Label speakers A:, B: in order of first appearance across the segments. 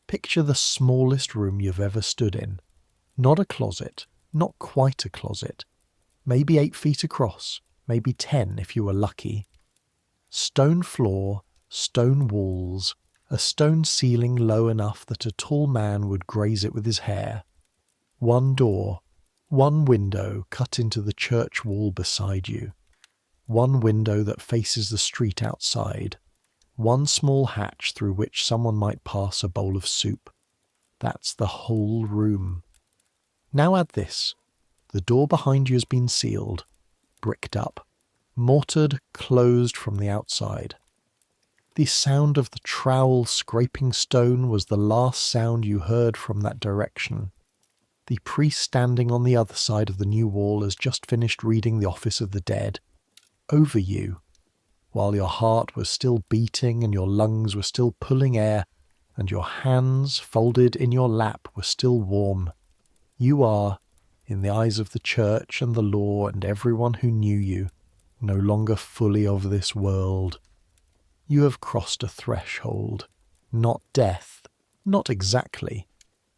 A: Picture the smallest room you've ever stood in. Not a closet, not quite a closet. Maybe 8 feet across, maybe 10 if you were lucky. Stone floor, stone walls, a stone ceiling low enough that a tall man would graze it with his hair. One door, one window cut into the church wall beside you. One window that faces the street outside. One small hatch through which someone might pass a bowl of soup. That's the whole room. Now add this. The door behind you has been sealed, bricked up, mortared, closed from the outside. The sound of the trowel scraping stone was the last sound you heard from that direction. The priest standing on the other side of the new wall has just finished reading the Office of the Dead. Over you, while your heart was still beating and your lungs were still pulling air, and your hands, folded in your lap, were still warm. You are, in the eyes of the church and the law and everyone who knew you, no longer fully of this world. You have crossed a threshold, not death, not exactly,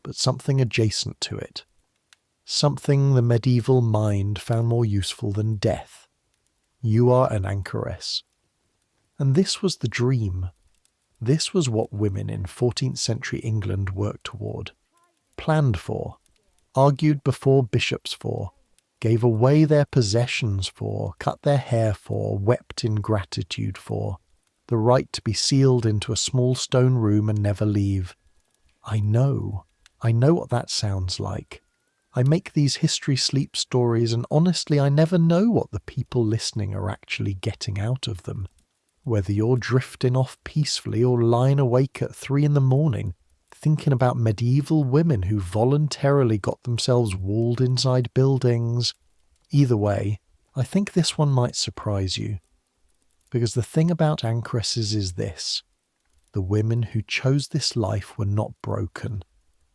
A: but something adjacent to it. Something the medieval mind found more useful than death. You are an anchoress. And this was the dream. This was what women in 14th century England worked toward, planned for, argued before bishops for, gave away their possessions for, cut their hair for, wept in gratitude for, the right to be sealed into a small stone room and never leave. I know what that sounds like. I make these history sleep stories, and honestly I never know what the people listening are actually getting out of them. Whether you're drifting off peacefully or lying awake at 3 a.m, thinking about medieval women who voluntarily got themselves walled inside buildings. Either way, I think this one might surprise you. Because the thing about anchoresses is this. The women who chose this life were not broken.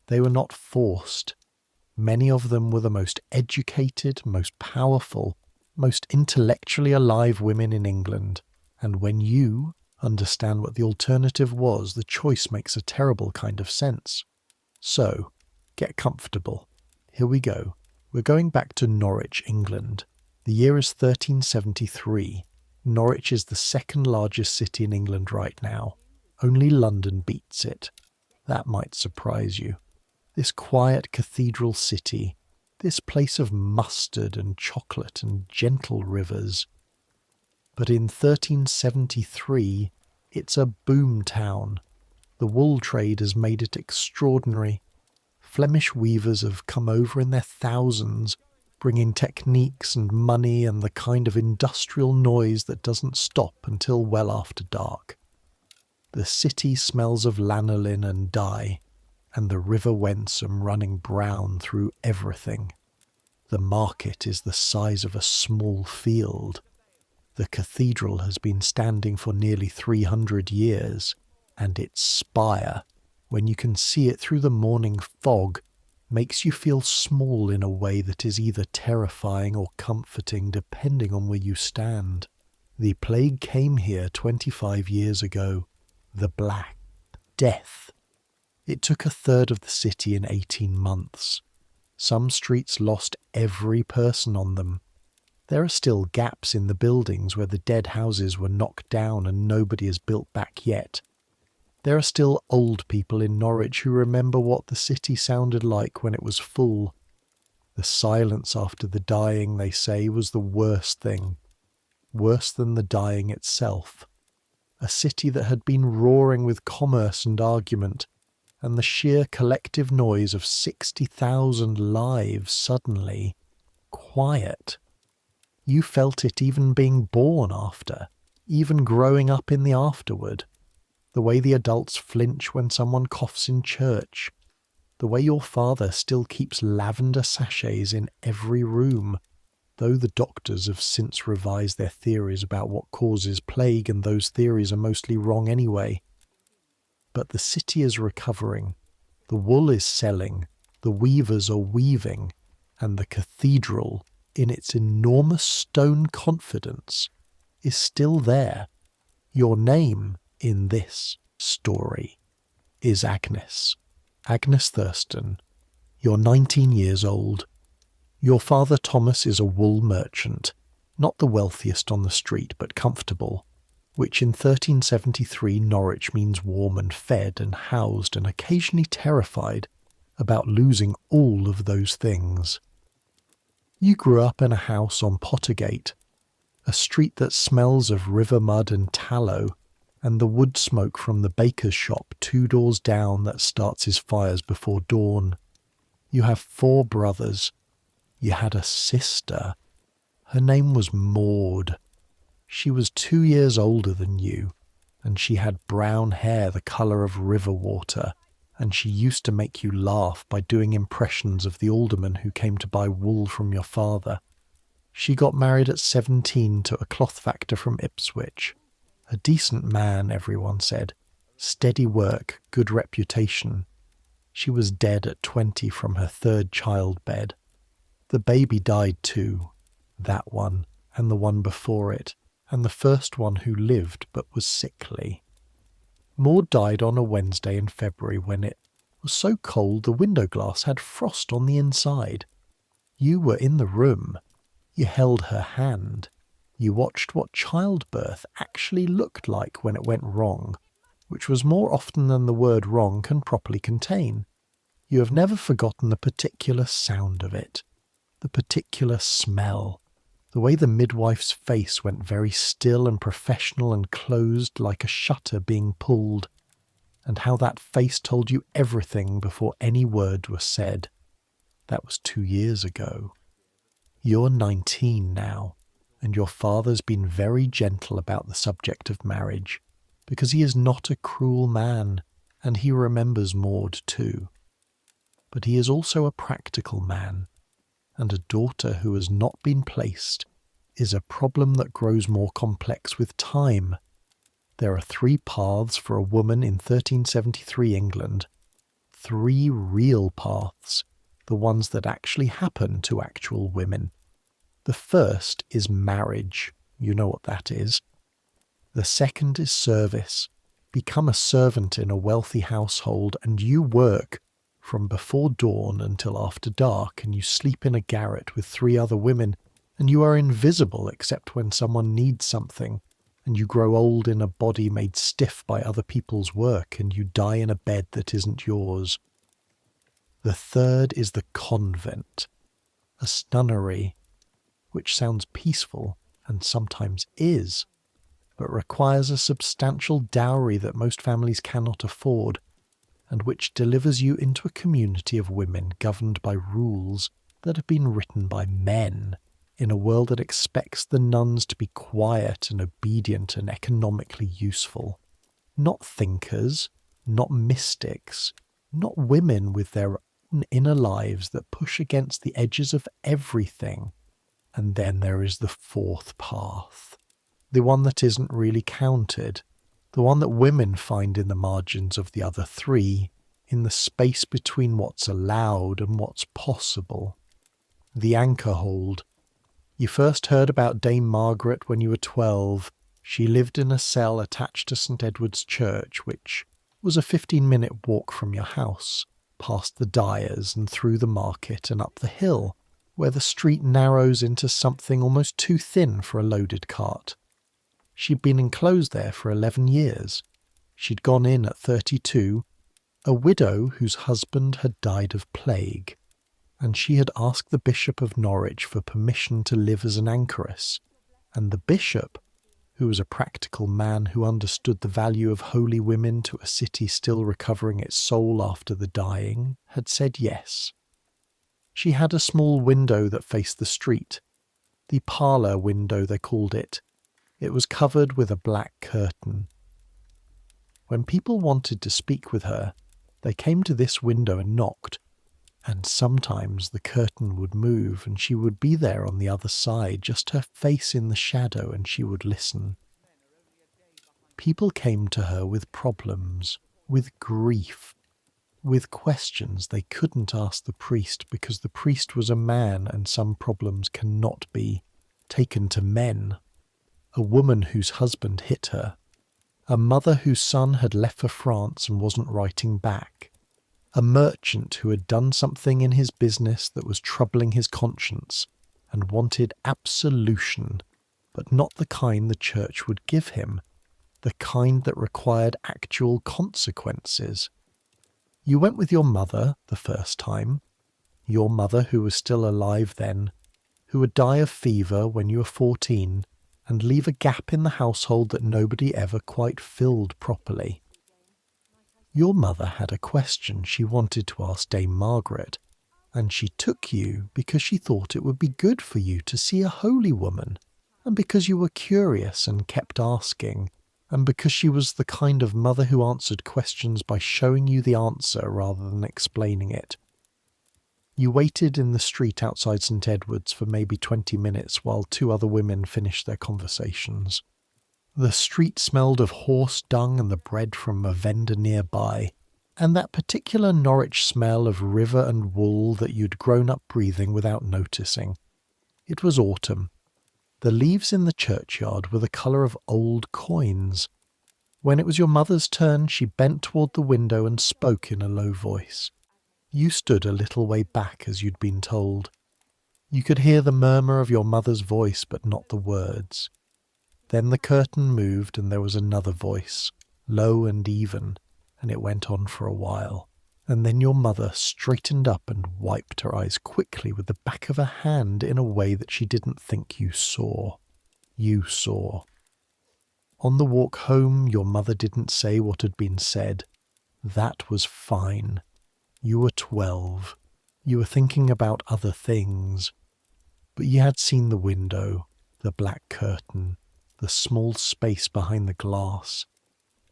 A: They were not forced. Many of them were the most educated, most powerful, most intellectually alive women in England. And when you understand what the alternative was, the choice makes a terrible kind of sense. So, get comfortable. Here we go. We're going back to Norwich, England. The year is 1373. Norwich is the second largest city in England right now. Only London beats it. That might surprise you. This quiet cathedral city, this place of mustard and chocolate and gentle rivers. But in 1373, it's a boom town. The wool trade has made it extraordinary. Flemish weavers have come over in their thousands, bringing techniques and money and the kind of industrial noise that doesn't stop until well after dark. The city smells of lanolin and dye, and the River Wensum running brown through everything. The market is the size of a small field. The cathedral has been standing for nearly 300 years, and its spire, when you can see it through the morning fog, makes you feel small in a way that is either terrifying or comforting depending on where you stand. The plague came here 25 years ago. The Black Death. It took 1/3 of the city in 18 months. Some streets lost every person on them. There are still gaps in the buildings where the dead houses were knocked down and nobody has built back yet. There are still old people in Norwich who remember what the city sounded like when it was full. The silence after the dying, they say, was the worst thing. Worse than the dying itself. A city that had been roaring with commerce and argument, and the sheer collective noise of 60,000 lives suddenly quiet. You felt it even being born after, even growing up in the afterward. The way the adults flinch when someone coughs in church. The way your father still keeps lavender sachets in every room, though the doctors have since revised their theories about what causes plague, and those theories are mostly wrong anyway. But the city is recovering. The wool is selling. The weavers are weaving. And the cathedral, in its enormous stone confidence, is still there. Your name in this story is Agnes. Agnes Thurston, you're 19 years old. Your father Thomas is a wool merchant, not the wealthiest on the street, but comfortable, which in 1373 Norwich means warm and fed and housed and occasionally terrified about losing all of those things. You grew up in a house on Pottergate, a street that smells of river mud and tallow, and the wood smoke from the baker's shop 2 doors down that starts his fires before dawn. You have 4 brothers. You had a sister. Her name was Maud. She was 2 years older than you, and she had brown hair the colour of river water, and she used to make you laugh by doing impressions of the alderman who came to buy wool from your father. She got married at 17 to a cloth factor from Ipswich. A decent man, everyone said. Steady work, good reputation. She was dead at 20 from her 3rd childbed. The baby died too, that one, and the one before it, and the first one who lived but was sickly. Maud died on a Wednesday in February when it was so cold the window glass had frost on the inside. You were in the room. You held her hand. You watched what childbirth actually looked like when it went wrong, which was more often than the word wrong can properly contain. You have never forgotten the particular sound of it, the particular smell, the way the midwife's face went very still and professional and closed like a shutter being pulled, and how that face told you everything before any word was said. That was 2 years ago. You're 19 now, and your father's been very gentle about the subject of marriage, because he is not a cruel man, and he remembers Maud too. But he is also a practical man, and a daughter who has not been placed is a problem that grows more complex with time. There are 3 paths for a woman in 1373 England. 3 real paths, the ones that actually happen to actual women. The first is marriage. You know what that is. The second is service. Become a servant in a wealthy household, and you work from before dawn until after dark, and you sleep in a garret with 3 other women, and you are invisible except when someone needs something, and you grow old in a body made stiff by other people's work, and you die in a bed that isn't yours. The third is the convent, a nunnery, which sounds peaceful and sometimes is, but requires a substantial dowry that most families cannot afford, and which delivers you into a community of women governed by rules that have been written by men, in a world that expects the nuns to be quiet and obedient and economically useful. Not thinkers, not mystics, not women with their own inner lives that push against the edges of everything. And then there is the 4th path, the one that isn't really counted, the one that women find in the margins of the other 3, in the space between what's allowed and what's possible. The anchor hold. You first heard about Dame Margaret when you were 12. She lived in a cell attached to St. Edward's Church, which was a 15-minute walk from your house, past the dyers and through the market and up the hill, where the street narrows into something almost too thin for a loaded cart. She'd been enclosed there for 11 years. She'd gone in at 32, a widow whose husband had died of plague, and she had asked the Bishop of Norwich for permission to live as an anchoress, and the bishop, who was a practical man who understood the value of holy women to a city still recovering its soul after the dying, had said yes. She had a small window that faced the street, the parlour window they called it. It was covered with a black curtain. When people wanted to speak with her, they came to this window and knocked, and sometimes the curtain would move and she would be there on the other side, just her face in the shadow, and she would listen. People came to her with problems, with grief, with questions they couldn't ask the priest because the priest was a man and some problems cannot be taken to men. A woman whose husband hit her. A mother whose son had left for France and wasn't writing back. A merchant who had done something in his business that was troubling his conscience and wanted absolution, but not the kind the church would give him, the kind that required actual consequences. You went with your mother the first time, your mother who was still alive then, who would die of fever when you were 14 and leave a gap in the household that nobody ever quite filled properly. Your mother had a question she wanted to ask Dame Margaret, and she took you because she thought it would be good for you to see a holy woman, and because you were curious and kept asking, and because she was the kind of mother who answered questions by showing you the answer rather than explaining it. You waited in the street outside St. Edward's for maybe 20 minutes while 2 other women finished their conversations. The street smelled of horse dung and the bread from a vendor nearby, and that particular Norwich smell of river and wool that you'd grown up breathing without noticing. It was autumn. The leaves in the churchyard were the colour of old coins. When it was your mother's turn, she bent toward the window and spoke in a low voice. You stood a little way back as you'd been told. You could hear the murmur of your mother's voice, but not the words. Then the curtain moved and there was another voice, low and even, and it went on for a while. And then your mother straightened up and wiped her eyes quickly with the back of her hand in a way that she didn't think you saw. You saw. On the walk home, your mother didn't say what had been said. That was fine. You were 12. You were thinking about other things. But you had seen the window, the black curtain, the small space behind the glass,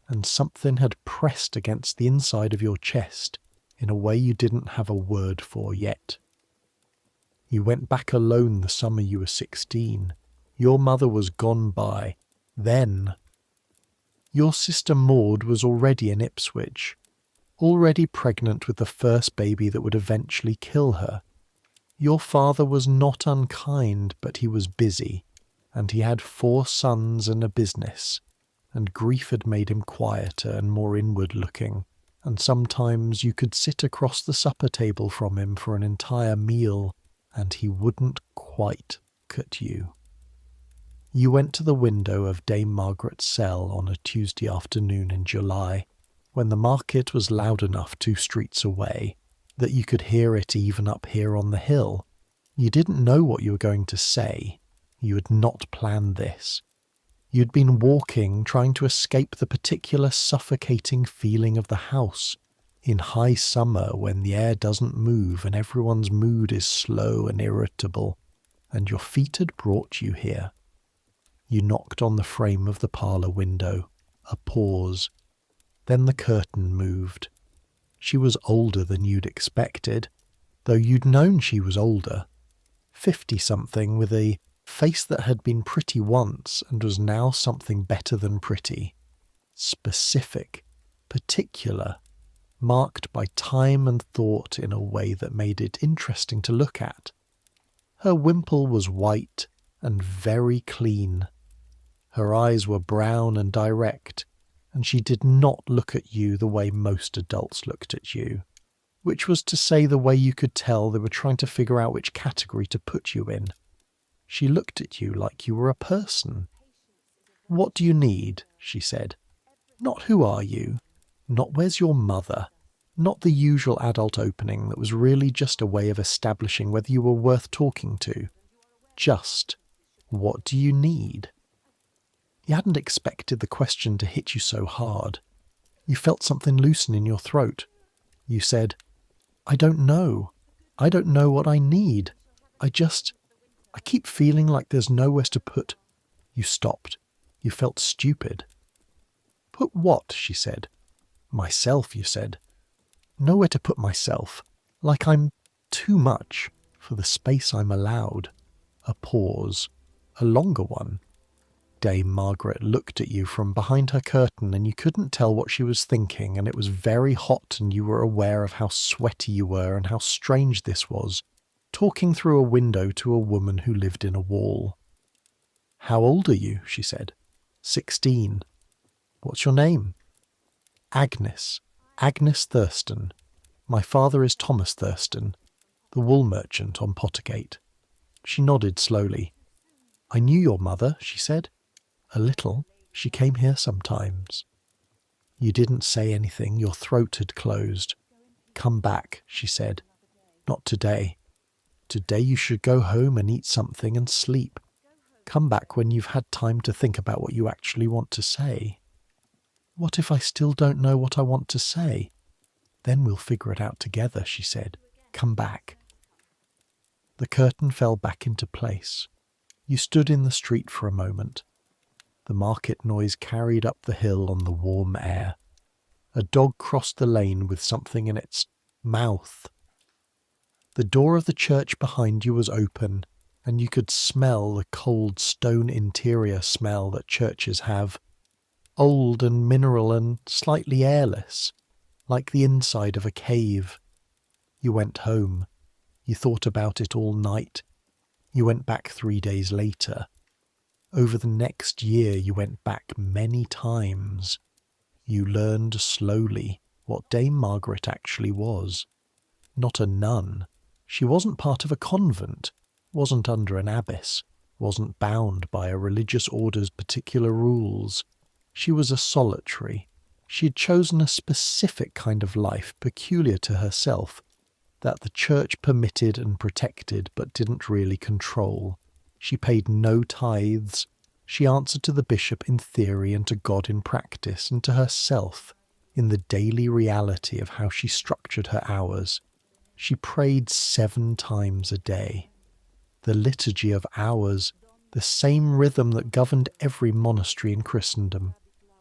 A: and something had pressed against the inside of your chest in a way you didn't have a word for yet. You went back alone the summer you were 16. Your mother was gone by. Then. Your sister Maud was already in Ipswich, already pregnant with the first baby that would eventually kill her. Your father was not unkind, but he was busy, and he had 4 sons and a business, and grief had made him quieter and more inward-looking, and sometimes you could sit across the supper table from him for an entire meal, and he wouldn't quite look at you. You went to the window of Dame Margaret's cell on a Tuesday afternoon in July, when the market was loud enough 2 streets away that you could hear it even up here on the hill. You didn't know what you were going to say. You had not planned this. You'd been walking, trying to escape the particular suffocating feeling of the house, in high summer when the air doesn't move and everyone's mood is slow and irritable, and your feet had brought you here. You knocked on the frame of the parlour window. A pause. Then the curtain moved. She was older than you'd expected, though you'd known she was older. 50-something with a face that had been pretty once and was now something better than pretty. Specific, particular, marked by time and thought in a way that made it interesting to look at. Her wimple was white and very clean. Her eyes were brown and direct, and she did not look at you the way most adults looked at you, which was to say the way you could tell they were trying to figure out which category to put you in. She looked at you like you were a person. "What do you need?" she said. Not "who are you?" Not "where's your mother?" Not the usual adult opening that was really just a way of establishing whether you were worth talking to. Just, "what do you need?" You hadn't expected the question to hit you so hard. You felt something loosen in your throat. You said, "I don't know. I don't know what I need. I keep feeling like there's nowhere to put." You stopped. You felt stupid. "Put what?" she said. "Myself," you said. "Nowhere to put myself. Like I'm too much for the space I'm allowed." A pause. A longer one. Dame Margaret looked at you from behind her curtain and you couldn't tell what she was thinking, and it was very hot and you were aware of how sweaty you were and how strange this was, talking through a window to a woman who lived in a wall. "How old are you?" she said. 16. "What's your name?" "Agnes. Agnes Thurston." My father is Thomas Thurston, the wool merchant on Pottergate. She nodded slowly. I knew your mother, she said. A little. She came here sometimes. You didn't say anything. Your throat had closed. Come back, she said. Not today. Today you should go home and eat something and sleep. Come back when you've had time to think about what you actually want to say. What if I still don't know what I want to say? Then we'll figure it out together, she said. Come back. The curtain fell back into place. You stood in the street for a moment. The market noise carried up the hill on the warm air. A dog crossed the lane with something in its mouth. The door of the church behind you was open, and you could smell the cold stone interior smell that churches have. Old and mineral and slightly airless, like the inside of a cave. You went home. You thought about it all night. You went back 3 days later. Over the next year you went back many times. You learned slowly what Dame Margaret actually was. Not a nun. She wasn't part of a convent, wasn't under an abbess, wasn't bound by a religious order's particular rules. She was a solitary. She had chosen a specific kind of life peculiar to herself, that the church permitted and protected but didn't really control. She paid no tithes. She answered to the bishop in theory and to God in practice, and to herself in the daily reality of how she structured her hours. She prayed 7 times a day. The liturgy of hours, the same rhythm that governed every monastery in Christendom.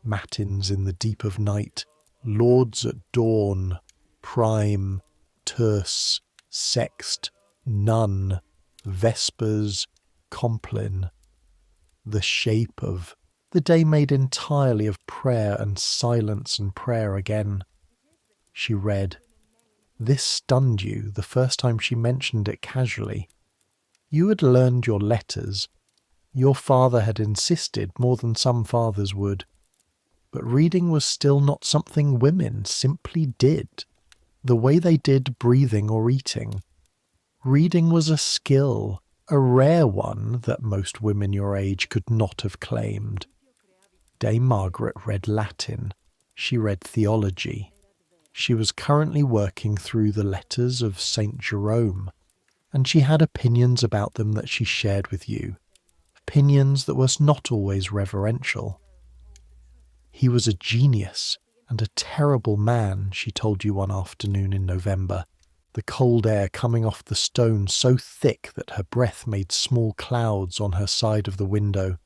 A: Matins in the deep of night, lauds at dawn, prime, terce, sext, nun, vespers, compline. The shape of the day made entirely of prayer and silence and prayer again. She read. This stunned you the first time she mentioned it casually. You had learned your letters. Your father had insisted more than some fathers would. But reading was still not something women simply did, the way they did breathing or eating. Reading was a skill, a rare one that most women your age could not have claimed. Dame Margaret read Latin. She read theology. She was currently working through the letters of St. Jerome, and she had opinions about them that she shared with you, opinions that were not always reverential. He was a genius and a terrible man, she told you one afternoon in November, the cold air coming off the stone so thick that her breath made small clouds on her side of the window.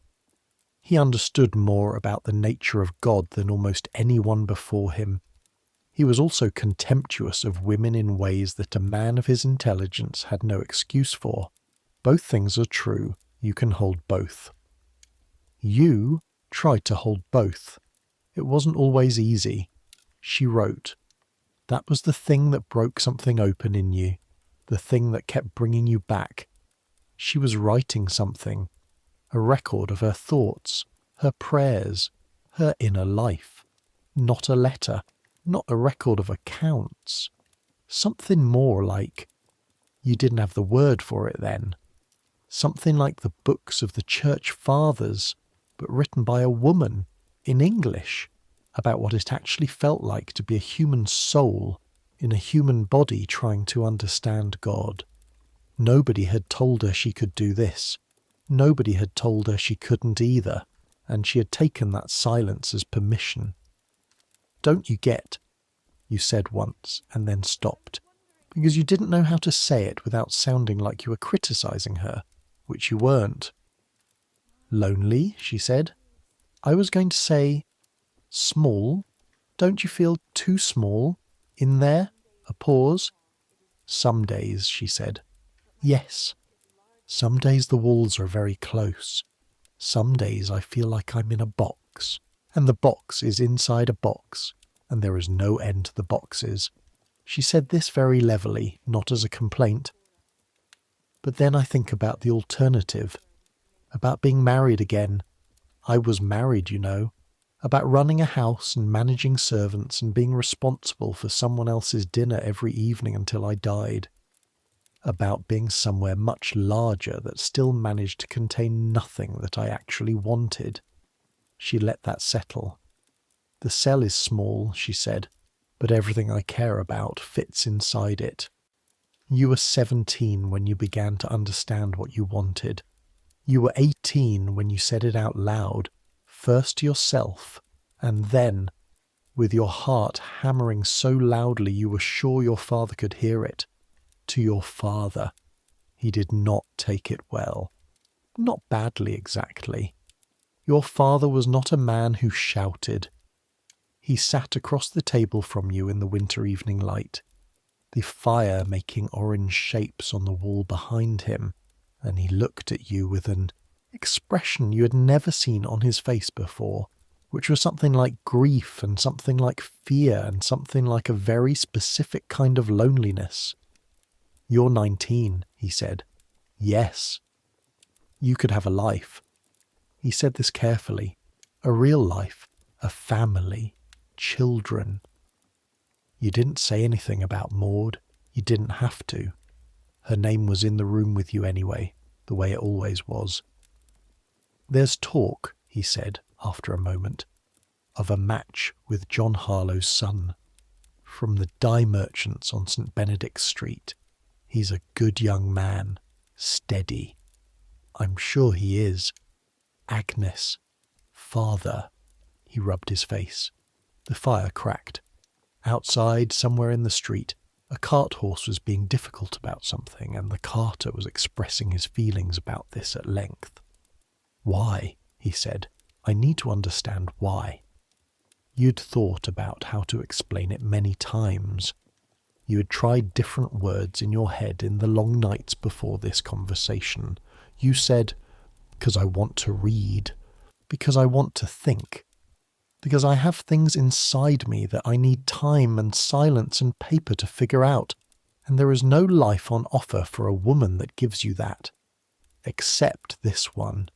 A: He understood more about the nature of God than almost anyone before him. He was also contemptuous of women in ways that a man of his intelligence had no excuse for. Both things are true. You can hold both. You tried to hold both. It wasn't always easy. She wrote. That was the thing that broke something open in you, the thing that kept bringing you back. She was writing something, a record of her thoughts, her prayers, her inner life. Not a letter, not a record of accounts. Something more like, you didn't have the word for it then, something like the books of the church fathers, but written by a woman, in English, about what it actually felt like to be a human soul in a human body trying to understand God. Nobody had told her she could do this. Nobody had told her she couldn't either, and she had taken that silence as permission. Don't you get, you said once, and then stopped, because you didn't know how to say it without sounding like you were criticizing her, which you weren't. Lonely, she said. I was going to say, small. Don't you feel too small? In there? A pause. Some days, she said. Yes. Some days the walls are very close. Some days I feel like I'm in a box, and the box is inside a box, and there is no end to the boxes. She said this very levelly, not as a complaint. But then I think about the alternative, about being married again. I was married, you know. about running a house and managing servants and being responsible for someone else's dinner every evening until I died. About being somewhere much larger that still managed to contain nothing that I actually wanted. She let that settle. The cell is small, she said, but everything I care about fits inside it. You were 17 when you began to understand what you wanted. You were 18 when you said it out loud, first to yourself, and then, with your heart hammering so loudly you were sure your father could hear it, to your father. He did not take it well. Not badly exactly. Your father was not a man who shouted. He sat across the table from you in the winter evening light, the fire making orange shapes on the wall behind him, and he looked at you with an expression you had never seen on his face before, which was something like grief and something like fear and something like a very specific kind of loneliness. "You're 19, he said. "Yes. You could have a life." He said this carefully. "A real life, a family, children." You didn't say anything about Maud. You didn't have to. Her name was in the room with you anyway, the way it always was. "There's talk," he said, after a moment, "of a match with John Harlowe's son, from the dye merchants on St. Benedict's Street. He's a good young man, steady. I'm sure he is. Agnes, father." He rubbed his face. The fire cracked. Outside, somewhere in the street, a cart horse was being difficult about something, and the carter was expressing his feelings about this at length. "Why?" he said. "I need to understand why." You'd thought about how to explain it many times. You had tried different words in your head in the long nights before this conversation. You said, "Because I want to read. Because I want to think. Because I have things inside me that I need time and silence and paper to figure out, and there is no life on offer for a woman that gives you that. Except this one."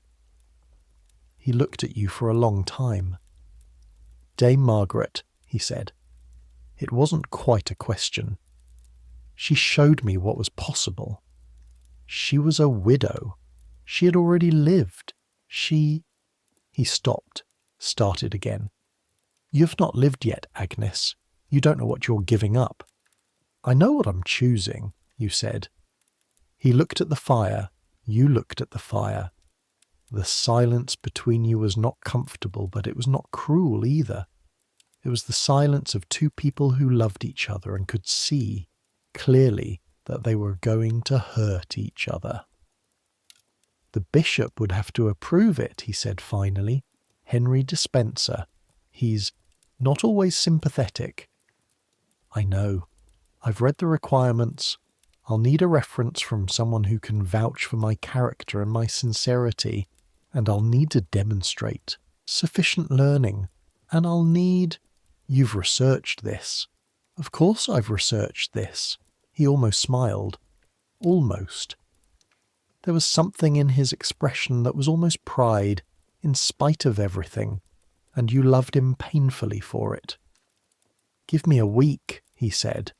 A: He looked at you for a long time. "Dame Margaret," he said. It wasn't quite a question. "She showed me what was possible. She was a widow. She had already lived. He stopped, started again. "You've not lived yet, Agnes. You don't know what you're giving up." "I know what I'm choosing," you said. He looked at the fire. You looked at the fire. The silence between you was not comfortable, but it was not cruel either. It was the silence of two people who loved each other and could see, clearly, that they were going to hurt each other. "The bishop would have to approve it," he said finally. "Henry Dispenser. He's not always sympathetic." "I know. I've read the requirements. I'll need a reference from someone who can vouch for my character and my sincerity, and I'll need to demonstrate sufficient learning, and I'll need—" "You've researched this." "Of course I've researched this." He almost smiled. Almost. There was something in his expression that was almost pride, in spite of everything, and you loved him painfully for it. "Give me a week," he said.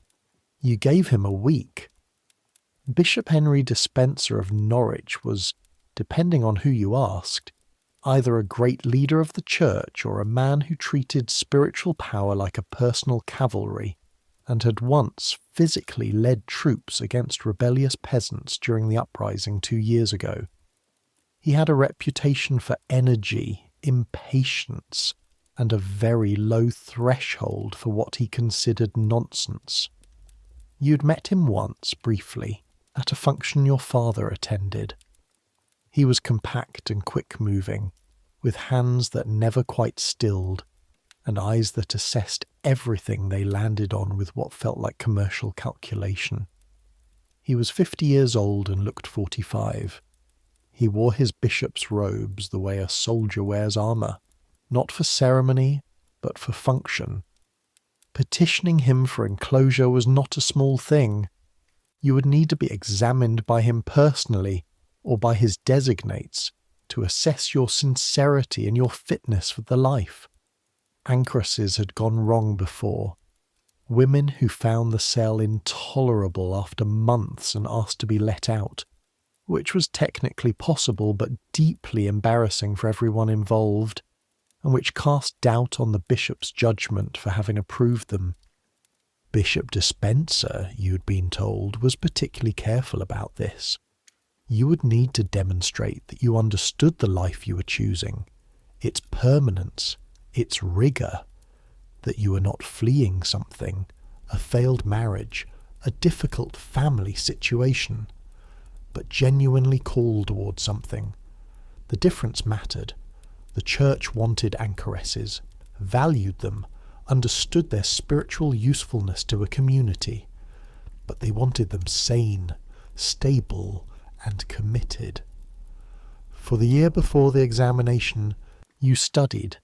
A: You gave him a week. Bishop Henry Dispenser of Norwich was, depending on who you asked, either a great leader of the church or a man who treated spiritual power like a personal cavalry, and had once physically led troops against rebellious peasants during the uprising 2 years ago. He had a reputation for energy, impatience, and a very low threshold for what he considered nonsense. You'd met him once, briefly, at a function your father attended. He was compact and quick-moving, with hands that never quite stilled, and eyes that assessed everything they landed on with what felt like commercial calculation. He was 50 years old and looked 45. He wore his bishop's robes the way a soldier wears armour, not for ceremony, but for function. Petitioning him for enclosure was not a small thing. You would need to be examined by him personally, or by his designates, to assess your sincerity and your fitness for the life. Anchoresses had gone wrong before. Women who found the cell intolerable after months and asked to be let out, which was technically possible but deeply embarrassing for everyone involved, and which cast doubt on the bishop's judgment for having approved them. Bishop Dispenser, you'd been told, was particularly careful about this. You would need to demonstrate that you understood the life you were choosing, its permanence, its rigour, that you were not fleeing something, a failed marriage, a difficult family situation, but genuinely called towards something. The difference mattered. The church wanted anchoresses, valued them, understood their spiritual usefulness to a community, but they wanted them sane, stable, and committed. For the year before the examination, you studied.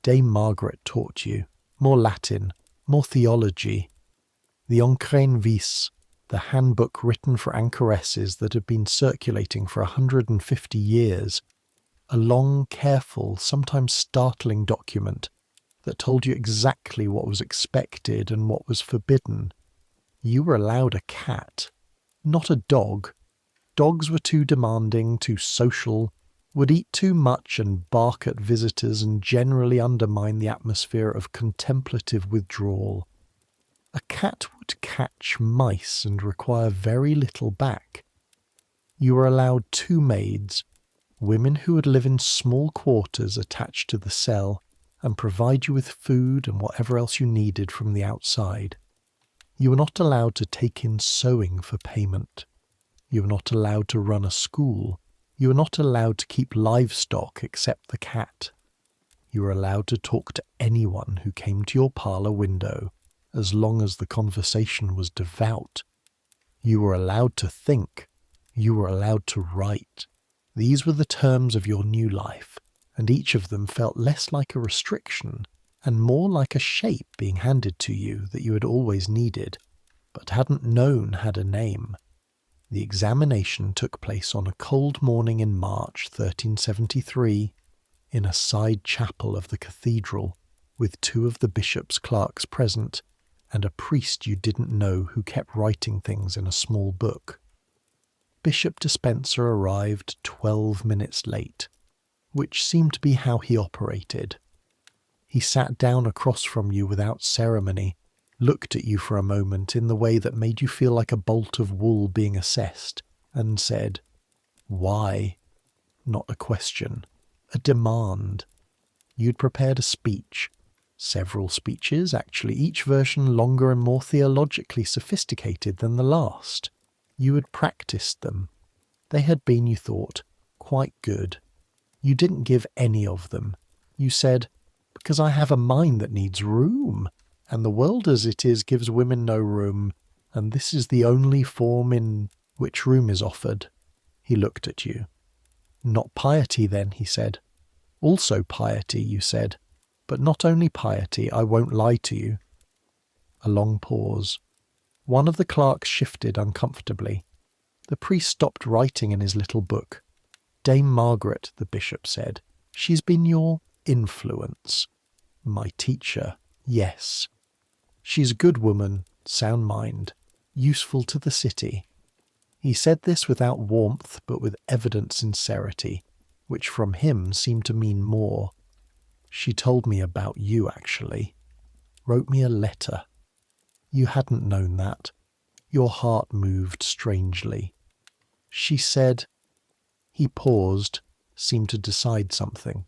A: Dame Margaret taught you more Latin, more theology. The Enclosure, the handbook written for anchoresses that had been circulating for 150 years, a long, careful, sometimes startling document that told you exactly what was expected and what was forbidden. You were allowed a cat, not a dog. Dogs were too demanding, too social, would eat too much and bark at visitors and generally undermine the atmosphere of contemplative withdrawal. A cat would catch mice and require very little back. You were allowed 2 maids, women who would live in small quarters attached to the cell and provide you with food and whatever else you needed from the outside. You were not allowed to take in sewing for payment. You were not allowed to run a school. You were not allowed to keep livestock except the cat. You were allowed to talk to anyone who came to your parlour window, as long as the conversation was devout. You were allowed to think. You were allowed to write. These were the terms of your new life, and each of them felt less like a restriction and more like a shape being handed to you that you had always needed, but hadn't known had a name. The examination took place on a cold morning in March 1373, in a side chapel of the cathedral, with 2 of the bishop's clerks present, and a priest you didn't know who kept writing things in a small book. Bishop Dispenser arrived 12 minutes late, which seemed to be how he operated. He sat down across from you without ceremony, looked at you for a moment in the way that made you feel like a bolt of wool being assessed, and said, "Why?" Not a question, a demand. You'd prepared a speech. Several speeches, actually, each version longer and more theologically sophisticated than the last. You had practiced them. They had been, you thought, quite good. You didn't give any of them. You said, "Because I have a mind that needs room, and the world as it is gives women no room, and this is the only form in which room is offered." He looked at you. "Not piety, then," he said. "Also piety," you said. "But not only piety, I won't lie to you." A long pause. One of the clerks shifted uncomfortably. The priest stopped writing in his little book. "Dame Margaret," the bishop said. "She's been your influence." "My teacher, yes. She's a good woman, sound mind, useful to the city." He said this without warmth but with evident sincerity, which from him seemed to mean more. "She told me about you, actually. Wrote me a letter." You hadn't known that. Your heart moved strangely. "She said—" He paused, seemed to decide something.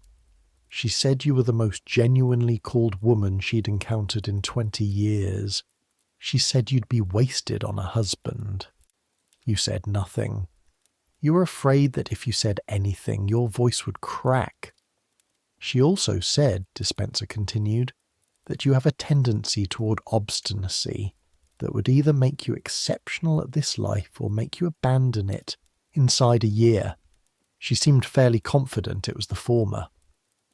A: "She said you were the most genuinely called woman she'd encountered in 20 years. She said you'd be wasted on a husband." You said nothing. You were afraid that if you said anything, your voice would crack. "She also said," Dispenser continued, "that you have a tendency toward obstinacy that would either make you exceptional at this life or make you abandon it inside a year." She seemed fairly confident it was the former.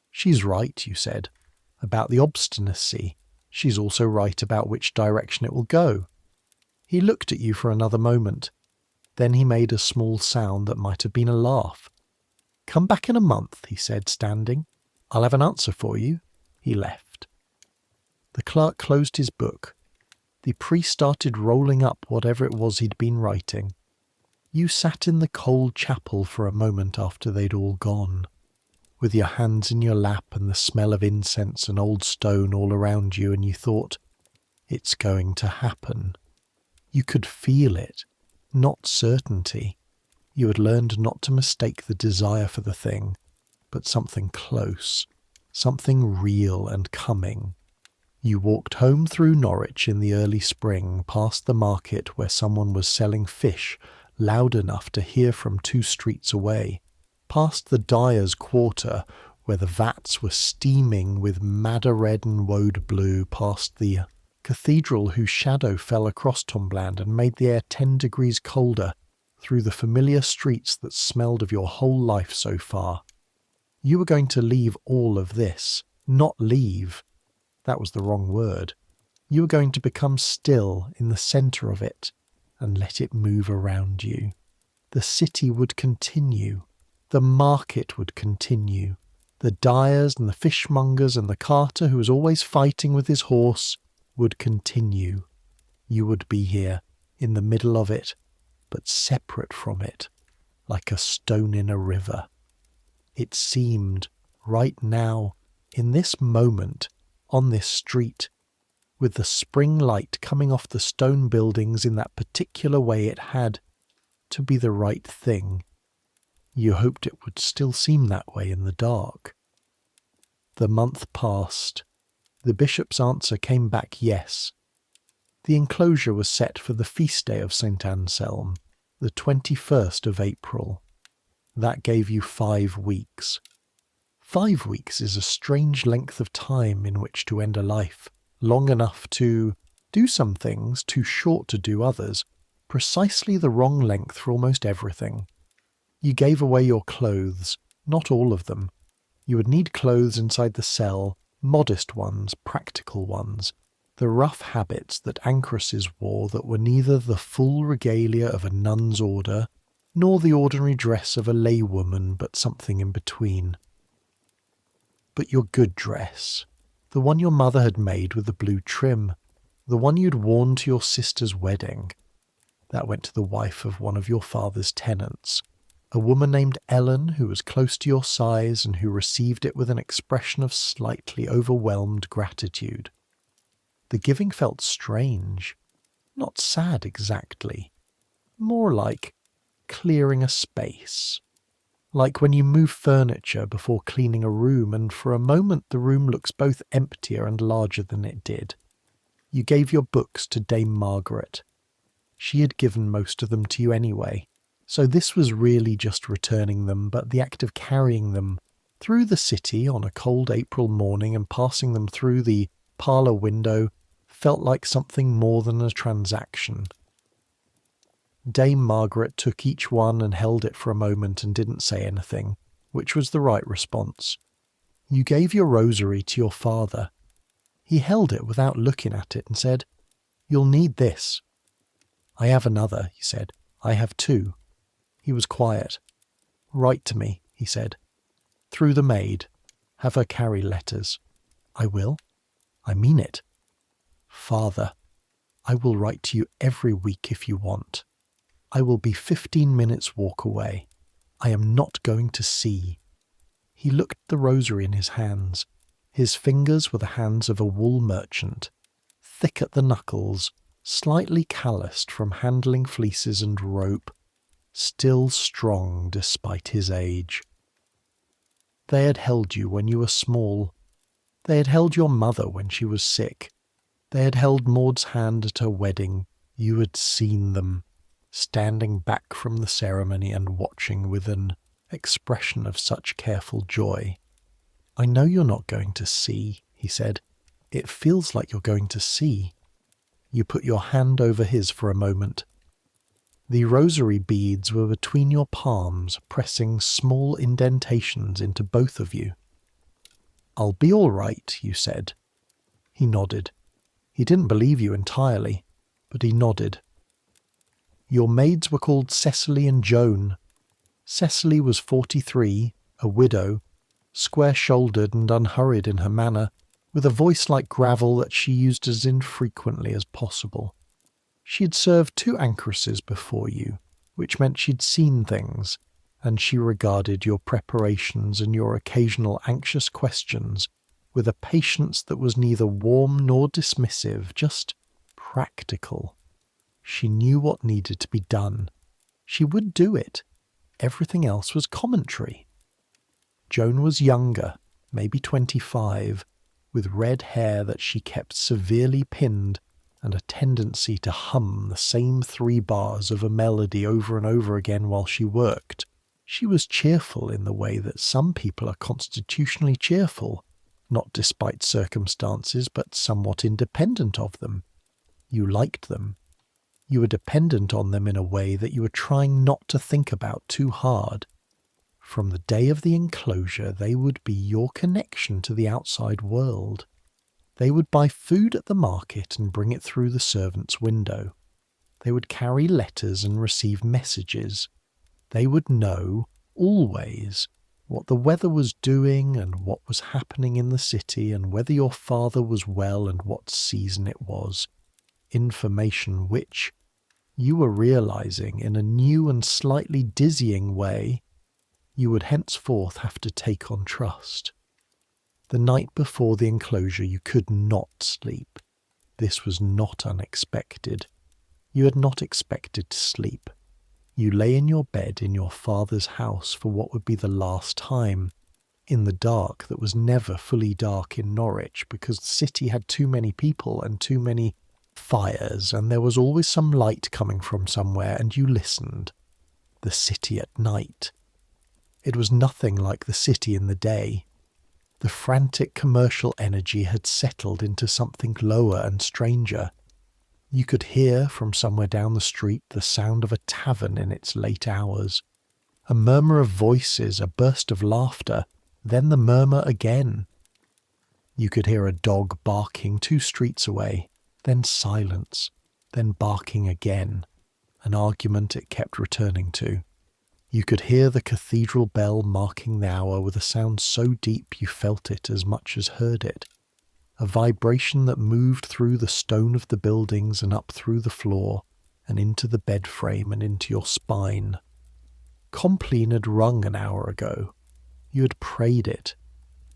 A: "She's right," you said, "about the obstinacy. She's also right about which direction it will go." He looked at you for another moment. Then he made a small sound that might have been a laugh. "Come back in a month," he said, standing. "I'll have an answer for you." He left. The clerk closed his book. The priest started rolling up whatever it was he'd been writing. You sat in the cold chapel for a moment after they'd all gone, with your hands in your lap and the smell of incense and old stone all around you, and you thought, it's going to happen. You could feel it, not certainty. You had learned not to mistake the desire for the thing, but something close, something real and coming. You walked home through Norwich in the early spring, past the market where someone was selling fish loud enough to hear from 2 streets away, past the dyer's quarter where the vats were steaming with madder red and woad blue, past the cathedral whose shadow fell across Tombland and made the air 10 degrees colder, through the familiar streets that smelled of your whole life so far. You were going to leave all of this, not leave. That was the wrong word. You were going to become still in the centre of it and let it move around you. The city would continue. The market would continue. The dyers and the fishmongers and the carter who was always fighting with his horse would continue. You would be here, in the middle of it, but separate from it, like a stone in a river. It seemed, right now, in this moment, on this street, with the spring light coming off the stone buildings in that particular way it had, to be the right thing. You hoped it would still seem that way in the dark. The month passed. The bishop's answer came back yes. The enclosure was set for the feast day of St. Anselm, the 21st of April. That gave you 5 weeks. 5 weeks is a strange length of time in which to end a life, long enough to do some things, too short to do others, precisely the wrong length for almost everything. You gave away your clothes, not all of them. You would need clothes inside the cell, modest ones, practical ones, the rough habits that anchoresses wore that were neither the full regalia of a nun's order, nor the ordinary dress of a laywoman, but something in between. But your good dress, the one your mother had made with the blue trim, the one you'd worn to your sister's wedding, that went to the wife of one of your father's tenants, a woman named Ellen who was close to your size and who received it with an expression of slightly overwhelmed gratitude. The giving felt strange, not sad exactly, more like clearing a space. Like when you move furniture before cleaning a room, and for a moment the room looks both emptier and larger than it did. You gave your books to Dame Margaret. She had given most of them to you anyway, so this was really just returning them, but the act of carrying them through the city on a cold April morning and passing them through the parlour window felt like something more than a transaction. Dame Margaret took each one and held it for a moment and didn't say anything, which was the right response. You gave your rosary to your father. He held it without looking at it and said, "You'll need this." "I have another," he said. "I have 2. He was quiet. "Write to me," he said. "Through the maid. Have her carry letters." "I will. I mean it." "Father, I will write to you every week if you want. I will be 15 minutes walk away. I am not going to see." He looked at the rosary in his hands. His fingers were the hands of a wool merchant, thick at the knuckles, slightly calloused from handling fleeces and rope, still strong despite his age. They had held you when you were small. They had held your mother when she was sick. They had held Maud's hand at her wedding. You had seen them, standing back from the ceremony and watching with an expression of such careful joy. "I know you're not going to see," he said. "It feels like you're going to see." You put your hand over his for a moment. The rosary beads were between your palms, pressing small indentations into both of you. "I'll be all right," you said. He nodded. He didn't believe you entirely, but he nodded. Your maids were called Cecily and Joan. Cecily was 43, a widow, square-shouldered and unhurried in her manner, with a voice like gravel that she used as infrequently as possible. She had served 2 anchoresses before you, which meant she'd seen things, and she regarded your preparations and your occasional anxious questions with a patience that was neither warm nor dismissive, just practical. She knew what needed to be done. She would do it. Everything else was commentary. Joan was younger, maybe 25, with red hair that she kept severely pinned and a tendency to hum the same 3 bars of a melody over and over again while she worked. She was cheerful in the way that some people are constitutionally cheerful, not despite circumstances, but somewhat independent of them. You liked them. You were dependent on them in a way that you were trying not to think about too hard. From the day of the enclosure, they would be your connection to the outside world. They would buy food at the market and bring it through the servant's window. They would carry letters and receive messages. They would know, always, what the weather was doing and what was happening in the city and whether your father was well and what season it was. Information which, you were realizing in a new and slightly dizzying way, you would henceforth have to take on trust. The night before the enclosure you could not sleep. This was not unexpected. You had not expected to sleep. You lay in your bed in your father's house for what would be the last time, in the dark that was never fully dark in Norwich because the city had too many people and too many fires, and there was always some light coming from somewhere, and you listened. The city at night. It was nothing like the city in the day. The frantic commercial energy had settled into something lower and stranger. You could hear from somewhere down the street the sound of a tavern in its late hours. A murmur of voices, a burst of laughter, then the murmur again. You could hear a dog barking 2 streets away, then silence, then barking again, an argument it kept returning to. You could hear the cathedral bell marking the hour with a sound so deep you felt it as much as heard it, a vibration that moved through the stone of the buildings and up through the floor and into the bed frame and into your spine. Compline had rung an hour ago. You had prayed it.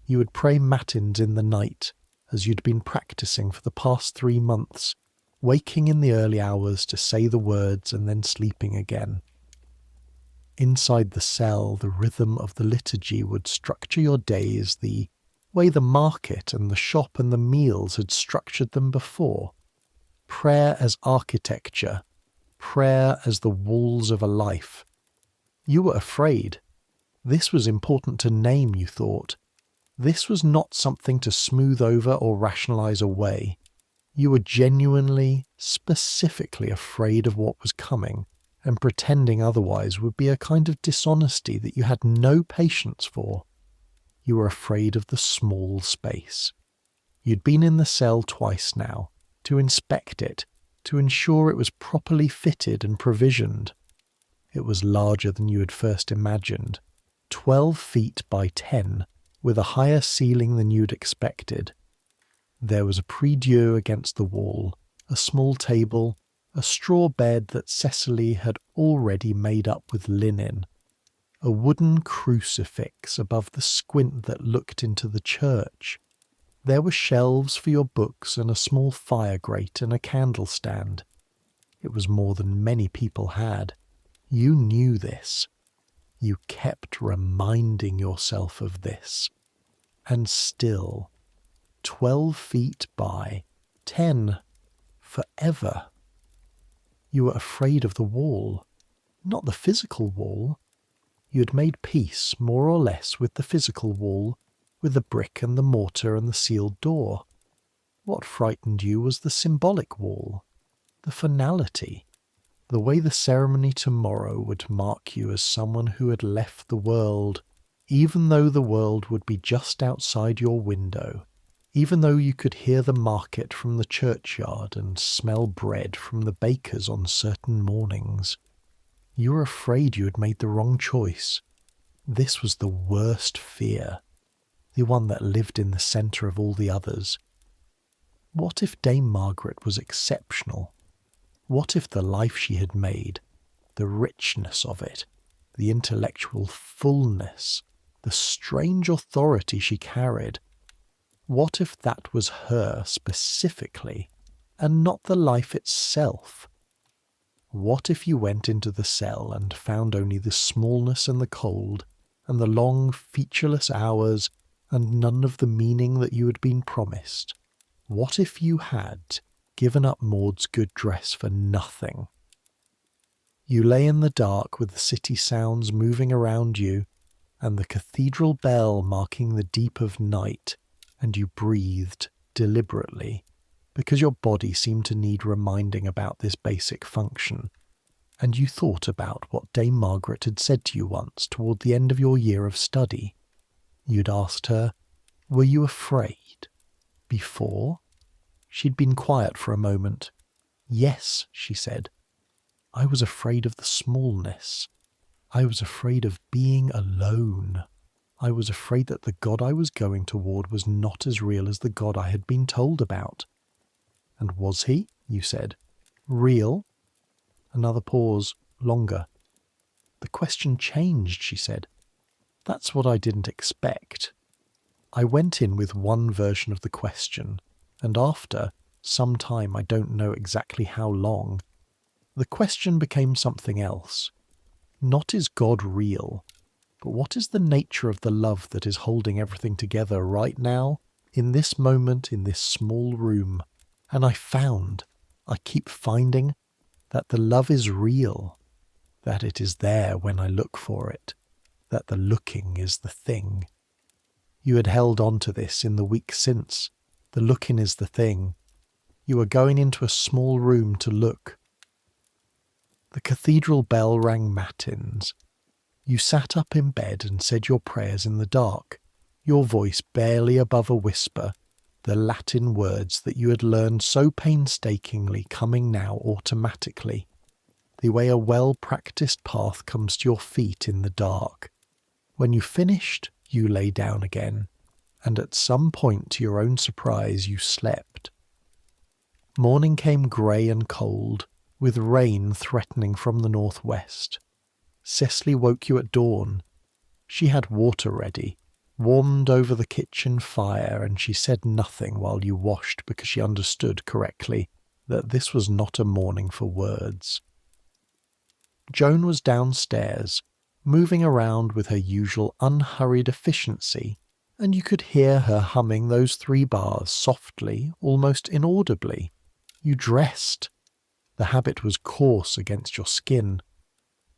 A: You would pray matins in the night, as you'd been practicing for the past 3 months, waking in the early hours to say the words and then sleeping again. Inside the cell, the rhythm of the liturgy would structure your days the way the market and the shop and the meals had structured them before. Prayer as architecture, prayer as the walls of a life. You were afraid. This was important to name, you thought. This was not something to smooth over or rationalize away. You were genuinely, specifically afraid of what was coming, and pretending otherwise would be a kind of dishonesty that you had no patience for. You were afraid of the small space. You'd been in the cell twice now, to inspect it, to ensure it was properly fitted and provisioned. It was larger than you had first imagined, 12 feet by 10, with a higher ceiling than you'd expected. There was a prie-dieu against the wall, a small table, a straw bed that Cecily had already made up with linen, a wooden crucifix above the squint that looked into the church. There were shelves for your books and a small fire grate and a candle stand. It was more than many people had. You knew this. You kept reminding yourself of this. And still, 12 feet by 10, forever. You were afraid of the wall, not the physical wall. You had made peace, more or less, with the physical wall, with the brick and the mortar and the sealed door. What frightened you was the symbolic wall, the finality, the way the ceremony tomorrow would mark you as someone who had left the world, even though the world would be just outside your window, even though you could hear the market from the churchyard and smell bread from the bakers on certain mornings. You were afraid you had made the wrong choice. This was the worst fear. the one that lived in the centre of all the others. What if Dame Margaret was exceptional? What if the life she had made, the richness of it, the intellectual fullness, the strange authority she carried, what if that was her specifically, and not the life itself? What if you went into the cell and found only the smallness and the cold, and the long featureless hours, and none of the meaning that you had been promised? What if you had given up Maud's good dress for nothing? You lay in the dark with the city sounds moving around you, and the cathedral bell marking the deep of night, and you breathed deliberately, because your body seemed to need reminding about this basic function, and you thought about what Dame Margaret had said to you once toward the end of your year of study. You'd asked her, "Were you afraid before?" She'd been quiet for a moment. "Yes," she said. "I was afraid of the smallness. I was afraid of being alone. I was afraid that the God I was going toward was not as real as the God I had been told about." "And was he?" you said. "Real?" Another pause, longer. "The question changed," she said. "That's what I didn't expect. I went in with one version of the question, and after some time, I don't know exactly how long, the question became something else. Not is God real, but what is the nature of the love that is holding everything together right now, in this moment, in this small room? And I keep finding, that the love is real, that it is there when I look for it, that the looking is the thing. You had held on to this in the week since. The looking is the thing. You were going into a small room to look. The cathedral bell rang matins. You sat up in bed and said your prayers in the dark, your voice barely above a whisper, the Latin words that you had learned so painstakingly coming now automatically, the way a well-practiced path comes to your feet in the dark. When you finished, you lay down again, and at some point to your own surprise you slept. Morning came grey and cold, with rain threatening from the northwest. Cecily woke you at dawn. She had water ready, warmed over the kitchen fire, and she said nothing while you washed because she understood correctly that this was not a morning for words. Joan was downstairs, moving around with her usual unhurried efficiency, and you could hear her humming those 3 bars softly, almost inaudibly. You dressed. The habit was coarse against your skin.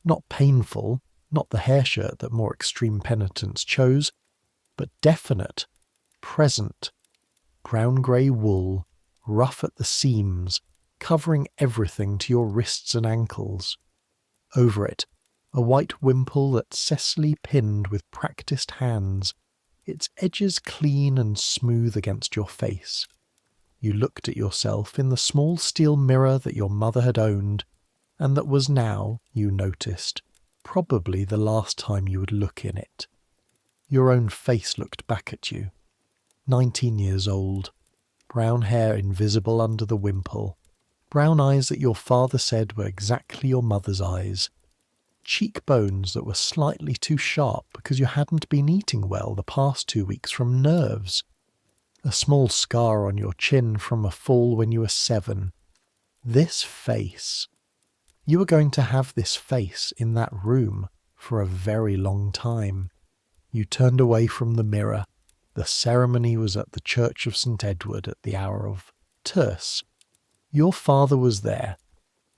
A: Not painful, not the hair shirt that more extreme penitents chose, but definite, present. Brown-grey wool, rough at the seams, covering everything to your wrists and ankles. Over it, a white wimple that Cecily pinned with practised hands, its edges clean and smooth against your face. You looked at yourself in the small steel mirror that your mother had owned, and that was now, you noticed, probably the last time you would look in it. Your own face looked back at you. 19 years old, brown hair invisible under the wimple, brown eyes that your father said were exactly your mother's eyes, cheekbones that were slightly too sharp because you hadn't been eating well the past 2 weeks from nerves, a small scar on your chin from a fall when you were 7. This face. You were going to have this face in that room for a very long time. You turned away from the mirror. The ceremony was at the Church of St. Edward at the hour of terce. Your father was there.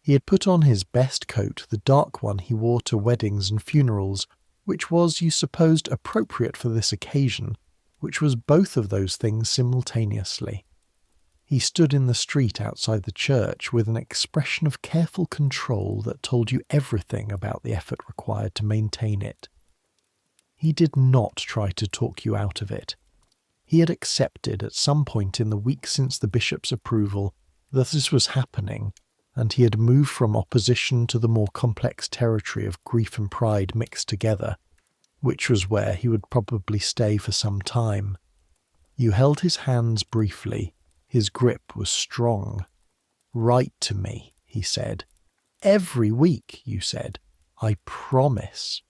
A: He had put on his best coat, the dark one he wore to weddings and funerals, which was, you supposed, appropriate for this occasion, which was both of those things simultaneously. He stood in the street outside the church with an expression of careful control that told you everything about the effort required to maintain it. He did not try to talk you out of it. He had accepted at some point in the week since the bishop's approval that this was happening, and he had moved from opposition to the more complex territory of grief and pride mixed together. which was where he would probably stay for some time. You held his hands briefly. His grip was strong. "Write to me," he said. "Every week," you said. "I promise."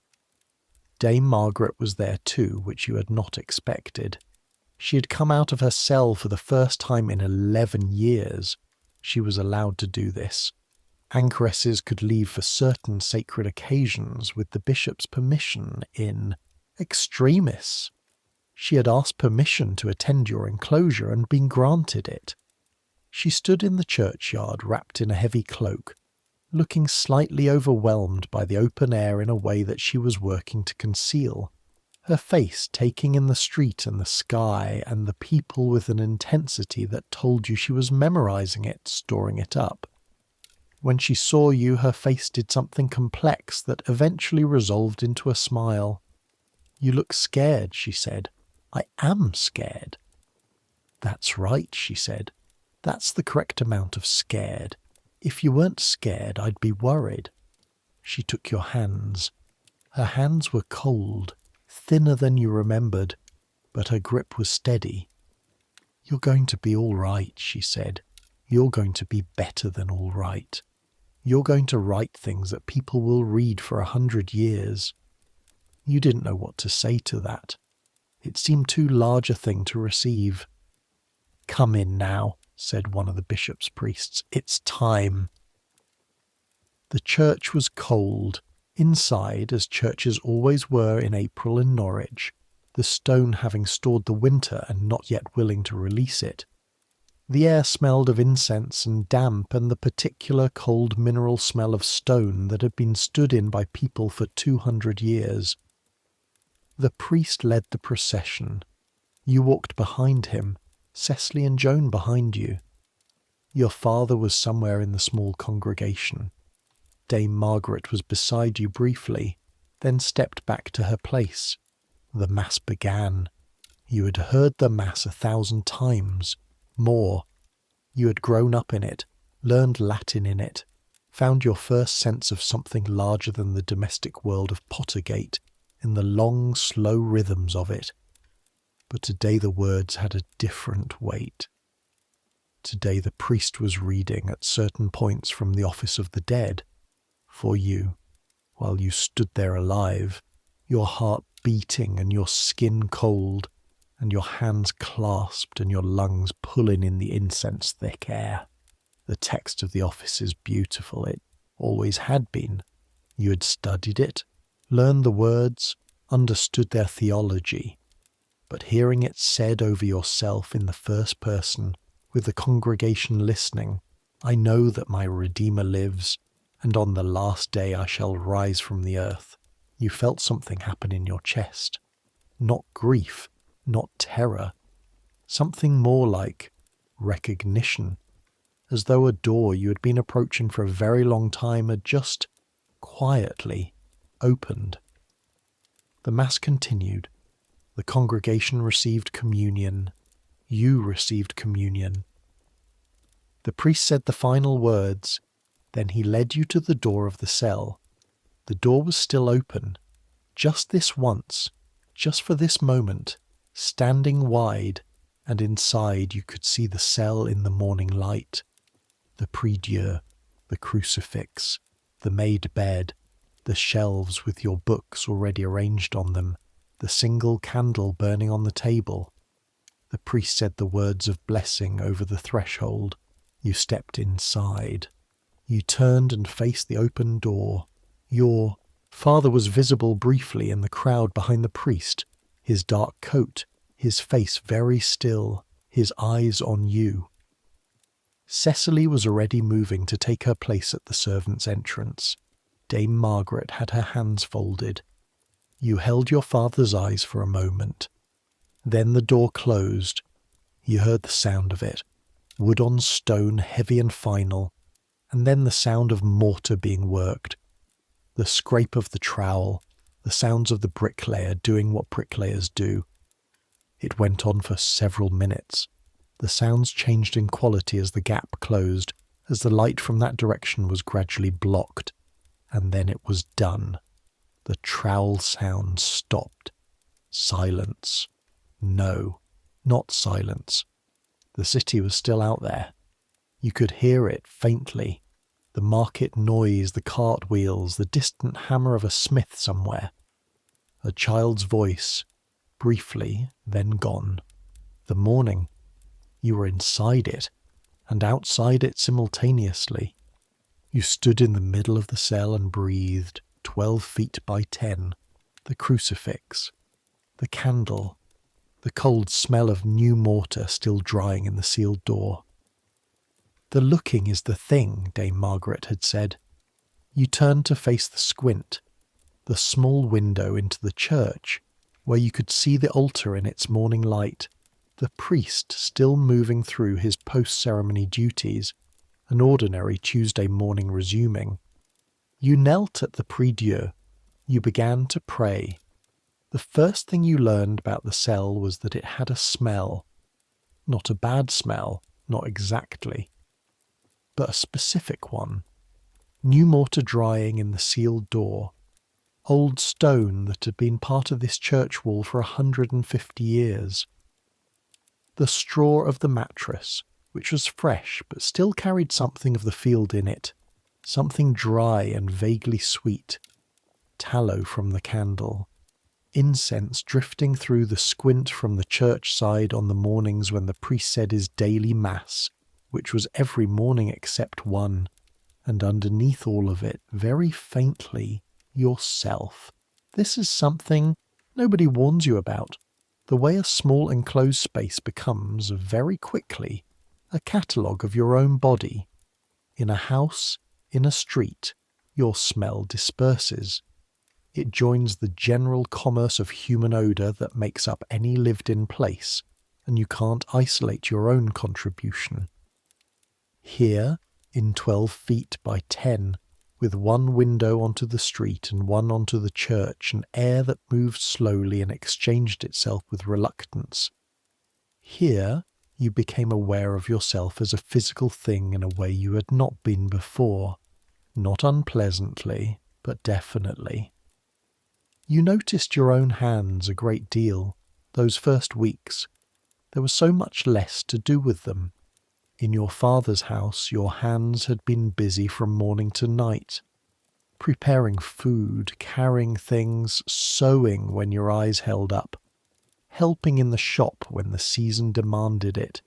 A: Dame Margaret was there too, which you had not expected. She had come out of her cell for the first time in 11 years. She was allowed to do this. Anchoresses could leave for certain sacred occasions with the bishop's permission in extremis. She had asked permission to attend your enclosure and been granted it. She stood in the churchyard wrapped in a heavy cloak, looking slightly overwhelmed by the open air in a way that she was working to conceal, her face taking in the street and the sky and the people with an intensity that told you she was memorizing it, storing it up. When she saw you, her face did something complex that eventually resolved into a smile. "You look scared," she said. "I am scared." "That's right," she said. "That's the correct amount of scared. If you weren't scared, I'd be worried." She took your hands. Her hands were cold, thinner than you remembered, but her grip was steady. "You're going to be all right," she said. "You're going to be better than all right. You're going to write things that people will read for 100 years. You didn't know what to say to that. It seemed too large a thing to receive. "Come in now," said one of the bishop's priests. "It's time." The church was cold. Inside, as churches always were in April in Norwich, the stone having stored the winter and not yet willing to release it. The air smelled of incense and damp and the particular cold mineral smell of stone that had been stood in by people for 200 years. The priest led the procession. You walked behind him, Cecily and Joan behind you. Your father was somewhere in the small congregation. Dame Margaret was beside you briefly, then stepped back to her place. The Mass began. You had heard the Mass 1,000 times, more. You had grown up in it, learned Latin in it, found your first sense of something larger than the domestic world of Pottergate in the long, slow rhythms of it. But today the words had a different weight. Today the priest was reading at certain points from the Office of the Dead, for you, while you stood there alive, your heart beating and your skin cold, and your hands clasped and your lungs pulling in the incense-thick air. The text of the office is beautiful. It always had been. You had studied it, learned the words, understood their theology. But hearing it said over yourself in the first person, with the congregation listening, "I know that my Redeemer lives, and on the last day I shall rise from the earth," you felt something happen in your chest. Not grief, not terror. Something more like recognition, as though a door you had been approaching for a very long time had just quietly opened. The Mass continued. The congregation received communion. You received communion. The priest said the final words. Then he led you to the door of the cell. The door was still open. Just this once, just for this moment, standing wide, and inside you could see the cell in the morning light. The prie-dieu, the crucifix, the made bed, the shelves with your books already arranged on them, the single candle burning on the table. The priest said the words of blessing over the threshold. You stepped inside. You turned and faced the open door. Your father was visible briefly in the crowd behind the priest, his dark coat, his face very still, his eyes on you. Cecily was already moving to take her place at the servants' entrance. Dame Margaret had her hands folded. You held your father's eyes for a moment. Then the door closed. You heard the sound of it, wood on stone, heavy and final, and then the sound of mortar being worked, the scrape of the trowel, the sounds of the bricklayer doing what bricklayers do. It went on for several minutes. The sounds changed in quality as the gap closed, as the light from that direction was gradually blocked, and then it was done. The trowel sound stopped. Silence. No, not silence. The city was still out there. You could hear it faintly. The market noise, the cartwheels, the distant hammer of a smith somewhere. A child's voice, briefly, then gone. The morning. You were inside it, and outside it simultaneously. You stood in the middle of the cell and breathed, 12 feet by 10, the crucifix, the candle, the cold smell of new mortar still drying in the sealed door. The looking is the thing, Dame Margaret had said. You turned to face the squint, the small window into the church, where you could see the altar in its morning light, the priest still moving through his post-ceremony duties, an ordinary Tuesday morning resuming. You knelt at the prie-dieu. You began to pray. The first thing you learned about the cell was that it had a smell. Not a bad smell, not exactly, but a specific one. New mortar drying in the sealed door. Old stone that had been part of this church wall for 150 years. The straw of the mattress, which was fresh but still carried something of the field in it, something dry and vaguely sweet. Tallow from the candle. Incense drifting through the squint from the church side on the mornings when the priest said his daily mass, which was every morning except one, and underneath all of it, very faintly, yourself. This is something nobody warns you about. The way a small enclosed space becomes, very quickly, a catalogue of your own body. In a house, in a street, your smell disperses. It joins the general commerce of human odour that makes up any lived-in place, and you can't isolate your own contribution. Here, in 12 feet by 10, with one window onto the street and one onto the church, and air that moved slowly and exchanged itself with reluctance. Here, you became aware of yourself as a physical thing in a way you had not been before. Not unpleasantly, but definitely. You noticed your own hands a great deal, those first weeks. There was so much less to do with them. In your father's house, your hands had been busy from morning to night, preparing food, carrying things, sewing when your eyes held up, helping in the shop when the season demanded it.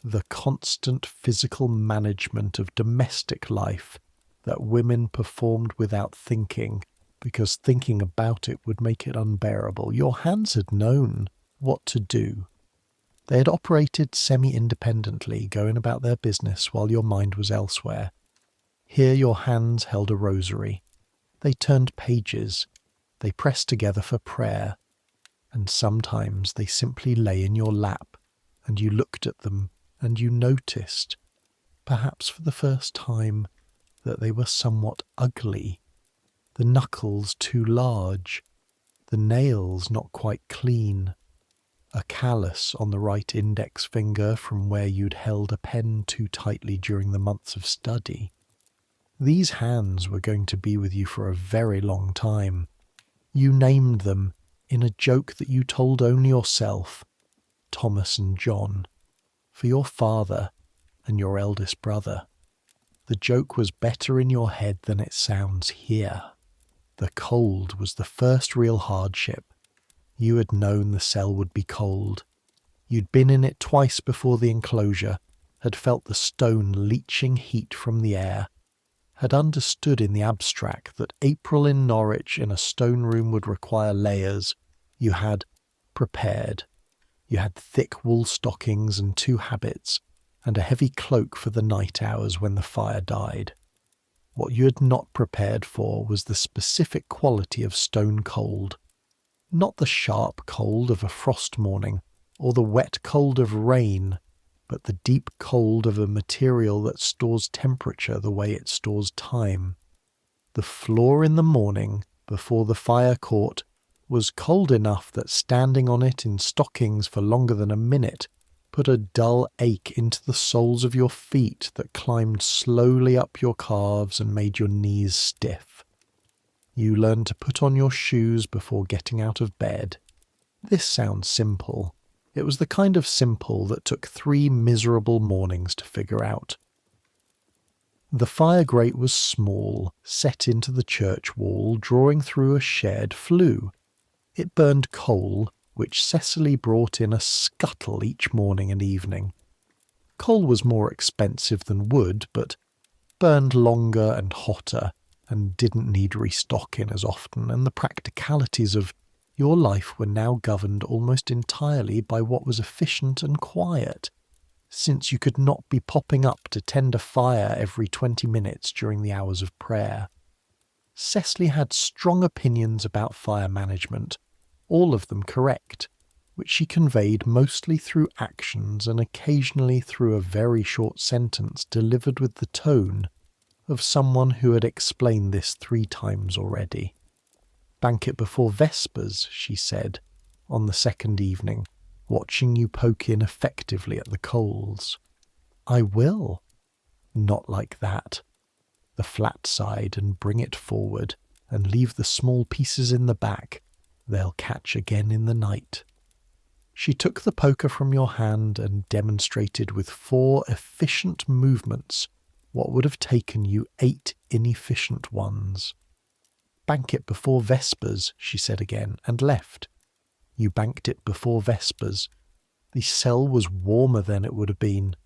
A: The constant physical management of domestic life that women performed without thinking, because thinking about it would make it unbearable. Your hands had known what to do. They had operated semi-independently, going about their business while your mind was elsewhere. Here your hands held a rosary. They turned pages. They pressed together for prayer. And sometimes they simply lay in your lap, and you looked at them, and you noticed, perhaps for the first time, that they were somewhat ugly. The knuckles too large, the nails not quite clean, a callus on the right index finger from where you'd held a pen too tightly during the months of study. These hands were going to be with you for a very long time. You named them, in a joke that you told only yourself, Thomas and John, for your father and your eldest brother. The joke was better in your head than it sounds here. The cold was the first real hardship. You had known the cell would be cold. You'd been in it twice before the enclosure, had felt the stone leaching heat from the air, had understood in the abstract that April in Norwich in a stone room would require layers. You had prepared. You had thick wool stockings and 2 habits, and a heavy cloak for the night hours when the fire died. What you had not prepared for was the specific quality of stone cold. Not the sharp cold of a frost morning, or the wet cold of rain, but the deep cold of a material that stores temperature the way it stores time. The floor in the morning, before the fire caught, was cold enough that standing on it in stockings for longer than a minute put a dull ache into the soles of your feet that climbed slowly up your calves and made your knees stiff. You learned to put on your shoes before getting out of bed. This sounds simple. It was the kind of simple that took 3 miserable mornings to figure out. The fire grate was small, set into the church wall, drawing through a shared flue. It burned coal, which Cecily brought in a scuttle each morning and evening. Coal was more expensive than wood, but burned longer and hotter, and didn't need restocking as often, and the practicalities of your life were now governed almost entirely by what was efficient and quiet, since you could not be popping up to tend a fire every 20 minutes during the hours of prayer. Cecily had strong opinions about fire management, all of them correct, which she conveyed mostly through actions and occasionally through a very short sentence delivered with the tone of someone who had explained this 3 times already. "Bank it before Vespers," she said, on the second evening, watching you poke in effectively at the coals. "I will." "Not like that. The flat side, and bring it forward, and leave the small pieces in the back. They'll catch again in the night." She took the poker from your hand and demonstrated with 4 efficient movements what would have taken you 8 inefficient ones. "Bank it before Vespers," she said again, and left. You banked it before Vespers. The cell was warmer than it would have been.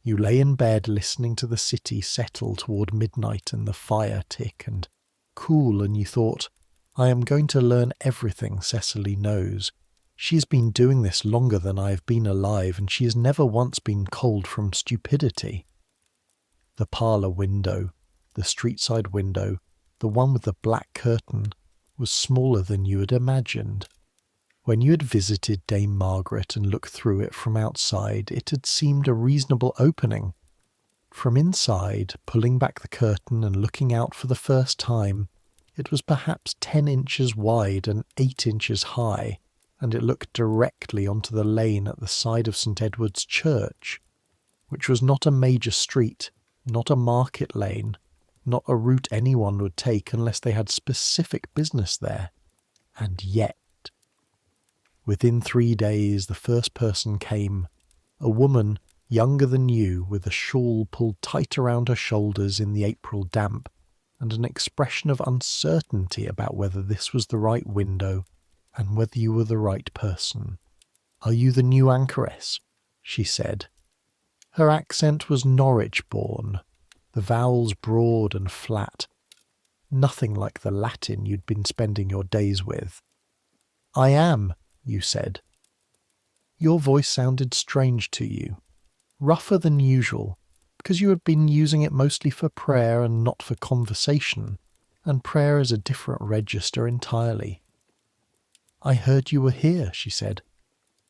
A: You lay in bed listening to the city settle toward midnight and the fire tick and cool, and you thought, "I am going to learn everything Cecily knows. She has been doing this longer than I have been alive, and she has never once been cold from stupidity." The parlour window, the street-side window, the one with the black curtain, was smaller than you had imagined. When you had visited Dame Margaret and looked through it from outside, it had seemed a reasonable opening. From inside, pulling back the curtain and looking out for the first time, it was perhaps 10 inches wide and 8 inches high, and it looked directly onto the lane at the side of St. Edward's Church, which was not a major street, not a market lane, not a route anyone would take unless they had specific business there. And yet, within 3 days the first person came, a woman younger than you, with a shawl pulled tight around her shoulders in the April damp, and an expression of uncertainty about whether this was the right window and whether you were the right person. "Are you the new anchoress?" she said. Her accent was Norwich-born, the vowels broad and flat, nothing like the Latin you'd been spending your days with. "I am," you said. Your voice sounded strange to you, rougher than usual, because you had been using it mostly for prayer and not for conversation, and prayer is a different register entirely. "I heard you were here," she said.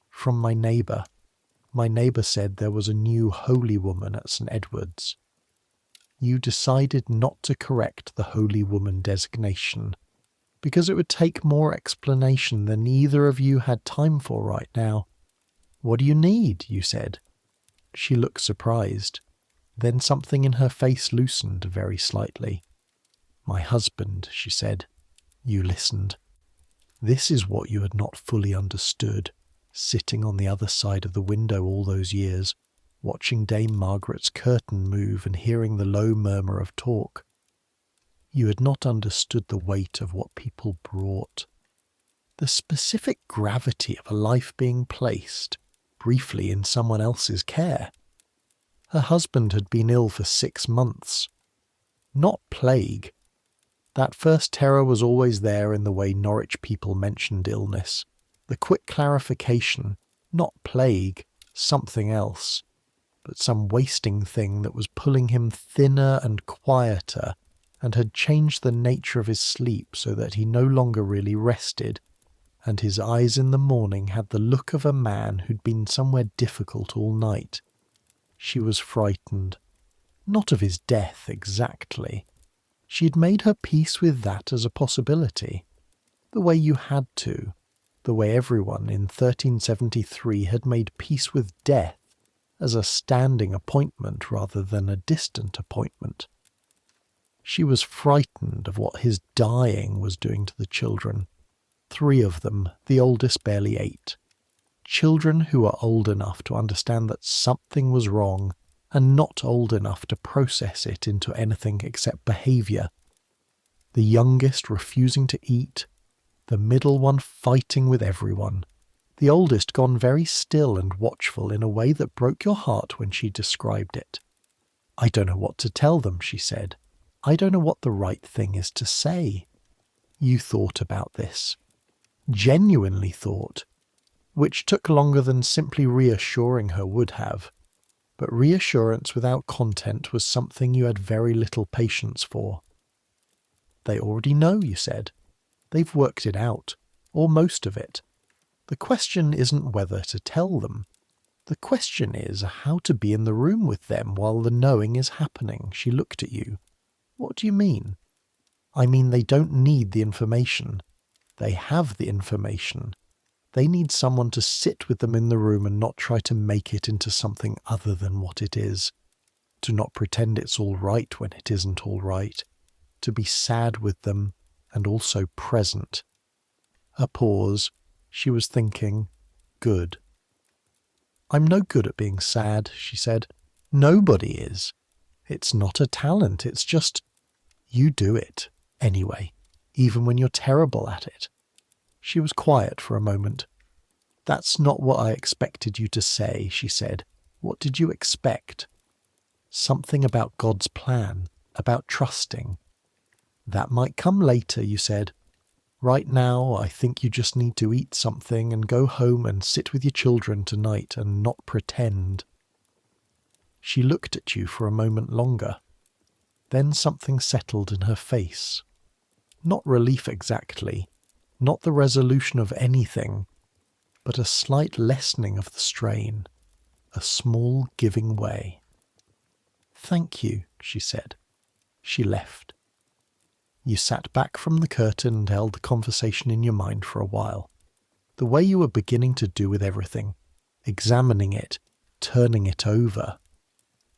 A: "From my neighbour. My neighbour said there was a new holy woman at St. Edward's." You decided not to correct the holy woman designation, because it would take more explanation than either of you had time for right now. "What do you need?" you said. She looked surprised. Then something in her face loosened very slightly. "My husband," she said. You listened. This is what you had not fully understood, sitting on the other side of the window all those years, watching Dame Margaret's curtain move and hearing the low murmur of talk. You had not understood the weight of what people brought, the specific gravity of a life being placed, briefly, in someone else's care. Her husband had been ill for 6 months. Not plague. That first terror was always there in the way Norwich people mentioned illness. The quick clarification, not plague, something else, but some wasting thing that was pulling him thinner and quieter and had changed the nature of his sleep so that he no longer really rested, and his eyes in the morning had the look of a man who'd been somewhere difficult all night. She was frightened. Not of his death exactly. She had made her peace with that as a possibility, the way you had to, the way everyone in 1373 had made peace with death as a standing appointment rather than a distant appointment. She was frightened of what his dying was doing to the children. 3 of them, the oldest barely 8. Children who are old enough to understand that something was wrong and not old enough to process it into anything except behaviour. The youngest refusing to eat, the middle one fighting with everyone, the oldest gone very still and watchful in a way that broke your heart when she described it. "I don't know what to tell them," she said. "I don't know what the right thing is to say." You thought about this. Genuinely thought, which took longer than simply reassuring her would have. But reassurance without content was something you had very little patience for. "They already know," you said. "They've worked it out, or most of it. The question isn't whether to tell them. The question is how to be in the room with them while the knowing is happening." She looked at you. "What do you mean?" "I mean they don't need the information. They have the information. They need someone to sit with them in the room and not try to make it into something other than what it is. To not pretend it's all right when it isn't all right. To be sad with them and also present." A pause. She was thinking, good. "I'm no good at being sad," she said. "Nobody is. It's not a talent, it's just you do it, anyway, even when you're terrible at it." She was quiet for a moment. "That's not what I expected you to say," she said. "What did you expect?" "Something about God's plan, about trusting." "That might come later," you said. "Right now, I think you just need to eat something and go home and sit with your children tonight and not pretend." She looked at you for a moment longer. Then something settled in her face. Not relief exactly, not the resolution of anything, but a slight lessening of the strain, a small giving way. "Thank you," she said. She left. You sat back from the curtain and held the conversation in your mind for a while. The way you were beginning to do with everything, examining it, turning it over.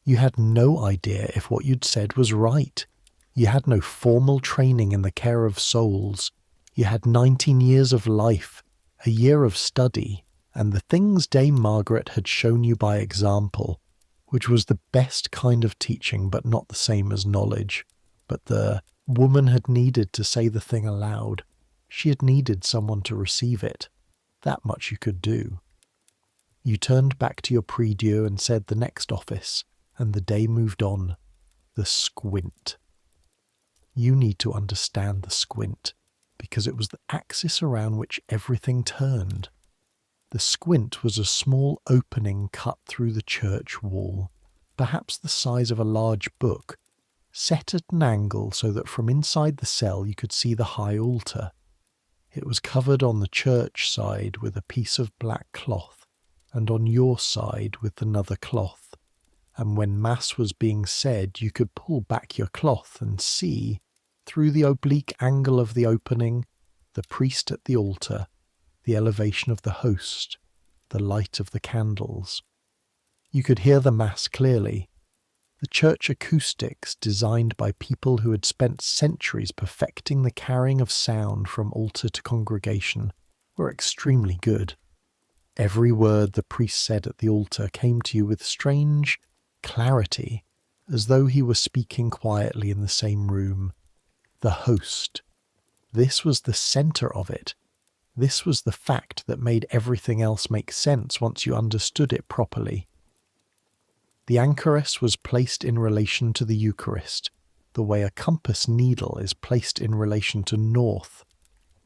A: You had no idea if what you'd said was right. You had no formal training in the care of souls. You had 19 years of life, a year of study, and the things Dame Margaret had shown you by example, which was the best kind of teaching but not the same as knowledge. But the woman had needed to say the thing aloud. She had needed someone to receive it. That much you could do. You turned back to your prie-dieu and said the next office, and the day moved on. The squint. You need to understand the squint, because it was the axis around which everything turned. The squint was a small opening cut through the church wall, perhaps the size of a large book, set at an angle so that from inside the cell you could see the high altar. It was covered on the church side with a piece of black cloth, and on your side with another cloth. And when Mass was being said, you could pull back your cloth and see, through the oblique angle of the opening, the priest at the altar, the elevation of the host, the light of the candles. You could hear the Mass clearly. The church acoustics, designed by people who had spent centuries perfecting the carrying of sound from altar to congregation, were extremely good. Every word the priest said at the altar came to you with strange clarity, as though he were speaking quietly in the same room. The host. This was the centre of it. This was the fact that made everything else make sense once you understood it properly. The anchoress was placed in relation to the Eucharist, the way a compass needle is placed in relation to north.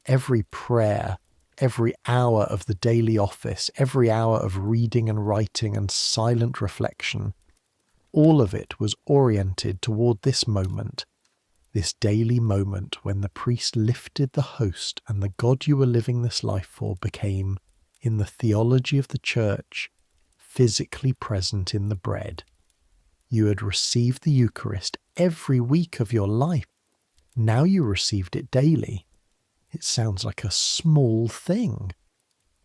A: Every prayer, every hour of the daily office, every hour of reading and writing and silent reflection, all of it was oriented toward this moment, this daily moment when the priest lifted the host and the God you were living this life for became, in the theology of the church, physically present in the bread. You had received the Eucharist every week of your life. Now you received it daily. It sounds like a small thing.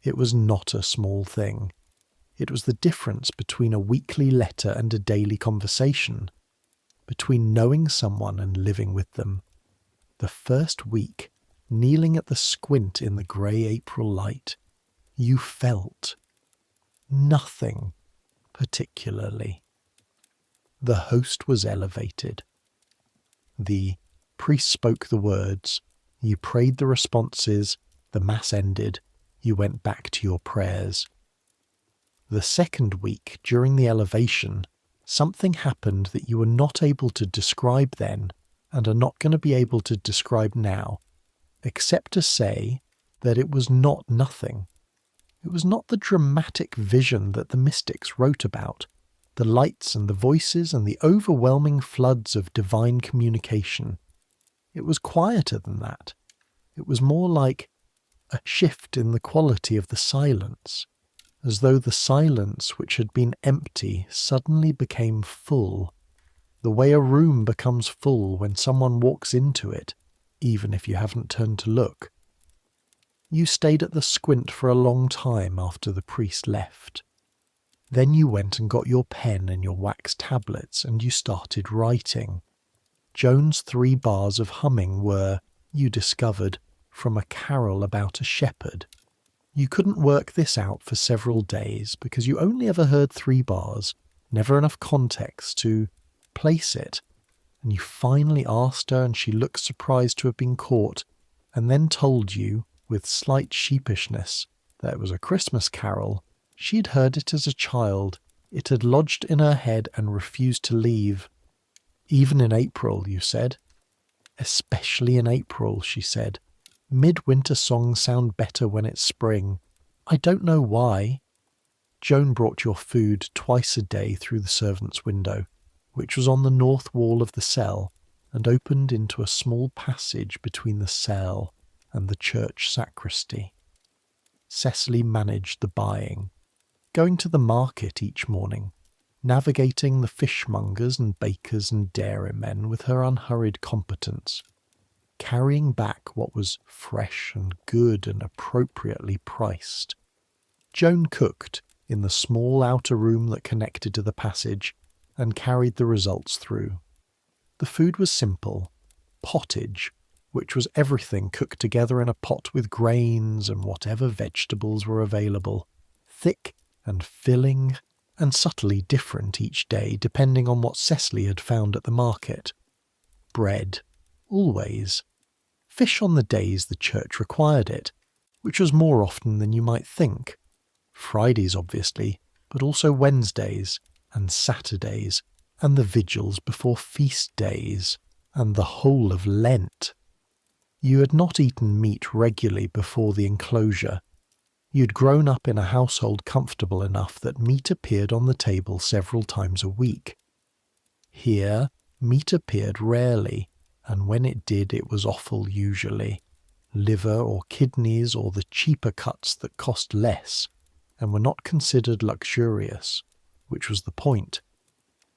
A: It was not a small thing. It was the difference between a weekly letter and a daily conversation. between knowing someone and living with them. The first week, kneeling at the squint in the grey April light, you felt nothing particularly. The host was elevated. The priest spoke the words, you prayed the responses, the mass ended, you went back to your prayers. The second week, during the elevation, something happened that you were not able to describe then and are not going to be able to describe now, except to say that it was not nothing. It was not the dramatic vision that the mystics wrote about, the lights and the voices and the overwhelming floods of divine communication. It was quieter than that. It was more like a shift in the quality of the silence, as though the silence which had been empty suddenly became full, the way a room becomes full when someone walks into it, even if you haven't turned to look. You stayed at the squint for a long time after the priest left. Then you went and got your pen and your wax tablets and you started writing. Joan's 3 bars of humming were, you discovered, from a carol about a shepherd. You couldn't work this out for several days because you only ever heard 3 bars, never enough context to place it, and you finally asked her and she looked surprised to have been caught, and then told you, with slight sheepishness, that it was a Christmas carol. She'd heard it as a child, it had lodged in her head and refused to leave. Even in April, you said. Especially in April, she said. Midwinter songs sound better when it's spring. I don't know why. Joan brought your food twice a day through the servants' window, which was on the north wall of the cell and opened into a small passage between the cell and the church sacristy. Cecily managed the buying, going to the market each morning, navigating the fishmongers and bakers and dairymen with her unhurried competence, carrying back what was fresh and good and appropriately priced. Joan cooked in the small outer room that connected to the passage and carried the results through. The food was simple, pottage, which was everything cooked together in a pot with grains and whatever vegetables were available, thick and filling and subtly different each day depending on what Cecily had found at the market. Bread, always. Fish on the days the church required it, which was more often than you might think. Fridays, obviously, but also Wednesdays and Saturdays and the vigils before feast days and the whole of Lent. You had not eaten meat regularly before the enclosure. You'd grown up in a household comfortable enough that meat appeared on the table several times a week. Here, meat appeared rarely, and when it did it was offal usually. Liver or kidneys or the cheaper cuts that cost less, and were not considered luxurious, which was the point.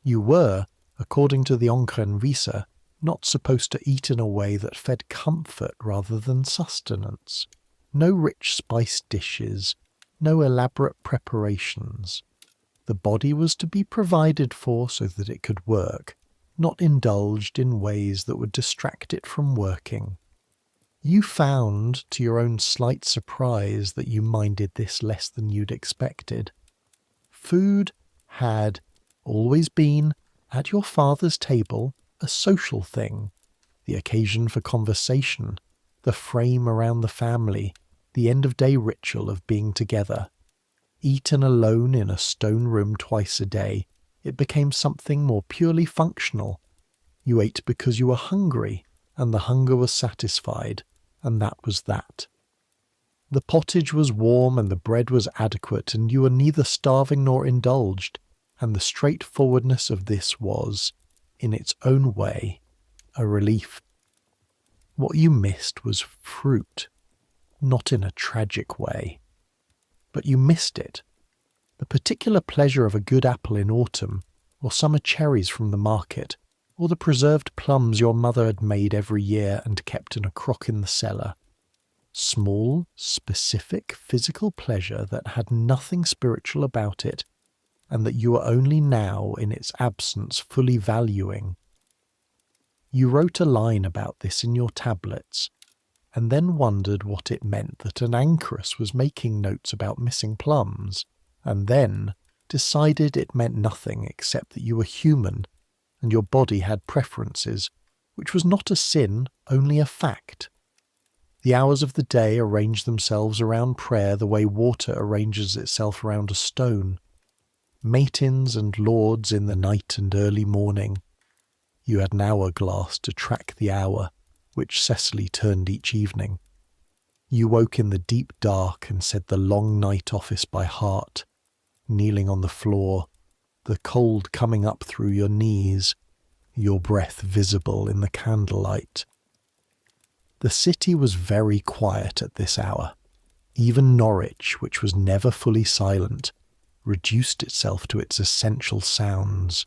A: You were, according to the anchoress, not supposed to eat in a way that fed comfort rather than sustenance. No rich spiced dishes, no elaborate preparations. The body was to be provided for so that it could work, not indulged in ways that would distract it from working. You found, to your own slight surprise, that you minded this less than you'd expected. Food had always been, at your father's table, a social thing, the occasion for conversation, the frame around the family, the end-of-day ritual of being together. Eaten alone in a stone room twice a day, it became something more purely functional. You ate because you were hungry, and the hunger was satisfied, and that was that. The pottage was warm and the bread was adequate, and you were neither starving nor indulged, and the straightforwardness of this was, in its own way, a relief. What you missed was fruit, not in a tragic way. But you missed it. The particular pleasure of a good apple in autumn, or summer cherries from the market, or the preserved plums your mother had made every year and kept in a crock in the cellar. Small, specific physical pleasure that had nothing spiritual about it, and that you are only now, in its absence, fully valuing, You wrote a line about this in your tablets, and then wondered what it meant that an anchoress was making notes about missing plums, and then decided it meant nothing except that you were human, and your body had preferences, which was not a sin, only a fact. The hours of the day arranged themselves around prayer the way water arranges itself around a stone. Matins and lords in the night and early morning. You had an hourglass to track the hour, which Cecily turned each evening. You woke in the deep dark and said the long night office by heart, kneeling on the floor, the cold coming up through your knees, your breath visible in the candlelight. The city was very quiet at this hour. Even Norwich, which was never fully silent, reduced itself to its essential sounds.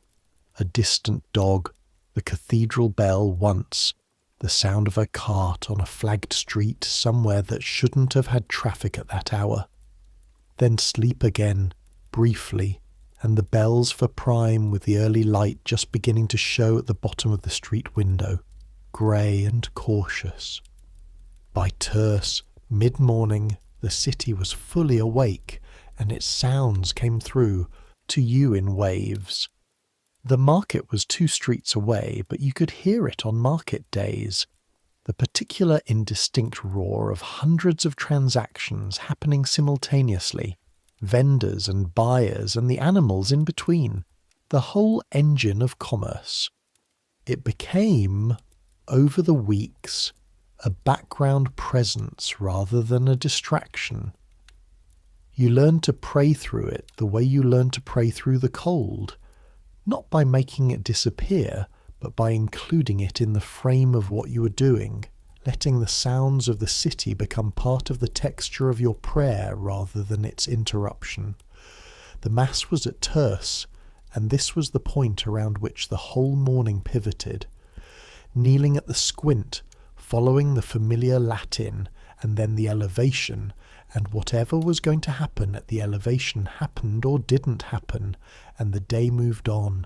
A: A distant dog, the cathedral bell once, the sound of a cart on a flagged street somewhere that shouldn't have had traffic at that hour. Then sleep again, briefly, and the bells for prime with the early light just beginning to show at the bottom of the street window, grey and cautious. By terse, mid-morning, the city was fully awake, and its sounds came through, to you in waves. The market was 2 streets away, but you could hear it on market days. The particular indistinct roar of hundreds of transactions happening simultaneously, vendors and buyers and the animals in between, the whole engine of commerce. It became, over the weeks, a background presence rather than a distraction. You learned to pray through it the way you learned to pray through the cold, not by making it disappear, but by including it in the frame of what you were doing, letting the sounds of the city become part of the texture of your prayer rather than its interruption. The Mass was at terce, and this was the point around which the whole morning pivoted. Kneeling at the squint, following the familiar Latin, and then the elevation, and whatever was going to happen at the elevation happened or didn't happen, and the day moved on.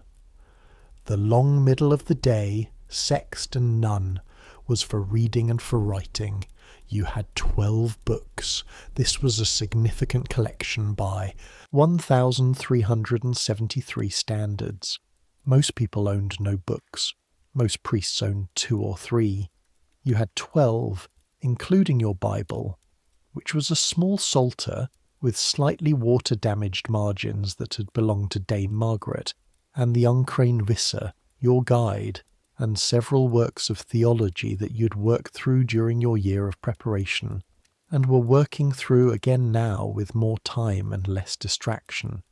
A: The long middle of the day, sext and nun, was for reading and for writing. You had 12 books. This was a significant collection by 1,373 standards. Most people owned no books. Most priests owned 2 or 3. You had 12, including your Bible, which was a small psalter with slightly water-damaged margins that had belonged to Dame Margaret, and the Uncrane Visser, your guide, and several works of theology that you'd worked through during your year of preparation, and were working through again now with more time and less distraction.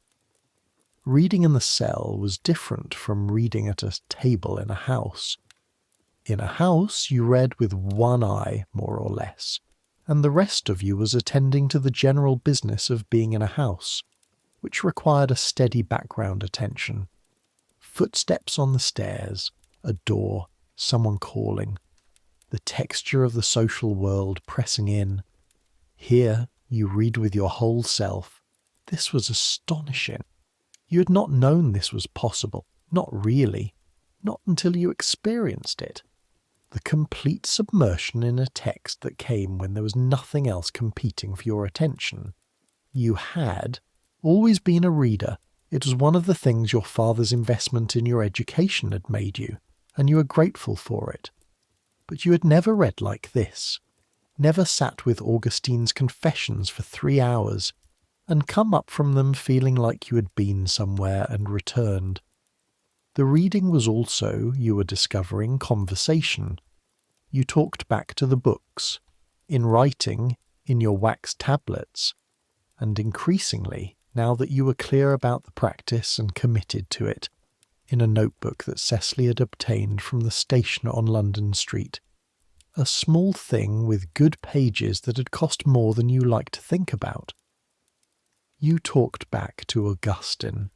A: Reading in the cell was different from reading at a table in a house. In a house you read with one eye, more or less, and the rest of you was attending to the general business of being in a house, which required a steady background attention. Footsteps on the stairs, a door, someone calling, the texture of the social world pressing in. Here you read with your whole self. This was astonishing. You had not known this was possible, not really, not until you experienced it. The complete submersion in a text that came when there was nothing else competing for your attention. You had always been a reader. It was one of the things your father's investment in your education had made you, and you were grateful for it. But you had never read like this, never sat with Augustine's Confessions for 3 hours, and come up from them feeling like you had been somewhere and returned. The reading was also, you were discovering, conversation. You talked back to the books, in writing, in your wax tablets, and increasingly, now that you were clear about the practice and committed to it, in a notebook that Cecily had obtained from the station on London Street. A small thing with good pages that had cost more than you liked to think about. You talked back to Augustine.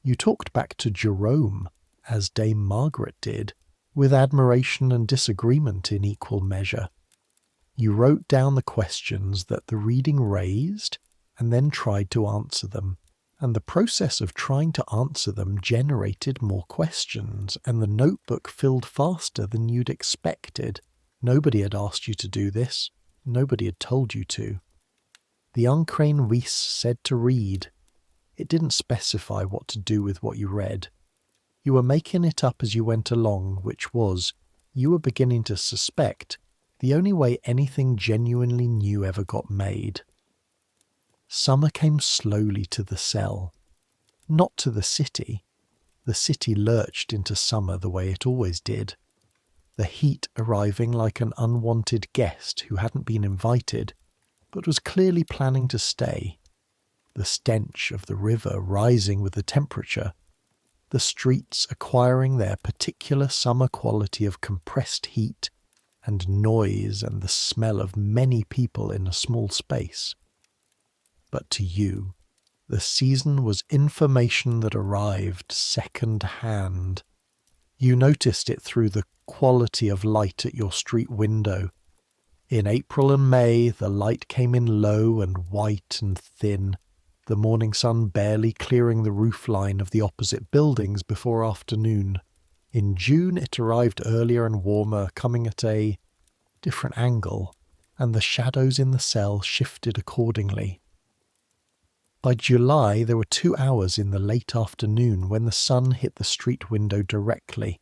A: You talked back to Jerome, as Dame Margaret did, with admiration and disagreement in equal measure. You wrote down the questions that the reading raised, and then tried to answer them, and the process of trying to answer them generated more questions, and the notebook filled faster than you'd expected. Nobody had asked you to do this. Nobody had told you to. The anchoress said to read. It didn't specify what to do with what you read. You were making it up as you went along, which was, you were beginning to suspect, the only way anything genuinely new ever got made. Summer came slowly to the cell. Not to the city. The city lurched into summer the way it always did. The heat arriving like an unwanted guest who hadn't been invited, but was clearly planning to stay. The stench of the river rising with the temperature. The streets acquiring their particular summer quality of compressed heat and noise and the smell of many people in a small space. But to you, the season was information that arrived second hand. You noticed it through the quality of light at your street window. In April and May, the light came in low and white and thin, the morning sun barely clearing the roof line of the opposite buildings before afternoon. In June, it arrived earlier and warmer, coming at a different angle, and the shadows in the cell shifted accordingly. By July, there were 2 hours in the late afternoon when the sun hit the street window directly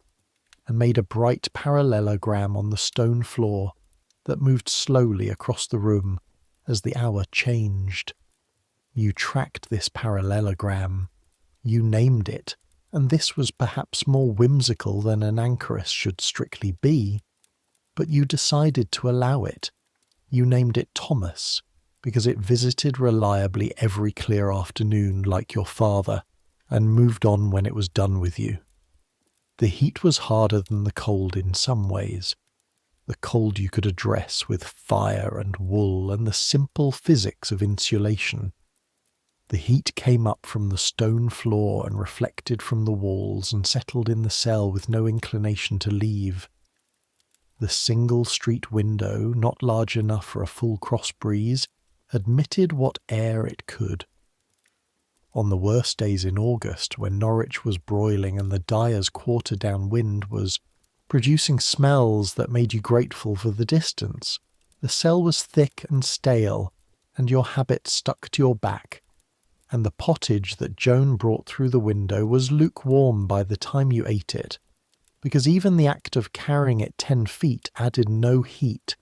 A: and made a bright parallelogram on the stone floor that moved slowly across the room as the hour changed. You tracked this parallelogram. You named it, and this was perhaps more whimsical than an anchoress should strictly be, but you decided to allow it. You named it Thomas, because it visited reliably every clear afternoon like your father, and moved on when it was done with you. The heat was harder than the cold in some ways. The cold you could address with fire and wool and the simple physics of insulation. The heat came up from the stone floor and reflected from the walls and settled in the cell with no inclination to leave. The single street window, not large enough for a full cross breeze, admitted what air it could. On the worst days in August, when Norwich was broiling and the dyer's quarter-down wind was producing smells that made you grateful for the distance, the cell was thick and stale, and your habit stuck to your back, and the pottage that Joan brought through the window was lukewarm by the time you ate it, because even the act of carrying it 10 feet added no heat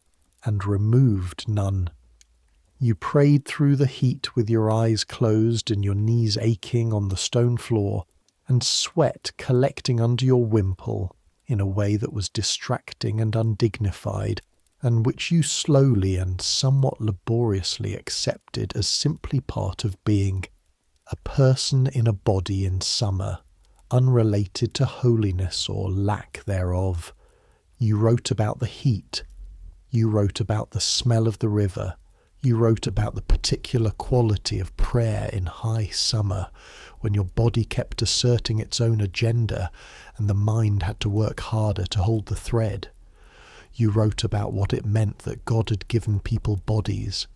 A: and removed none. You prayed through the heat with your eyes closed and your knees aching on the stone floor, and sweat collecting under your wimple in a way that was distracting and undignified, and which you slowly and somewhat laboriously accepted as simply part of being a person in a body in summer, unrelated to holiness or lack thereof. You wrote about the heat. You wrote about the smell of the river. You wrote about the particular quality of prayer in high summer, when your body kept asserting its own agenda and the mind had to work harder to hold the thread. You wrote about what it meant that God had given people bodies,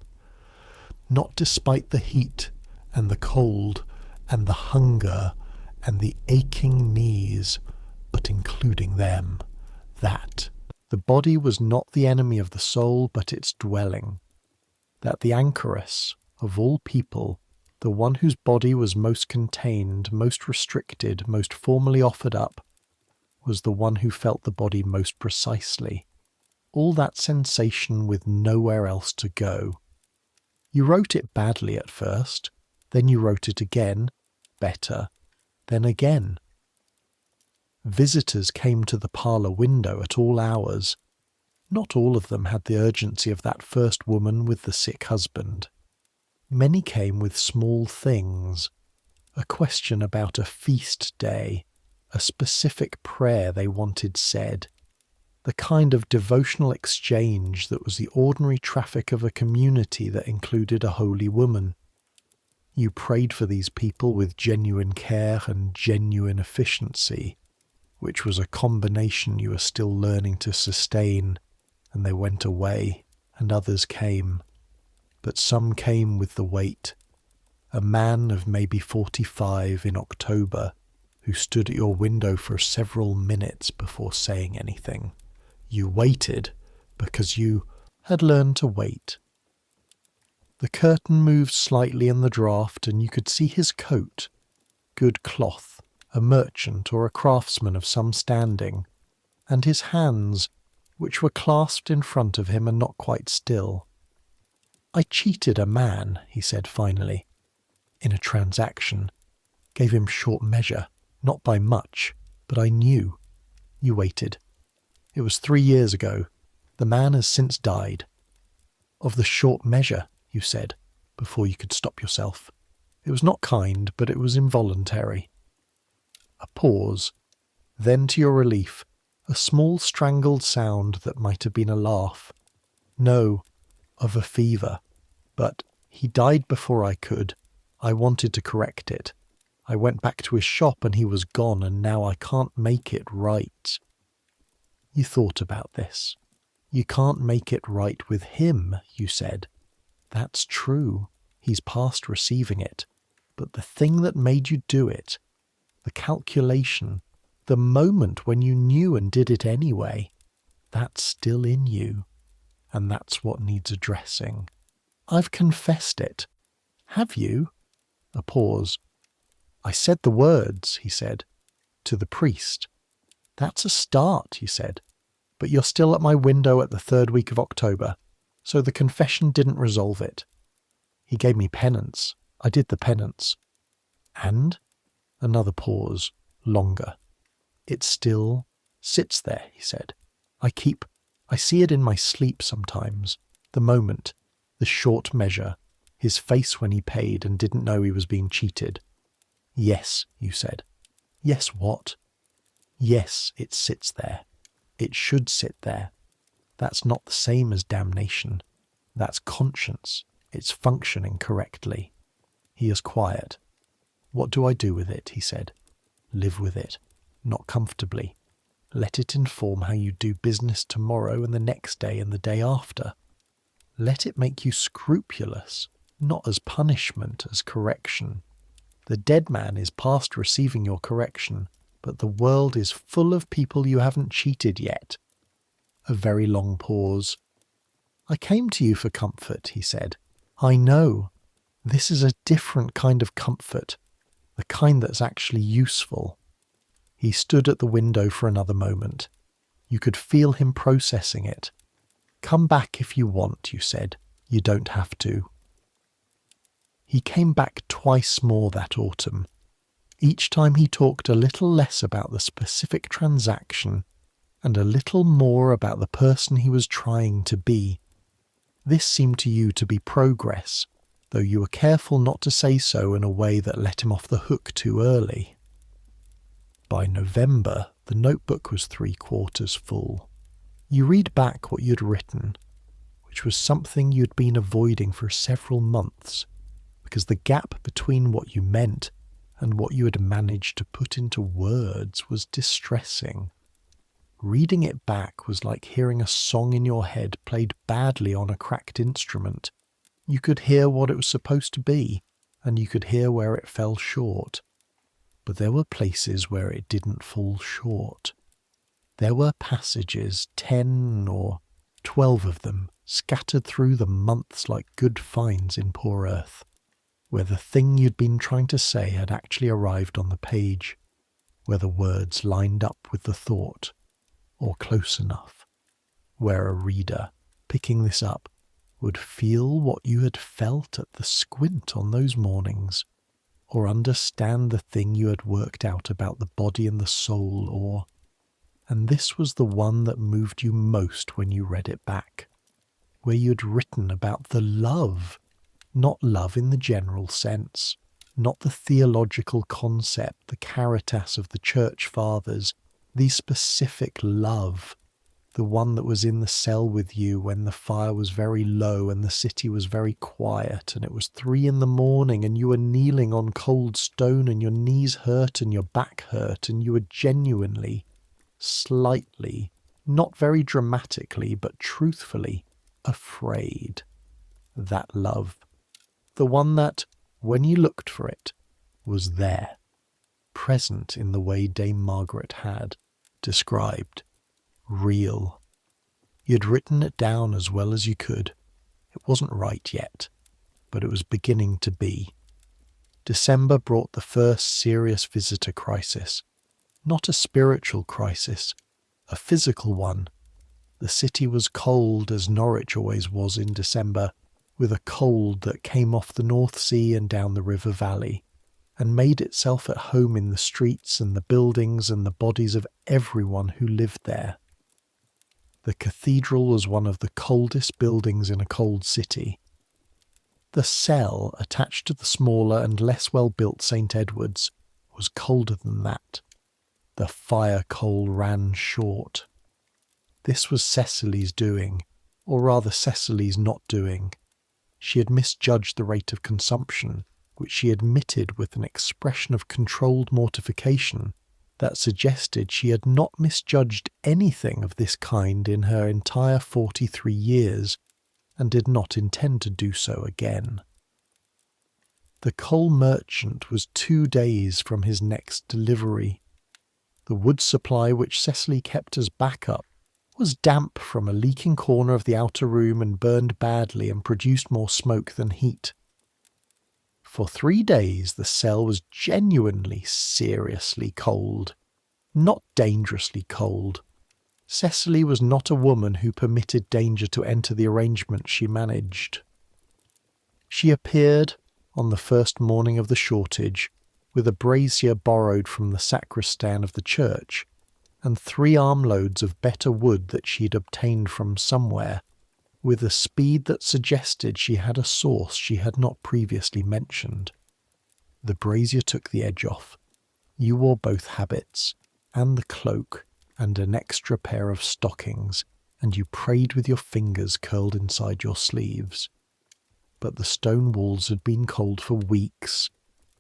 A: not despite the heat and the cold and the hunger and the aching knees, but including them, that the body was not the enemy of the soul but its dwelling, that the anchoress, of all people, the one whose body was most contained, most restricted, most formally offered up, was the one who felt the body most precisely. All that sensation with nowhere else to go. You wrote it badly at first, then you wrote it again, better, then again. Visitors came to the parlour window at all hours. Not all of them had the urgency of that first woman with the sick husband. Many came with small things, a question about a feast day, a specific prayer they wanted said, the kind of devotional exchange that was the ordinary traffic of a community that included a holy woman. You prayed for these people with genuine care and genuine efficiency, which was a combination you were still learning to sustain, and they went away, and others came. But some came with the weight, a man of maybe 45 in October who stood at your window for several minutes before saying anything. You waited because you had learned to wait. The curtain moved slightly in the draught and you could see his coat, good cloth, a merchant or a craftsman of some standing, and his hands, which were clasped in front of him and not quite still. I cheated a man, he said finally, in a transaction. Gave him short measure, not by much, but I knew. You waited. It was 3 years ago. The man has since died. Of the short measure, you said, before you could stop yourself. It was not kind, but it was involuntary. A pause. Then, to your relief, a small strangled sound that might have been a laugh. No, of a fever. But he died before I could. I wanted to correct it. I went back to his shop and he was gone, and now I can't make it right. You thought about this. You can't make it right with him, you said. That's true. He's past receiving it. But the thing that made you do it, the calculation, the moment when you knew and did it anyway, that's still in you. And that's what needs addressing. I've confessed it. Have you? A pause. I said the words, he said, to the priest. That's a start, he said. But you're still at my window at the 3rd week of October, so the confession didn't resolve it. He gave me penance. I did the penance. And? Another pause, longer. It still sits there, he said. I see it in my sleep sometimes. The moment, the short measure, his face when he paid and didn't know he was being cheated. Yes, you said. Yes, what? Yes, it sits there. It should sit there. That's not the same as damnation. That's conscience. It's functioning correctly. He is quiet. What do I do with it, he said. Live with it. Not comfortably. Let it inform how you do business tomorrow and the next day and the day after. Let it make you scrupulous, not as punishment, as correction. The dead man is past receiving your correction, but the world is full of people you haven't cheated yet. A very long pause. I came to you for comfort, he said. I know. This is a different kind of comfort, the kind that's actually useful. He stood at the window for another moment. You could feel him processing it. Come back if you want, you said. You don't have to. He came back twice more that autumn. Each time he talked a little less about the specific transaction and a little more about the person he was trying to be. This seemed to you to be progress, though you were careful not to say so in a way that let him off the hook too early. By November, the notebook was 3/4 full. You read back what you'd written, which was something you'd been avoiding for several months, because the gap between what you meant and what you had managed to put into words was distressing. Reading it back was like hearing a song in your head played badly on a cracked instrument. You could hear what it was supposed to be, and you could hear where it fell short. But there were places where it didn't fall short. There were passages, 10 or 12 of them, scattered through the months like good finds in poor earth, where the thing you'd been trying to say had actually arrived on the page, where the words lined up with the thought, or close enough, where a reader, picking this up, would feel what you had felt at the squint on those mornings, or understand the thing you had worked out about the body and the soul, or... And this was the one that moved you most when you read it back, where you'd written about the love, not love in the general sense, not the theological concept, the caritas of the church fathers, the specific love, the one that was in the cell with you when the fire was very low and the city was very quiet and it was 3 a.m. and you were kneeling on cold stone and your knees hurt and your back hurt and you were genuinely, slightly, not very dramatically but truthfully, afraid. That love. The one that, when you looked for it, was there, present in the way Dame Margaret had described, real. You'd written it down as well as you could. It wasn't right yet, but it was beginning to be. December brought the first serious visitor crisis. Not a spiritual crisis, a physical one. The city was cold, as Norwich always was in December, with a cold that came off the North Sea and down the river valley, and made itself at home in the streets and the buildings and the bodies of everyone who lived there. The cathedral was one of the coldest buildings in a cold city. The cell attached to the smaller and less well-built St. Edward's was colder than that. The fire coal ran short. This was Cecily's doing, or rather Cecily's not doing. She had misjudged the rate of consumption, which she admitted with an expression of controlled mortification that suggested she had not misjudged anything of this kind in her entire 43 years, and did not intend to do so again. The coal merchant was 2 days from his next delivery. The wood supply which Cecily kept as backup was damp from a leaking corner of the outer room and burned badly and produced more smoke than heat. For 3 days the cell was genuinely, seriously cold. Not dangerously cold. Cecily was not a woman who permitted danger to enter the arrangements she managed. She appeared, on the first morning of the shortage, with a brazier borrowed from the sacristan of the church, and 3 armloads of better wood that she'd obtained from somewhere, with a speed that suggested she had a source she had not previously mentioned. The brazier took the edge off. You wore both habits, and the cloak, and an extra pair of stockings, and you prayed with your fingers curled inside your sleeves. But the stone walls had been cold for weeks,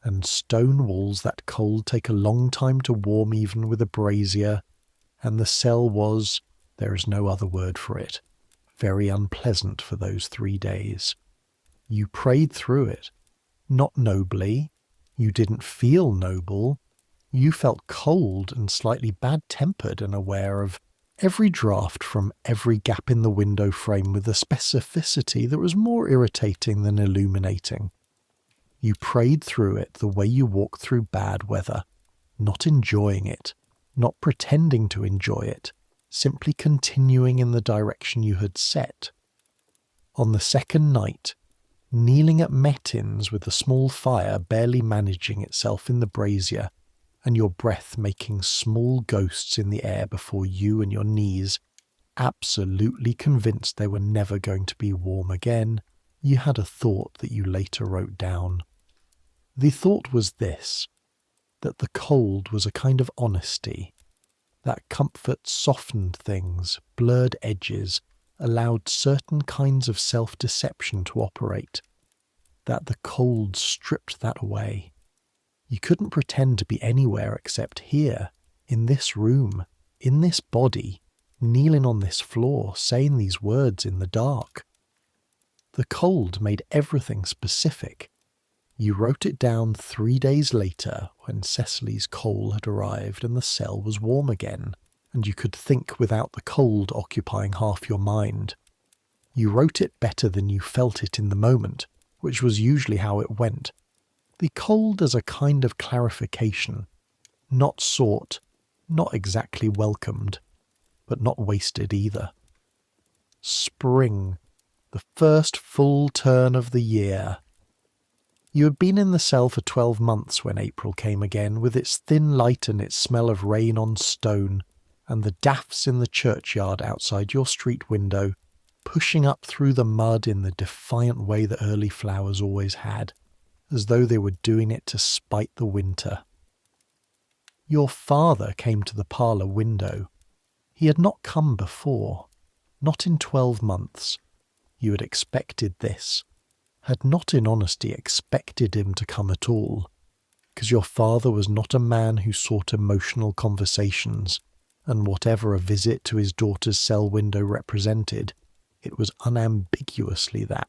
A: and stone walls that cold take a long time to warm even with a brazier, and the cell was, there is no other word for it, very unpleasant for those 3 days. You prayed through it, not nobly. You didn't feel noble. You felt cold and slightly bad-tempered and aware of every draught from every gap in the window frame with a specificity that was more irritating than illuminating. You prayed through it the way you walk through bad weather, not enjoying it, not pretending to enjoy it, simply continuing in the direction you had set. On the second night, kneeling at matins with a small fire barely managing itself in the brazier, and your breath making small ghosts in the air before you and your knees, absolutely convinced they were never going to be warm again, you had a thought that you later wrote down. The thought was this, that the cold was a kind of honesty, that comfort softened things, blurred edges, allowed certain kinds of self-deception to operate, that the cold stripped that away. You couldn't pretend to be anywhere except here, in this room, in this body, kneeling on this floor, saying these words in the dark. The cold made everything specific. You wrote it down 3 days later when Cecily's coal had arrived and the cell was warm again, and you could think without the cold occupying half your mind. You wrote it better than you felt it in the moment, which was usually how it went. The cold as a kind of clarification, not sought, not exactly welcomed, but not wasted either. Spring, the first full turn of the year. You had been in the cell for 12 months when April came again, with its thin light and its smell of rain on stone, and the daffs in the churchyard outside your street window, pushing up through the mud in the defiant way that early flowers always had, as though they were doing it to spite the winter. Your father came to the parlour window. He had not come before, not in 12 months. You had expected this, had not in honesty expected him to come at all, because your father was not a man who sought emotional conversations, and whatever a visit to his daughter's cell window represented, it was unambiguously that.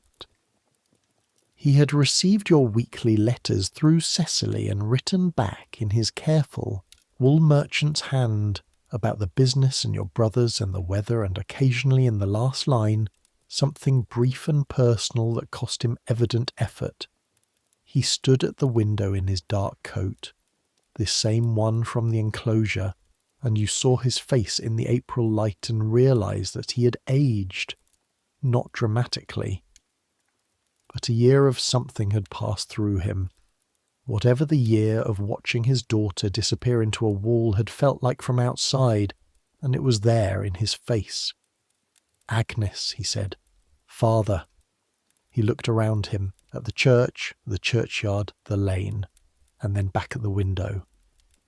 A: He had received your weekly letters through Cecily and written back in his careful, wool merchant's hand about the business and your brothers and the weather, and occasionally in the last line, something brief and personal that cost him evident effort. He stood at the window in his dark coat, this same one from the enclosure, and you saw his face in the April light and realized that he had aged, not dramatically. But a year of something had passed through him. Whatever the year of watching his daughter disappear into a wall had felt like from outside, and it was there in his face. "Agnes," he said. "Father." He looked around him, at the church, the churchyard, the lane, and then back at the window.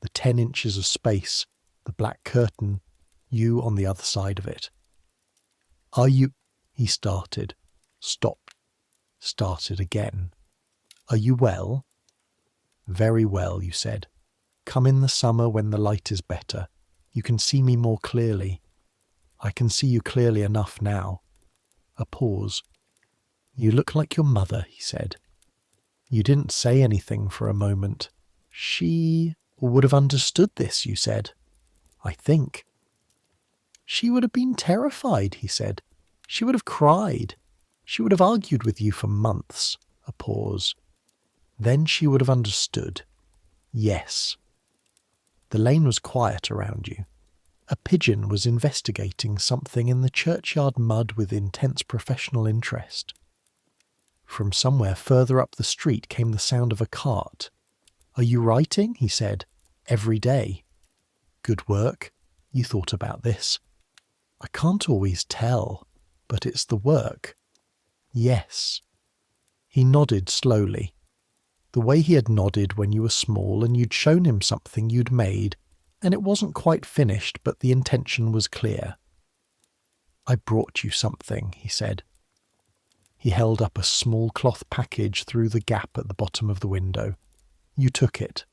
A: The 10 inches of space, the black curtain, you on the other side of it. "Are you—" he started, stopped, started again. "Are you well?" "Very well," you said. "Come in the summer when the light is better. You can see me more clearly. I can see you clearly enough now." A pause. "You look like your mother," he said. You didn't say anything for a moment. "She would have understood this," you said. "I think." "She would have been terrified," he said. "She would have cried. She would have argued with you for months." A pause. "Then she would have understood." "Yes." The lane was quiet around you. A pigeon was investigating something in the churchyard mud with intense professional interest. From somewhere further up the street came the sound of a cart. "Are you writing?" he said. "Every day." "Good work. You thought about this." "I can't always tell, but it's the work." "Yes." He nodded slowly. The way he had nodded when you were small and you'd shown him something you'd made, and it wasn't quite finished, but the intention was clear. "I brought you something," he said. He held up a small cloth package through the gap at the bottom of the window. You took it.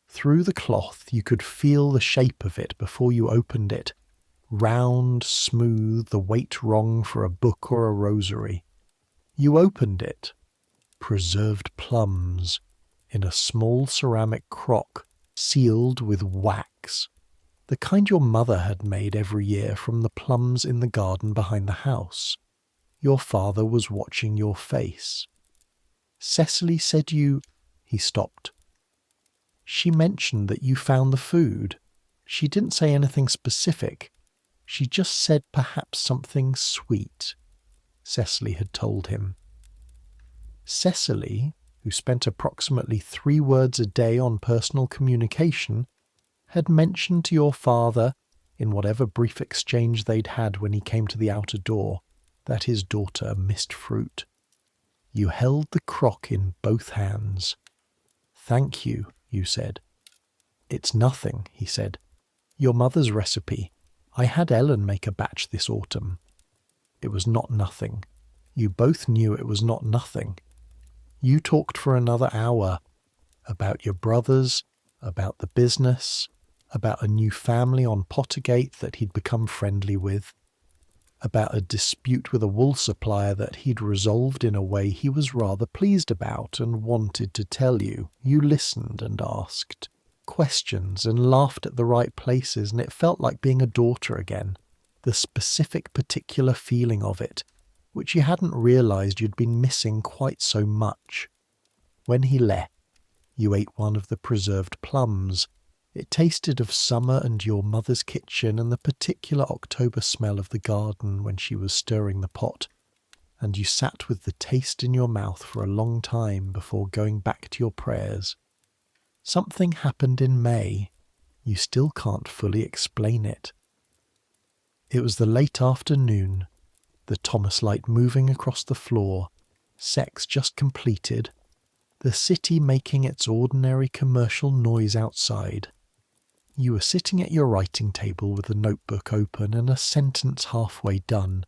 A: Through the cloth you could feel the shape of it before you opened it. Round, smooth, the weight wrong for a book or a rosary. You opened it. Preserved plums in a small ceramic crock sealed with wax. The kind your mother had made every year from the plums in the garden behind the house. Your father was watching your face. "Cecily said you—" He stopped. "She mentioned that you found the food. She didn't say anything specific. She just said perhaps something sweet," Cecily had told him. Cecily, who spent approximately 3 words a day on personal communication, had mentioned to your father, in whatever brief exchange they'd had when he came to the outer door, that his daughter missed fruit. You held the crock in both hands. "Thank you," you said. "It's nothing," he said. "Your mother's recipe. I had Ellen make a batch this autumn." It was not nothing. You both knew it was not nothing. You talked for another hour about your brothers, about the business, about a new family on Pottergate that he'd become friendly with, about a dispute with a wool supplier that he'd resolved in a way he was rather pleased about and wanted to tell you. You listened and asked questions and laughed at the right places, and it felt like being a daughter again, the specific particular feeling of it, which you hadn't realized you'd been missing quite so much. When he left, you ate one of the preserved plums. It tasted of summer and your mother's kitchen and the particular October smell of the garden when she was stirring the pot, and you sat with the taste in your mouth for a long time before going back to your prayers. Something happened in May. You still can't fully explain it. It was the late afternoon, the Thomas light moving across the floor, sex just completed, the city making its ordinary commercial noise outside. You were sitting at your writing table with a notebook open and a sentence halfway done.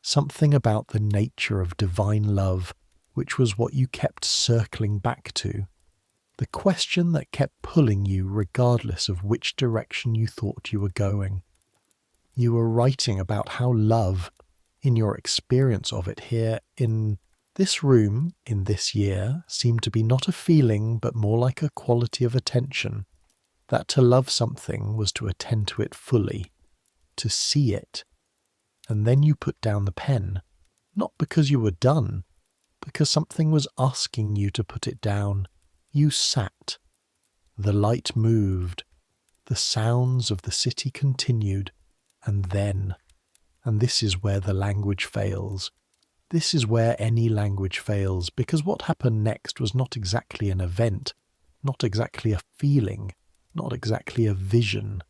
A: Something about the nature of divine love, which was what you kept circling back to. The question that kept pulling you regardless of which direction you thought you were going. You were writing about how love, in your experience of it here in This room, in this year, seemed to be not a feeling but more like a quality of attention, that to love something was to attend to it fully, to see it. And then you put down the pen, not because you were done, because something was asking you to put it down. You sat. The light moved. The sounds of the city continued. And this is where the language fails. This is where any language fails, because what happened next was not exactly an event, not exactly a feeling, not exactly a vision,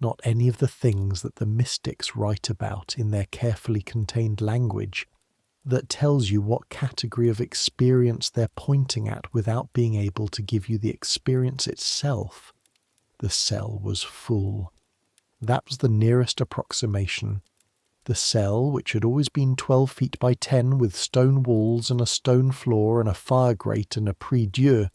A: not any of the things that the mystics write about in their carefully contained language, that tells you what category of experience they're pointing at without being able to give you the experience itself. The cell was full. That was the nearest approximation. The cell, which had always been 12 feet by 10 with stone walls and a stone floor and a fire grate and a prie-dieu,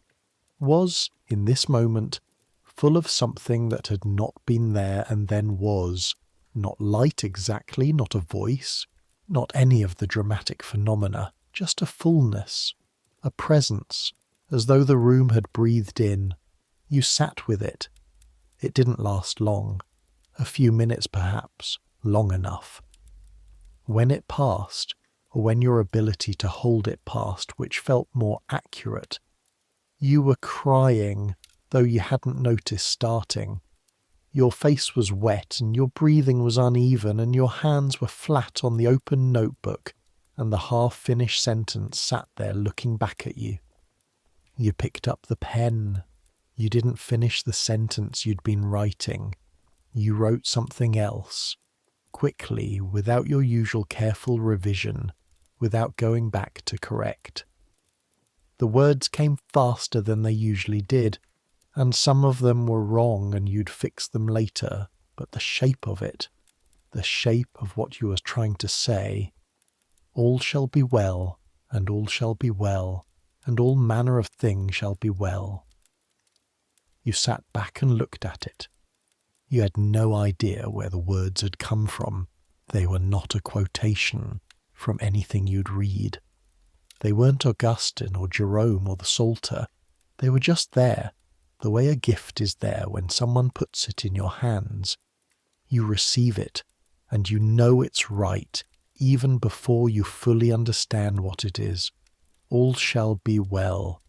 A: was, in this moment, full of something that had not been there and then was. Not light exactly, not a voice, not any of the dramatic phenomena, just a fullness, a presence, as though the room had breathed in. You sat with it. It didn't last long. A few minutes perhaps, long enough. When it passed, or when your ability to hold it passed, which felt more accurate, you were crying, though you hadn't noticed starting. Your face was wet, and your breathing was uneven, and your hands were flat on the open notebook, and the half-finished sentence sat there looking back at you. You picked up the pen. You didn't finish the sentence you'd been writing. You wrote something else. Quickly, without your usual careful revision, without going back to correct. The words came faster than they usually did, and some of them were wrong and you'd fix them later, but the shape of it, the shape of what you were trying to say, all shall be well, and all shall be well, and all manner of things shall be well. You sat back and looked at it. You had no idea where the words had come from. They were not a quotation from anything you'd read. They weren't Augustine or Jerome or the Psalter. They were just there, the way a gift is there when someone puts it in your hands. You receive it, and you know it's right, even before you fully understand what it is. All shall be well.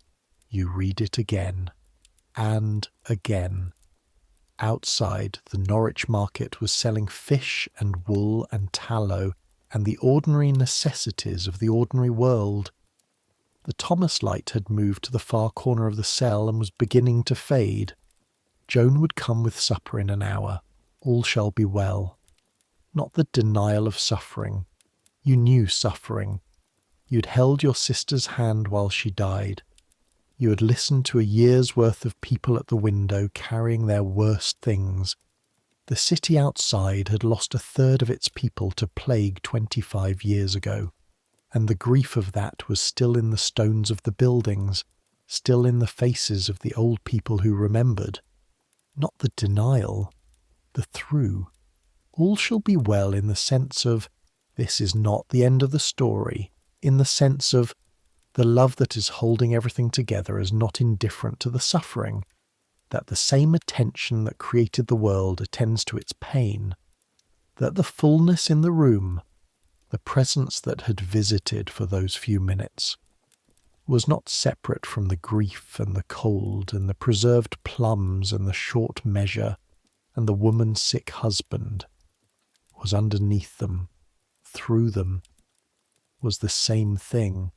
A: You read it again, and again. Outside, the Norwich market was selling fish and wool and tallow and the ordinary necessities of the ordinary world. The Thomas light had moved to the far corner of the cell and was beginning to fade. Joan would come with supper in an hour. All shall be well. Not the denial of suffering. You knew suffering. You'd held your sister's hand while she died. You had listened to a year's worth of people at the window carrying their worst things. The city outside had lost a third of its people to plague 25 years ago, and the grief of that was still in the stones of the buildings, still in the faces of the old people who remembered. Not the denial, the through. All shall be well in the sense of, this is not the end of the story, in the sense of, the love that is holding everything together is not indifferent to the suffering, that the same attention that created the world attends to its pain, that the fullness in the room, the presence that had visited for those few minutes, was not separate from the grief and the cold and the preserved plums and the short measure and the woman's sick husband, was underneath them, through them, was the same thing,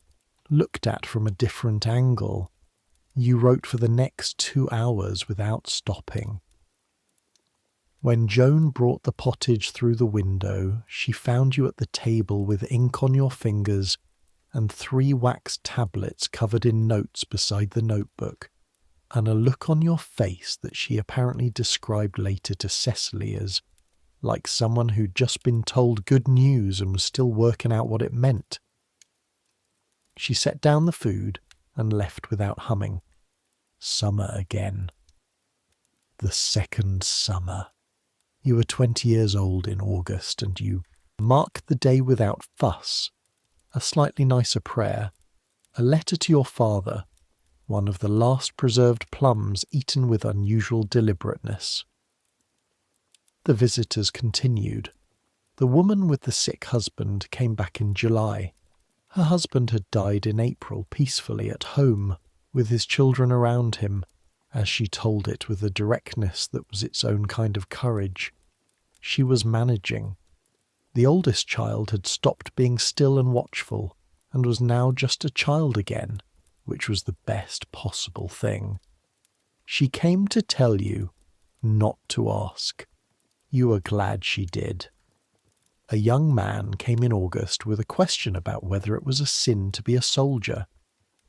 A: looked at from a different angle. You wrote for the next 2 hours without stopping. When Joan brought the pottage through the window, she found you at the table with ink on your fingers and 3 wax tablets covered in notes beside the notebook, and a look on your face that she apparently described later to Cecily as like someone who'd just been told good news and was still working out what it meant. She set down the food and left without humming. Summer again. The second summer. You were 20 years old in August, and you marked the day without fuss, a slightly nicer prayer, a letter to your father, one of the last preserved plums eaten with unusual deliberateness. The visitors continued. The woman with the sick husband came back in July. Her husband had died in April peacefully at home, with his children around him, as she told it with a directness that was its own kind of courage. She was managing. The oldest child had stopped being still and watchful, and was now just a child again, which was the best possible thing. She came to tell you, not to ask. You were glad she did. A young man came in August with a question about whether it was a sin to be a soldier.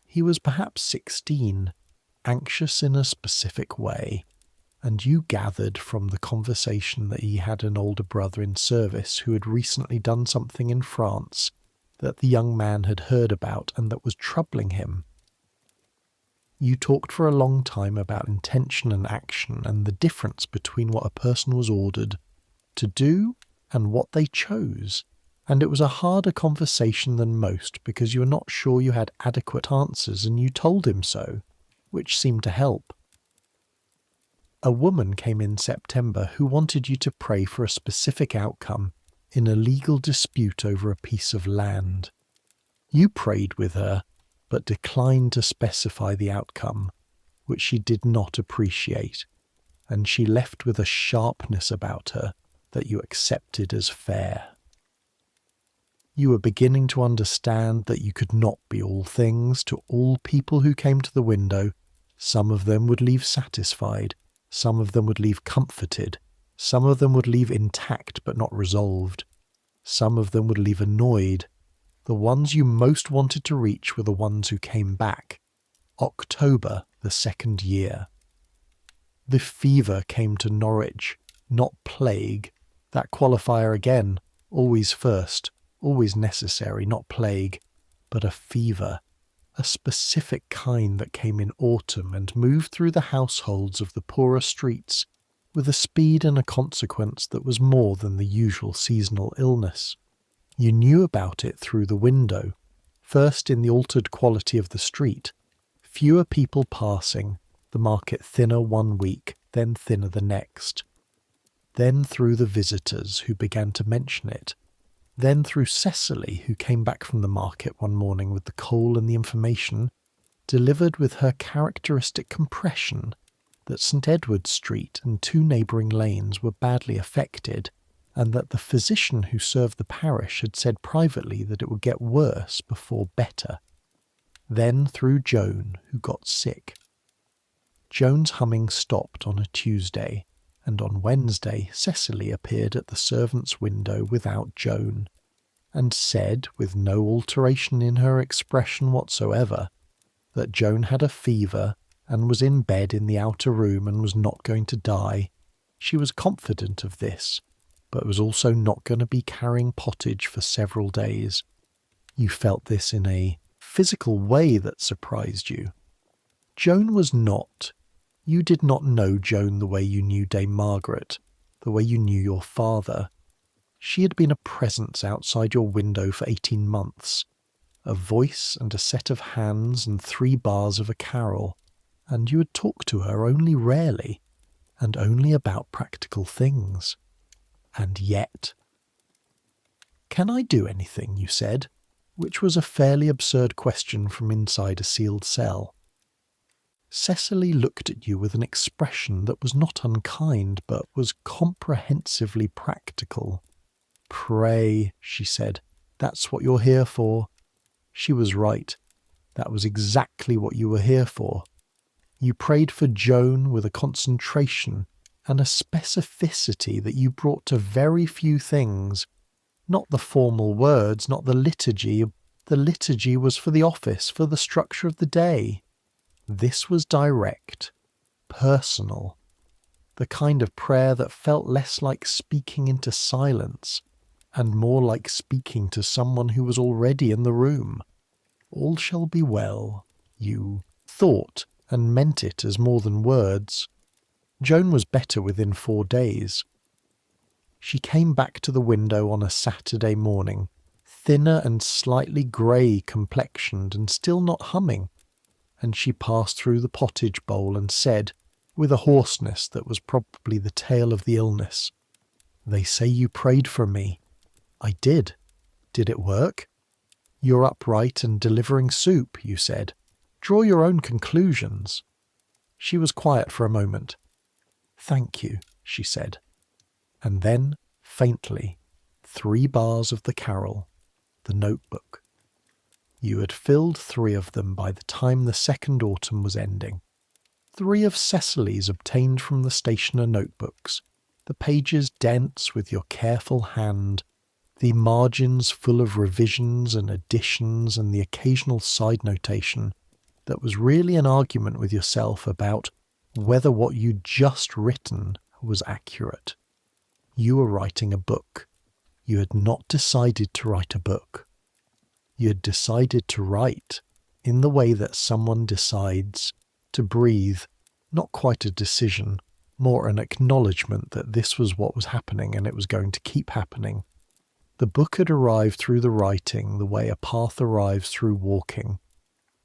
A: He was perhaps 16, anxious in a specific way, and you gathered from the conversation that he had an older brother in service who had recently done something in France that the young man had heard about and that was troubling him. You talked for a long time about intention and action and the difference between what a person was ordered to do and what they chose, and it was a harder conversation than most because you were not sure you had adequate answers, and you told him so, which seemed to help. A woman came in September who wanted you to pray for a specific outcome in a legal dispute over a piece of land. You prayed with her, but declined to specify the outcome, which she did not appreciate, and she left with a sharpness about her that you accepted as fair. You were beginning to understand that you could not be all things to all people who came to the window. Some of them would leave satisfied, some of them would leave comforted, some of them would leave intact but not resolved, some of them would leave annoyed. The ones you most wanted to reach were the ones who came back. October, the second year. The fever came to Norwich, not plague. That qualifier again, always first, always necessary, not plague, but a fever, a specific kind that came in autumn and moved through the households of the poorer streets with a speed and a consequence that was more than the usual seasonal illness. You knew about it through the window, first in the altered quality of the street, fewer people passing, the market thinner one week, then thinner the next. Then through the visitors who began to mention it, then through Cecily who came back from the market one morning with the coal and the information, delivered with her characteristic compression, that St. Edward Street and 2 neighbouring lanes were badly affected, and that the physician who served the parish had said privately that it would get worse before better. Then through Joan, who got sick. Joan's humming stopped on a Tuesday, and on Wednesday Cecily appeared at the servants' window without Joan, and said, with no alteration in her expression whatsoever, that Joan had a fever and was in bed in the outer room and was not going to die. She was confident of this, but was also not going to be carrying pottage for several days. You felt this in a physical way that surprised you. Joan was not. You did not know Joan the way you knew Dame Margaret, the way you knew your father. She had been a presence outside your window for 18 months, a voice and a set of hands and 3 bars of a carol, and you had talked to her only rarely, and only about practical things. And yet... "Can I do anything?" you said, which was a fairly absurd question from inside a sealed cell. Cecily looked at you with an expression that was not unkind, but was comprehensively practical. "Pray," she said. "That's what you're here for." She was right. That was exactly what you were here for. You prayed for Joan with a concentration and a specificity that you brought to very few things. Not the formal words, not the liturgy. The liturgy was for the office, for the structure of the day. This was direct, personal, the kind of prayer that felt less like speaking into silence and more like speaking to someone who was already in the room. All shall be well, you thought and meant it as more than words. Joan was better within 4 days. She came back to the window on a Saturday morning, thinner and slightly grey complexioned and still not humming, and she passed through the pottage bowl and said, with a hoarseness that was probably the tale of the illness, "They say you prayed for me." "I did." "Did it work?" "You're upright and delivering soup," you said. "Draw your own conclusions." She was quiet for a moment. "Thank you," she said. And then, faintly, 3 bars of the carol, the notebook. You had filled 3 of them by the time the second autumn was ending. 3 of Cecily's obtained from the stationer notebooks, the pages dense with your careful hand, the margins full of revisions and additions and the occasional side notation that was really an argument with yourself about whether what you'd just written was accurate. You were writing a book. You had not decided to write a book. You had decided to write in the way that someone decides to breathe, not quite a decision, more an acknowledgement that this was what was happening and it was going to keep happening. The book had arrived through the writing the way a path arrives through walking.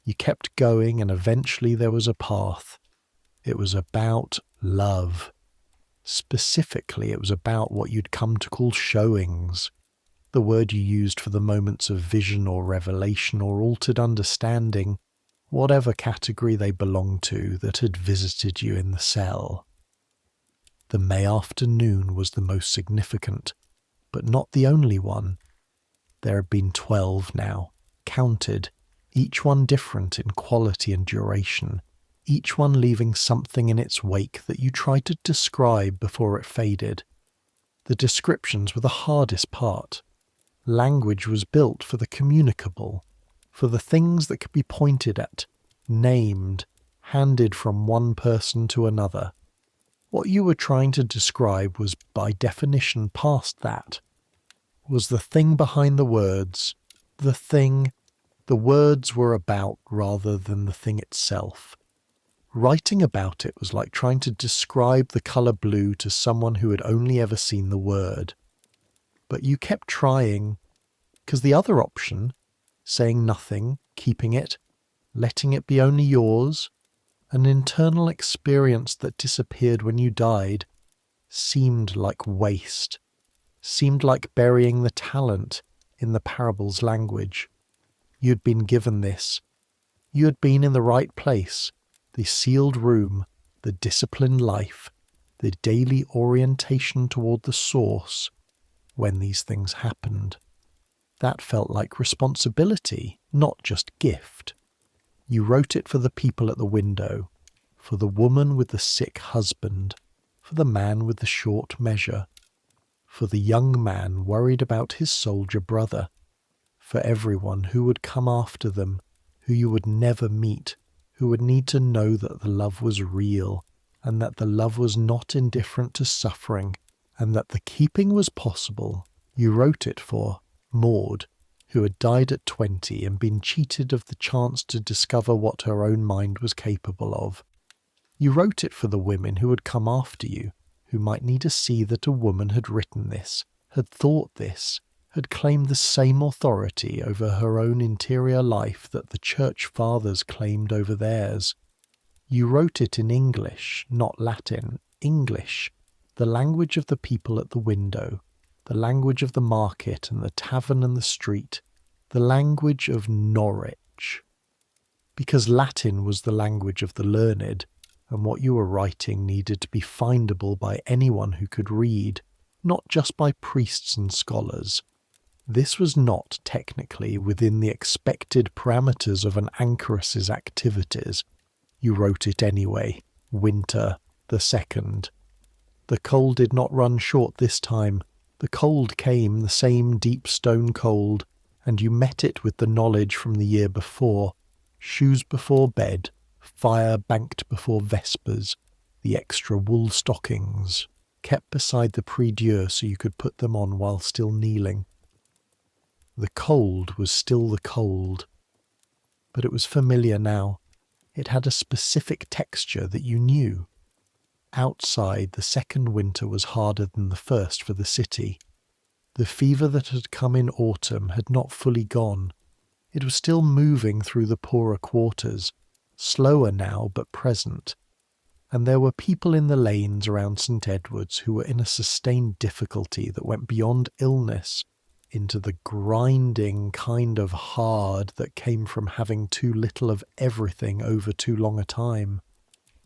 A: You kept going and eventually there was a path. It was about love. Specifically, it was about what you'd come to call showings, the word you used for the moments of vision or revelation or altered understanding, whatever category they belonged to, that had visited you in the cell. The May afternoon was the most significant, but not the only one. There had been 12 now, counted, each one different in quality and duration, each one leaving something in its wake that you tried to describe before it faded. The descriptions were the hardest part. Language was built for the communicable, for the things that could be pointed at, named, handed from one person to another. What you were trying to describe was by definition past that, was the thing behind the words, the thing the words were about rather than the thing itself. Writing about it was like trying to describe the colour blue to someone who had only ever seen the word. But you kept trying, because the other option, saying nothing, keeping it, letting it be only yours, an internal experience that disappeared when you died, seemed like waste, seemed like burying the talent in the parable's language. You'd been given this. You had been in the right place, the sealed room, the disciplined life, the daily orientation toward the source, when these things happened. That felt like responsibility, not just gift. You wrote it for the people at the window, for the woman with the sick husband, for the man with the short measure, for the young man worried about his soldier brother, for everyone who would come after them, who you would never meet, who would need to know that the love was real, and that the love was not indifferent to suffering, and that the keeping was possible. You wrote it for Maud, who had died at 20 and been cheated of the chance to discover what her own mind was capable of. You wrote it for the women who would come after you, who might need to see that a woman had written this, had thought this, had claimed the same authority over her own interior life that the church fathers claimed over theirs. You wrote it in English, not Latin, English, the language of the people at the window, the language of the market and the tavern and the street, the language of Norwich. Because Latin was the language of the learned, and what you were writing needed to be findable by anyone who could read, not just by priests and scholars. This was not technically within the expected parameters of an anchoress's activities. You wrote it anyway. Winter, the 2nd. The cold did not run short this time. The cold came, the same deep stone cold, and you met it with the knowledge from the year before. Shoes before bed, fire banked before vespers, the extra wool stockings, kept beside the prie-dieu so you could put them on while still kneeling. The cold was still the cold, but it was familiar now. It had a specific texture that you knew. Outside, the second winter was harder than the first for the city. The fever that had come in autumn had not fully gone. It was still moving through the poorer quarters, slower now but present, and there were people in the lanes around St. Edward's who were in a sustained difficulty that went beyond illness into the grinding kind of hard that came from having too little of everything over too long a time.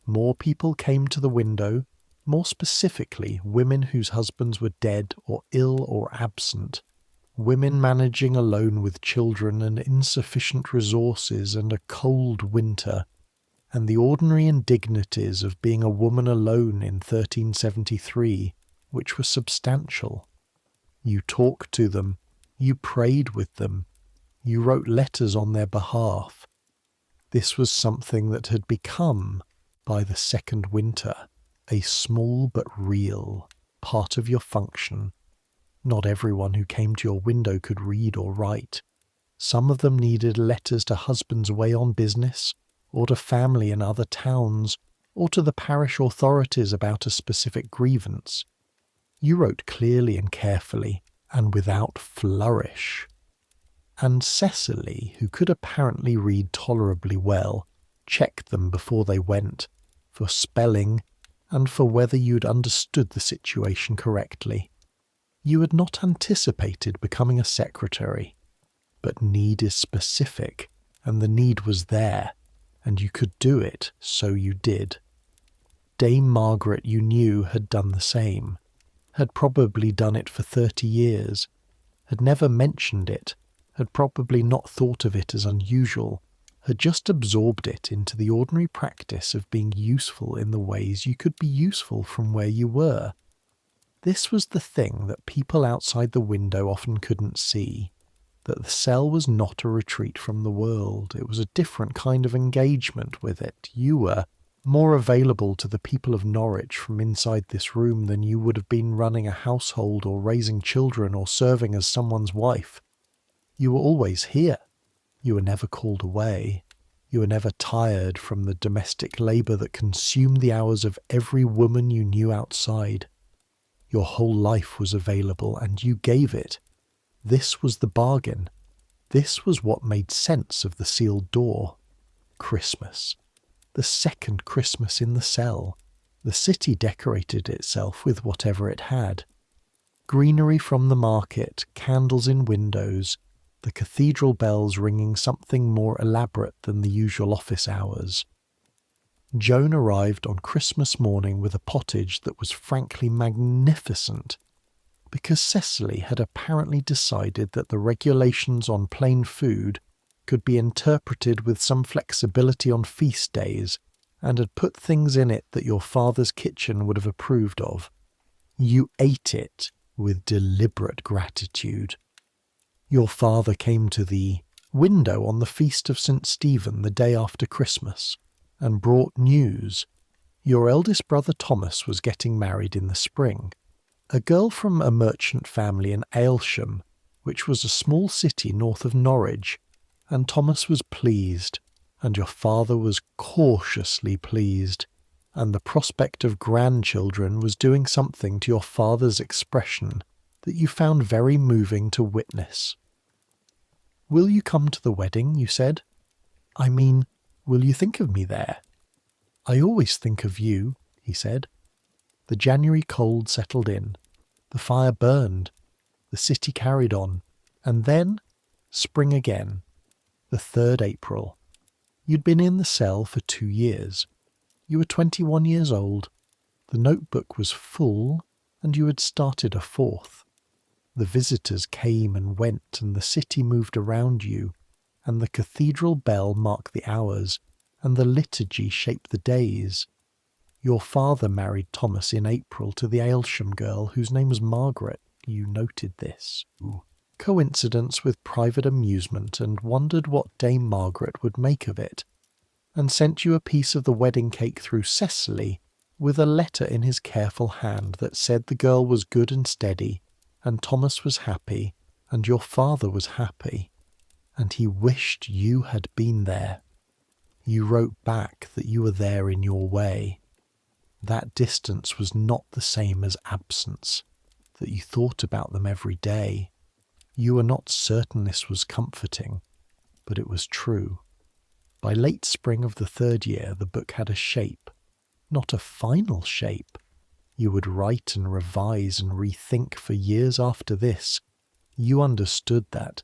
A: More people came to the window, more specifically women whose husbands were dead or ill or absent, women managing alone with children and insufficient resources and a cold winter, and the ordinary indignities of being a woman alone in 1373, which were substantial. You talked to them, you prayed with them, you wrote letters on their behalf. This was something that had become, by the second winter, a small but real part of your function. Not everyone who came to your window could read or write. Some of them needed letters to husbands away on business, or to family in other towns, or to the parish authorities about a specific grievance. You wrote clearly and carefully, and without flourish. And Cecily, who could apparently read tolerably well, checked them before they went, for spelling, and for whether you'd understood the situation correctly. You had not anticipated becoming a secretary, but need is specific, and the need was there, and you could do it, so you did. Dame Margaret, you knew, had done the same, had probably done it for 30 years, had never mentioned it, had probably not thought of it as unusual, had just absorbed it into the ordinary practice of being useful in the ways you could be useful from where you were. This was the thing that people outside the window often couldn't see, that the cell was not a retreat from the world. It was a different kind of engagement with it. You were more available to the people of Norwich from inside this room than you would have been running a household or raising children or serving as someone's wife. You were always here. You were never called away. You were never tired from the domestic labour that consumed the hours of every woman you knew outside. Your whole life was available, and you gave it. This was the bargain. This was what made sense of the sealed door. Christmas. The second Christmas in the cell. The city decorated itself with whatever it had. Greenery from the market, candles in windows, the cathedral bells ringing something more elaborate than the usual office hours. Joan arrived on Christmas morning with a pottage that was frankly magnificent, because Cecily had apparently decided that the regulations on plain food could be interpreted with some flexibility on feast days, and had put things in it that your father's kitchen would have approved of. You ate it with deliberate gratitude. Your father came to the window on the feast of St. Stephen the day after Christmas, and brought news. Your eldest brother Thomas was getting married in the spring. A girl from a merchant family in Aylsham, which was a small city north of Norwich, and Thomas was pleased, and your father was cautiously pleased, and the prospect of grandchildren was doing something to your father's expression that you found very moving to witness. "Will you come to the wedding?" you said. "I mean, will you think of me there?" "I always think of you," he said. The January cold settled in. The fire burned. The city carried on. And then, spring again. The 3rd April. You'd been in the cell for 2 years. You were 21 years old. The notebook was full, and you had started a 4th. The visitors came and went, and the city moved around you, and the cathedral bell marked the hours, and the liturgy shaped the days. Your father married Thomas in April to the Aylsham girl whose name was Margaret. You noted this. Coincidence with private amusement, and wondered what Dame Margaret would make of it, and sent you a piece of the wedding cake through Cecily, with a letter in his careful hand that said the girl was good and steady, and Thomas was happy, and your father was happy, and he wished you had been there. You wrote back that you were there in your way. That distance was not the same as absence. that you thought about them every day. You were not certain this was comforting, but it was true. By late spring of the 3rd year, the book had a shape, not a final shape. You would write and revise and rethink for years after this. You understood that,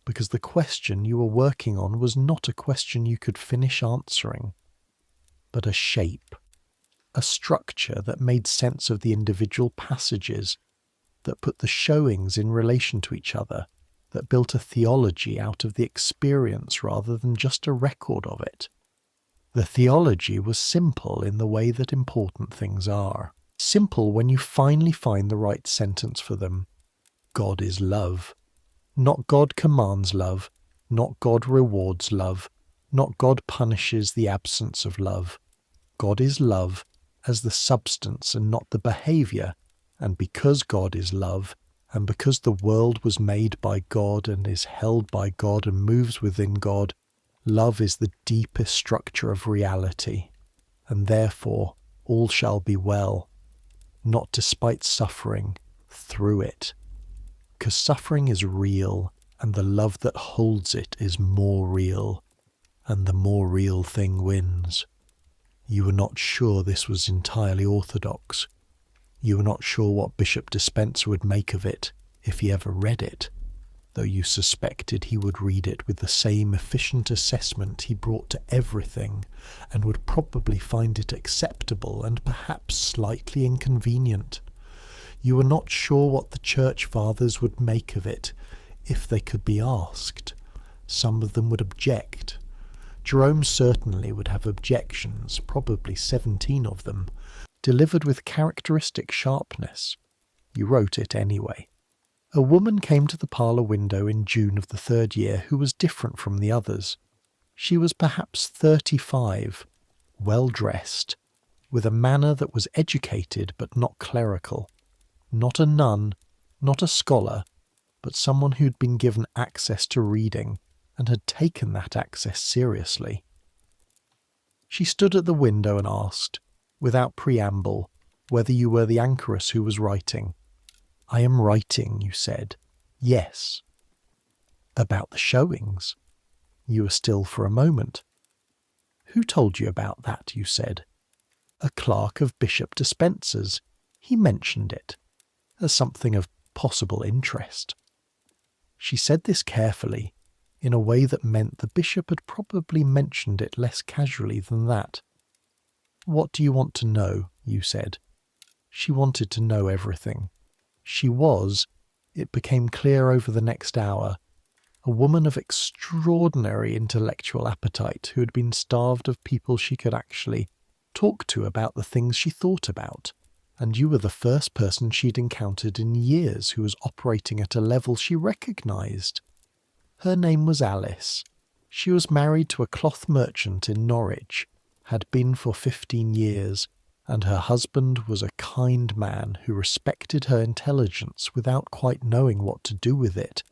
A: because the question you were working on was not a question you could finish answering, but a shape, a structure that made sense of the individual passages, that put the showings in relation to each other, that built a theology out of the experience rather than just a record of it. The theology was simple in the way that important things are. Simple when you finally find the right sentence for them. God is love. Not God commands love, not God rewards love, not God punishes the absence of love. God is love as the substance and not the behaviour, and because God is love, and because the world was made by God and is held by God and moves within God, love is the deepest structure of reality, and therefore all shall be well, not despite suffering, through it. Because suffering is real, and the love that holds it is more real, and the more real thing wins. You were not sure this was entirely orthodox. You were not sure what Bishop Dispenser would make of it if he ever read it, though you suspected he would read it with the same efficient assessment he brought to everything, and would probably find it acceptable and perhaps slightly inconvenient. You were not sure what the church fathers would make of it, if they could be asked. Some of them would object. Jerome certainly would have objections, probably 17 of them, delivered with characteristic sharpness. You wrote it anyway. A woman came to the parlour window in June of the 3rd year who was different from the others. She was perhaps 35, well-dressed, with a manner that was educated but not clerical. Not a nun, not a scholar, but someone who'd been given access to reading and had taken that access seriously. She stood at the window and asked, without preamble, whether you were the anchoress who was writing. I am writing, you said. Yes. About the showings. You were still for a moment. Who told you about that, you said. A clerk of Bishop Dispenser's. He mentioned it as something of possible interest. She said this carefully, in a way that meant the bishop had probably mentioned it less casually than that. What do you want to know? You said. She wanted to know everything. She was, it became clear over the next hour, a woman of extraordinary intellectual appetite who had been starved of people she could actually talk to about the things she thought about. And you were the first person she'd encountered in years who was operating at a level she recognised. Her name was Alice. She was married to a cloth merchant in Norwich, had been for 15 years, and her husband was a kind man who respected her intelligence without quite knowing what to do with it.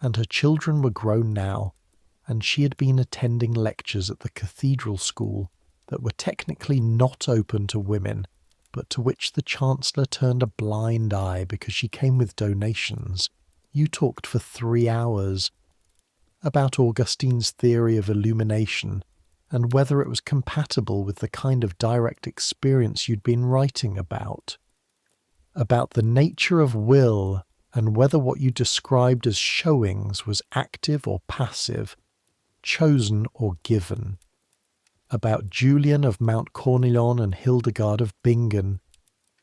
A: And her children were grown now, and she had been attending lectures at the cathedral school that were technically not open to women, but to which the Chancellor turned a blind eye because she came with donations. You talked for 3 hours about Augustine's theory of illumination and whether it was compatible with the kind of direct experience you'd been writing about the nature of will and whether what you described as showings was active or passive, chosen or given. About Julian of Mount Cornelion and Hildegard of Bingen,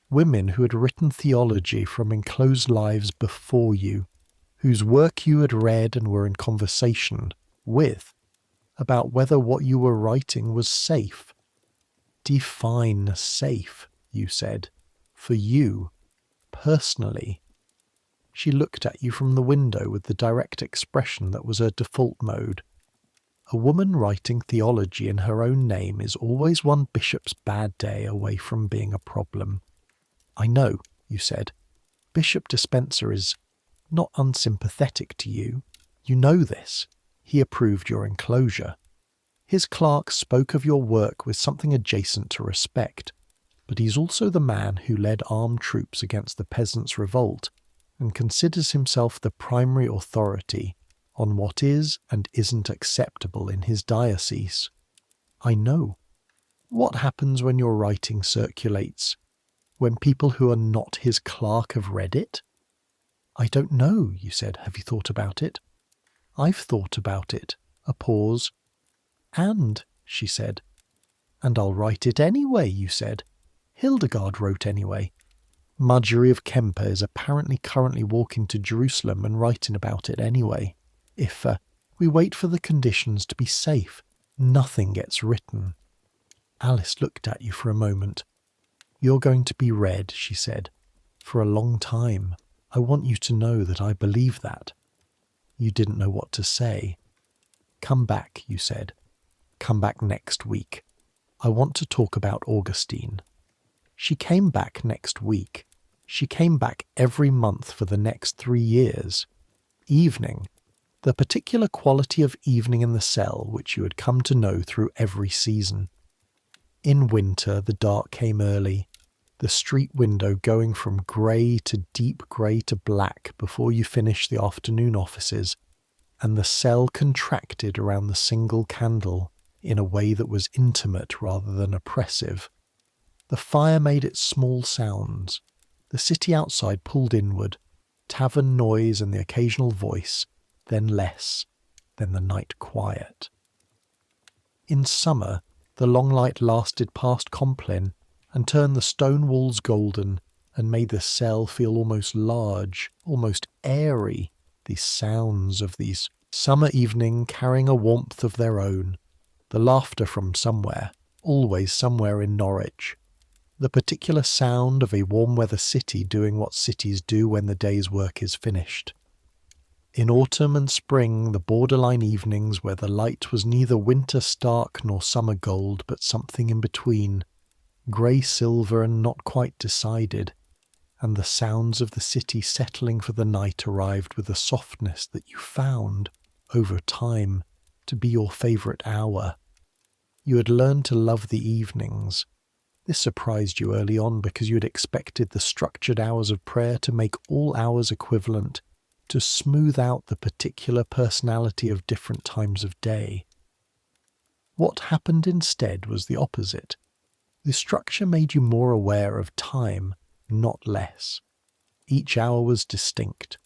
A: women who had written theology from enclosed lives before you, whose work you had read and were in conversation with, about whether what you were writing was safe. Define safe, you said, for you, personally. She looked at you from the window with the direct expression that was her default mode. A woman writing theology in her own name is always one bishop's bad day away from being a problem. I know, you said. Bishop Dispenser is not unsympathetic to you. You know this. He approved your enclosure. His clerk spoke of your work with something adjacent to respect. but he's also the man who led armed troops against the peasants' revolt and considers himself the primary authority on what is and isn't acceptable in his diocese. I know. What happens when your writing circulates? When people who are not his clerk have read it? I don't know, you said. Have you thought about it? I've thought about it. A pause. And, she said. And I'll write it anyway, you said. Hildegard wrote anyway. Marjorie of Kemper is apparently currently walking to Jerusalem and writing about it anyway. If we wait for the conditions to be safe, nothing gets written. Alice looked at you for a moment. You're going to be read, she said, for a long time. I want you to know that I believe that. You didn't know what to say. Come back, you said. Come back next week. I want to talk about Augustine. She came back next week. She came back every month for the next 3 years. Evening. The particular quality of evening in the cell which you had come to know through every season. In winter the dark came early, the street window going from grey to deep grey to black before you finished the afternoon offices, and the cell contracted around the single candle in a way that was intimate rather than oppressive. The fire made its small sounds. The city outside pulled inward, tavern noise and the occasional voice, then less, then the night quiet. In summer, the long light lasted past Compline and turned the stone walls golden and made the cell feel almost large, almost airy, these sounds of these summer evening carrying a warmth of their own, the laughter from somewhere, always somewhere in Norwich, the particular sound of a warm-weather city doing what cities do when the day's work is finished. In autumn and spring, the borderline evenings where the light was neither winter stark nor summer gold, but something in between, grey silver and not quite decided, and the sounds of the city settling for the night arrived with a softness that you found, over time, to be your favourite hour. You had learned to love the evenings. This surprised you early on because you had expected the structured hours of prayer to make all hours equivalent, to smooth out the particular personality of different times of day. What happened instead was the opposite. The structure made you more aware of time, not less. Each hour was distinct.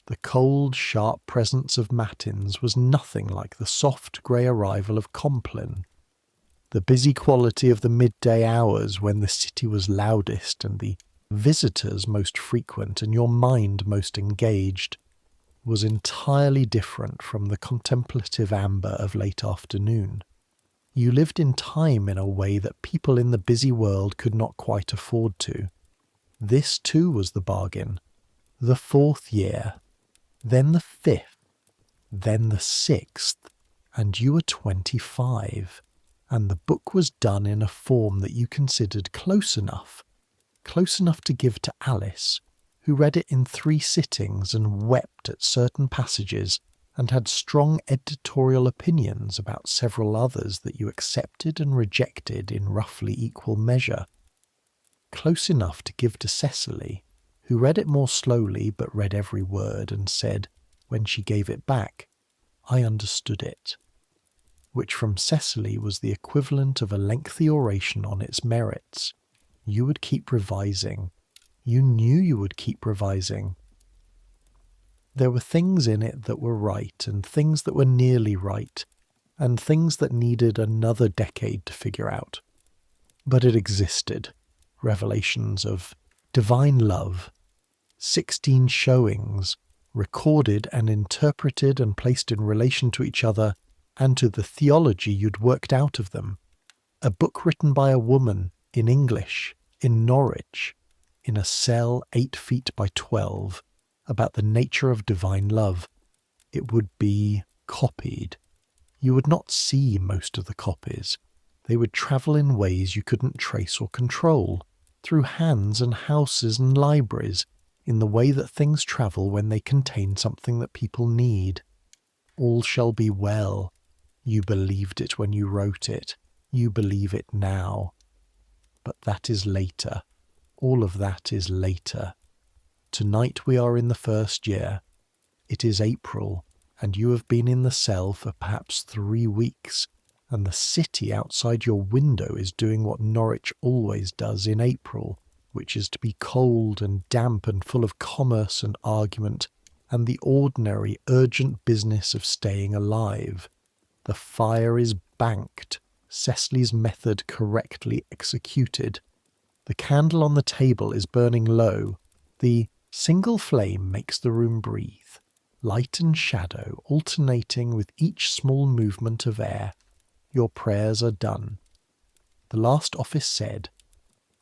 A: The cold, sharp presence of matins was nothing like the soft grey arrival of Compline. The busy quality of the midday hours when the city was loudest and the visitors most frequent and your mind most engaged was entirely different from the contemplative amber of late afternoon. You lived in time in a way that people in the busy world could not quite afford to. This too was the bargain. The 4th year, then the 5th, then the 6th, and you were 25, and the book was done in a form that you considered close enough to give to Alice, who read it in 3 sittings and wept at certain passages and had strong editorial opinions about several others that you accepted and rejected in roughly equal measure. Close enough to give to Cecily, who read it more slowly but read every word and said, when she gave it back, "I understood it," which from Cecily was the equivalent of a lengthy oration on its merits. You would keep revising. You knew you would keep revising. There were things in it that were right, and things that were nearly right, and things that needed another decade to figure out. But it existed. Revelations of divine love, 16 showings, recorded and interpreted and placed in relation to each other and to the theology you'd worked out of them. A book written by a woman, in English, in Norwich, in a cell 8 feet by 12, about the nature of divine love. It would be copied. You would not see most of the copies. They would travel in ways you couldn't trace or control, through hands and houses and libraries, in the way that things travel when they contain something that people need. All shall be well. You believed it when you wrote it. You believe it now. But that is later. All of that is later. Tonight we are in the first year. It is April, and you have been in the cell for perhaps 3 weeks, and the city outside your window is doing what Norwich always does in April, which is to be cold and damp and full of commerce and argument, and the ordinary, urgent business of staying alive. The fire is banked, Cecily's method correctly executed. The candle on the table is burning low. The single flame makes the room breathe, light and shadow alternating with each small movement of air. Your prayers are done. The last office said,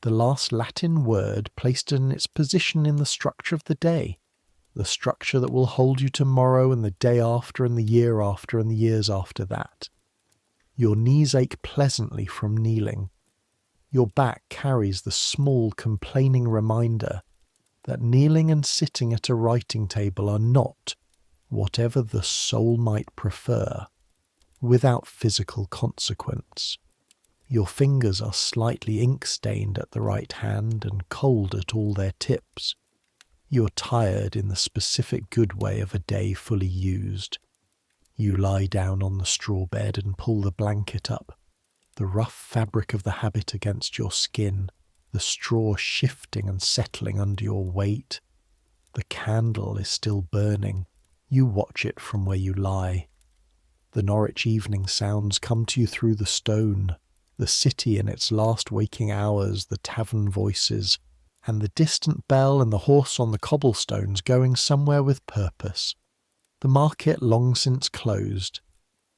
A: the last Latin word placed in its position in the structure of the day, the structure that will hold you tomorrow and the day after and the year after and the years after that. Your knees ache pleasantly from kneeling. Your back carries the small complaining reminder that kneeling and sitting at a writing table are not, whatever the soul might prefer, without physical consequence. Your fingers are slightly ink-stained at the right hand and cold at all their tips. You are tired in the specific good way of a day fully used. You lie down on the straw bed and pull the blanket up, the rough fabric of the habit against your skin, the straw shifting and settling under your weight. The candle is still burning. You watch it from where you lie. The Norwich evening sounds come to you through the stone, the city in its last waking hours, the tavern voices, and the distant bell and the horse on the cobblestones going somewhere with purpose. The market long since closed.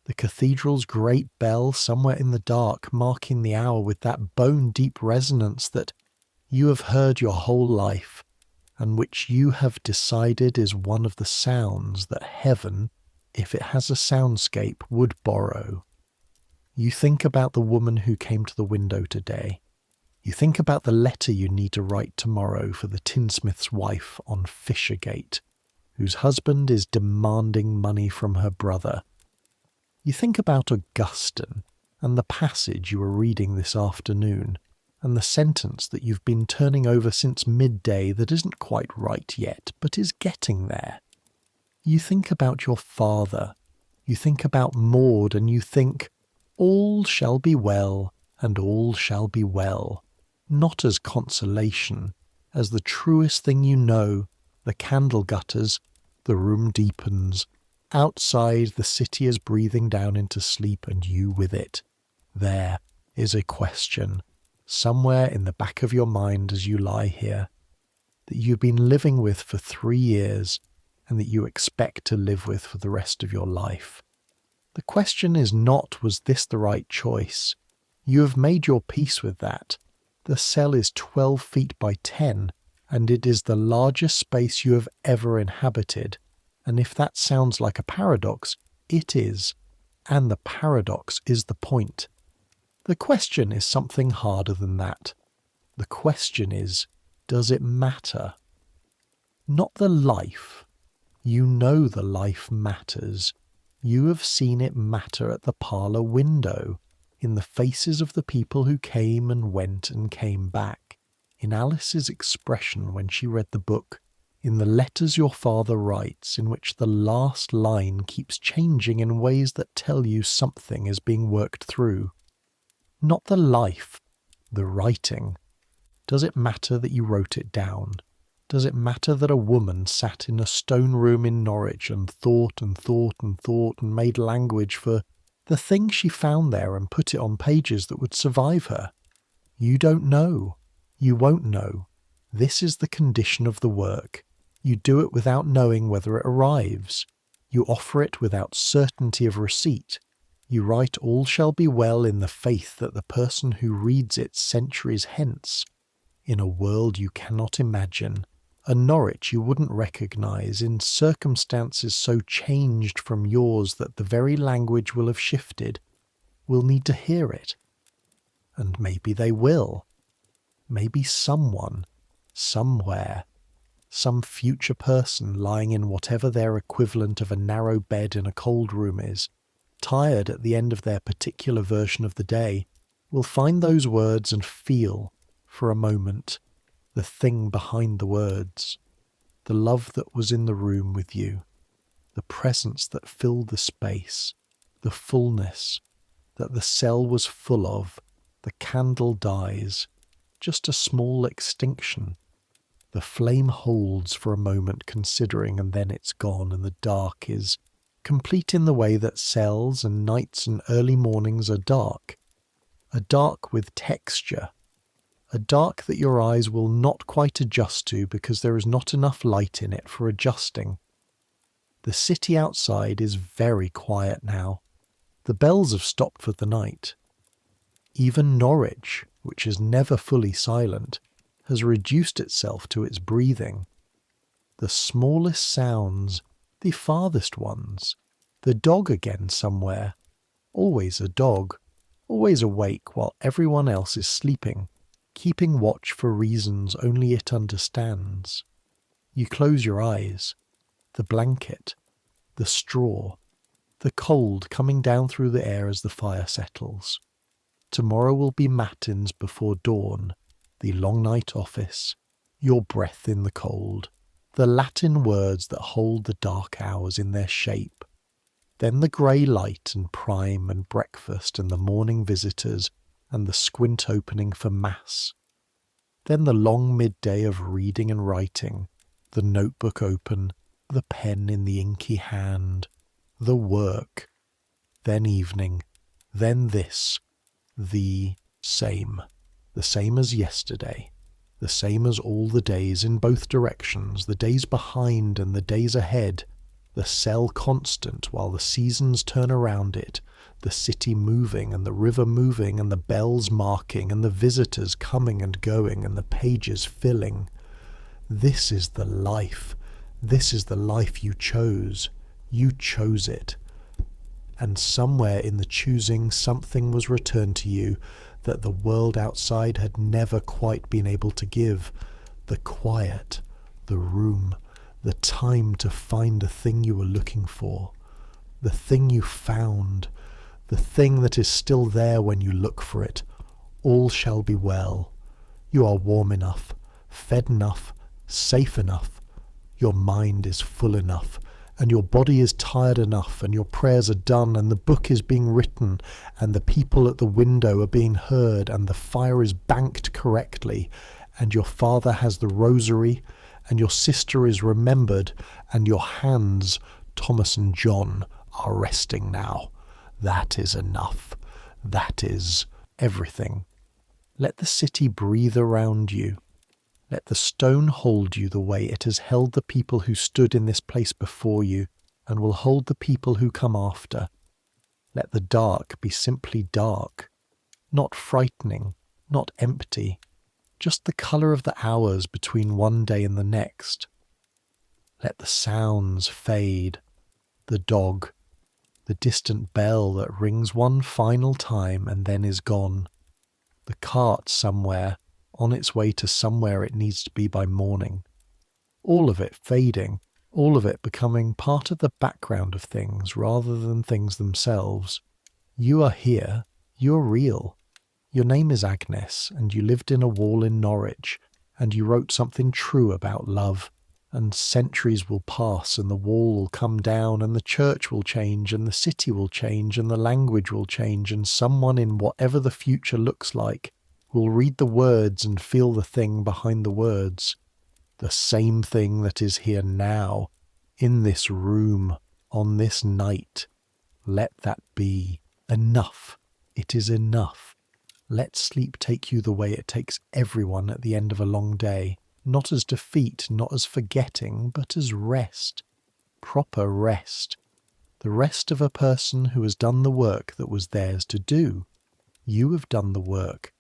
A: The cathedral's great bell somewhere in the dark marking the hour with that bone-deep resonance that you have heard your whole life, and which you have decided is one of the sounds that heaven, if it has a soundscape, would borrow. You think about the woman who came to the window today. You think about the letter you need to write tomorrow for the tinsmith's wife on Fishergate, whose husband is demanding money from her brother. You think about Augustine and the passage you were reading this afternoon, and the sentence that you've been turning over since midday that isn't quite right yet, but is getting there. You think about your father. You think about Maud, and you think, all shall be well, and all shall be well. Not as consolation, as the truest thing you know. The candle gutters, the room deepens. Outside, the city is breathing down into sleep, and you with it. There is a question, somewhere in the back of your mind as you lie here, that you've been living with for 3 years, and that you expect to live with for the rest of your life. The question is not, was this the right choice? You have made your peace with that. The cell is 12 feet by 10, and it is the largest space you have ever inhabited. And if that sounds like a paradox, it is. And the paradox is the point. The question is something harder than that. The question is, does it matter? Not the life. You know the life matters. You have seen it matter at the parlour window, in the faces of the people who came and went and came back, in Alice's expression when she read the book, in the letters your father writes, in which the last line keeps changing in ways that tell you something is being worked through. Not the life, the writing. Does it matter that you wrote it down? Does it matter that a woman sat in a stone room in Norwich and thought and thought and thought and made language for the thing she found there and put it on pages that would survive her? You don't know. You won't know. This is the condition of the work. You do it without knowing whether it arrives. You offer it without certainty of receipt. You write all shall be well in the faith that the person who reads it centuries hence, in a world you cannot imagine, a Norwich you wouldn't recognise, in circumstances so changed from yours that the very language will have shifted, will need to hear it. And maybe they will. Maybe someone, somewhere, some future person lying in whatever their equivalent of a narrow bed in a cold room is, tired at the end of their particular version of the day, will find those words and feel for a moment, the thing behind the words, the love that was in the room with you, the presence that filled the space, the fullness that the cell was full of. The candle dies, just a small extinction. The flame holds for a moment considering, and then it's gone, and the dark is complete in the way that cells and nights and early mornings are dark. A dark with texture. A dark that your eyes will not quite adjust to because there is not enough light in it for adjusting. The city outside is very quiet now. The bells have stopped for the night. Even Norwich, which is never fully silent, has reduced itself to its breathing. The smallest sounds, the farthest ones, the dog again somewhere, always a dog, always awake while everyone else is sleeping, keeping watch for reasons only it understands. You close your eyes. The blanket, the straw, the cold coming down through the air as the fire settles. Tomorrow will be matins before dawn, the long night office, your breath in the cold, the Latin words that hold the dark hours in their shape. Then the grey light and prime and breakfast and the morning visitors and the squint opening for mass. Then the long midday of reading and writing, the notebook open, the pen in the inky hand, the work. Then evening, then this, the same as yesterday, the same as all the days in both directions, the days behind and the days ahead, the cell constant while the seasons turn around it, the city moving and the river moving and the bells marking and the visitors coming and going and the pages filling. This is the life. This is the life you chose. You chose it. And somewhere in the choosing something was returned to you that the world outside had never quite been able to give. The quiet, the room, the time to find the thing you were looking for. The thing you found. The thing that is still there when you look for it. All shall be well. You are warm enough, fed enough, safe enough. Your mind is full enough, and your body is tired enough, and your prayers are done, and the book is being written, and the people at the window are being heard, and the fire is banked correctly, and your father has the rosary, and your sister is remembered, and your hands, Thomas and John, are resting now. That is enough. That is everything. Let the city breathe around you. Let the stone hold you the way it has held the people who stood in this place before you and will hold the people who come after. Let the dark be simply dark, not frightening, not empty, just the colour of the hours between one day and the next. Let the sounds fade, the dog, the distant bell that rings one final time and then is gone, the cart somewhere, on its way to somewhere it needs to be by morning. All of it fading, all of it becoming part of the background of things rather than things themselves. You are here, you're real. Your name is Agnes, and you lived in a wall in Norwich, and you wrote something true about love, and centuries will pass, and the wall will come down, and the church will change, and the city will change, and the language will change, and someone in whatever the future looks like will read the words and feel the thing behind the words. The same thing that is here now, in this room, on this night. Let that be. Enough. It is enough. Let sleep take you the way it takes everyone at the end of a long day, not as defeat, not as forgetting, but as rest. Proper rest. The rest of a person who has done the work that was theirs to do. You have done the work.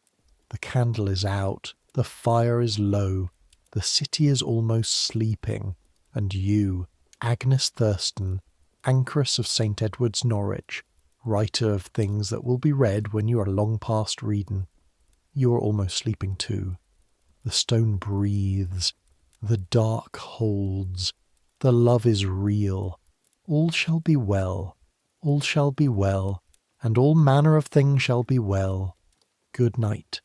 A: The candle is out, the fire is low, the city is almost sleeping, and you, Agnes Thurston, anchoress of St. Edward's, Norwich, writer of things that will be read when you are long past reading, you are almost sleeping too. The stone breathes, the dark holds, the love is real. All shall be well, all shall be well, and all manner of things shall be well. Good night.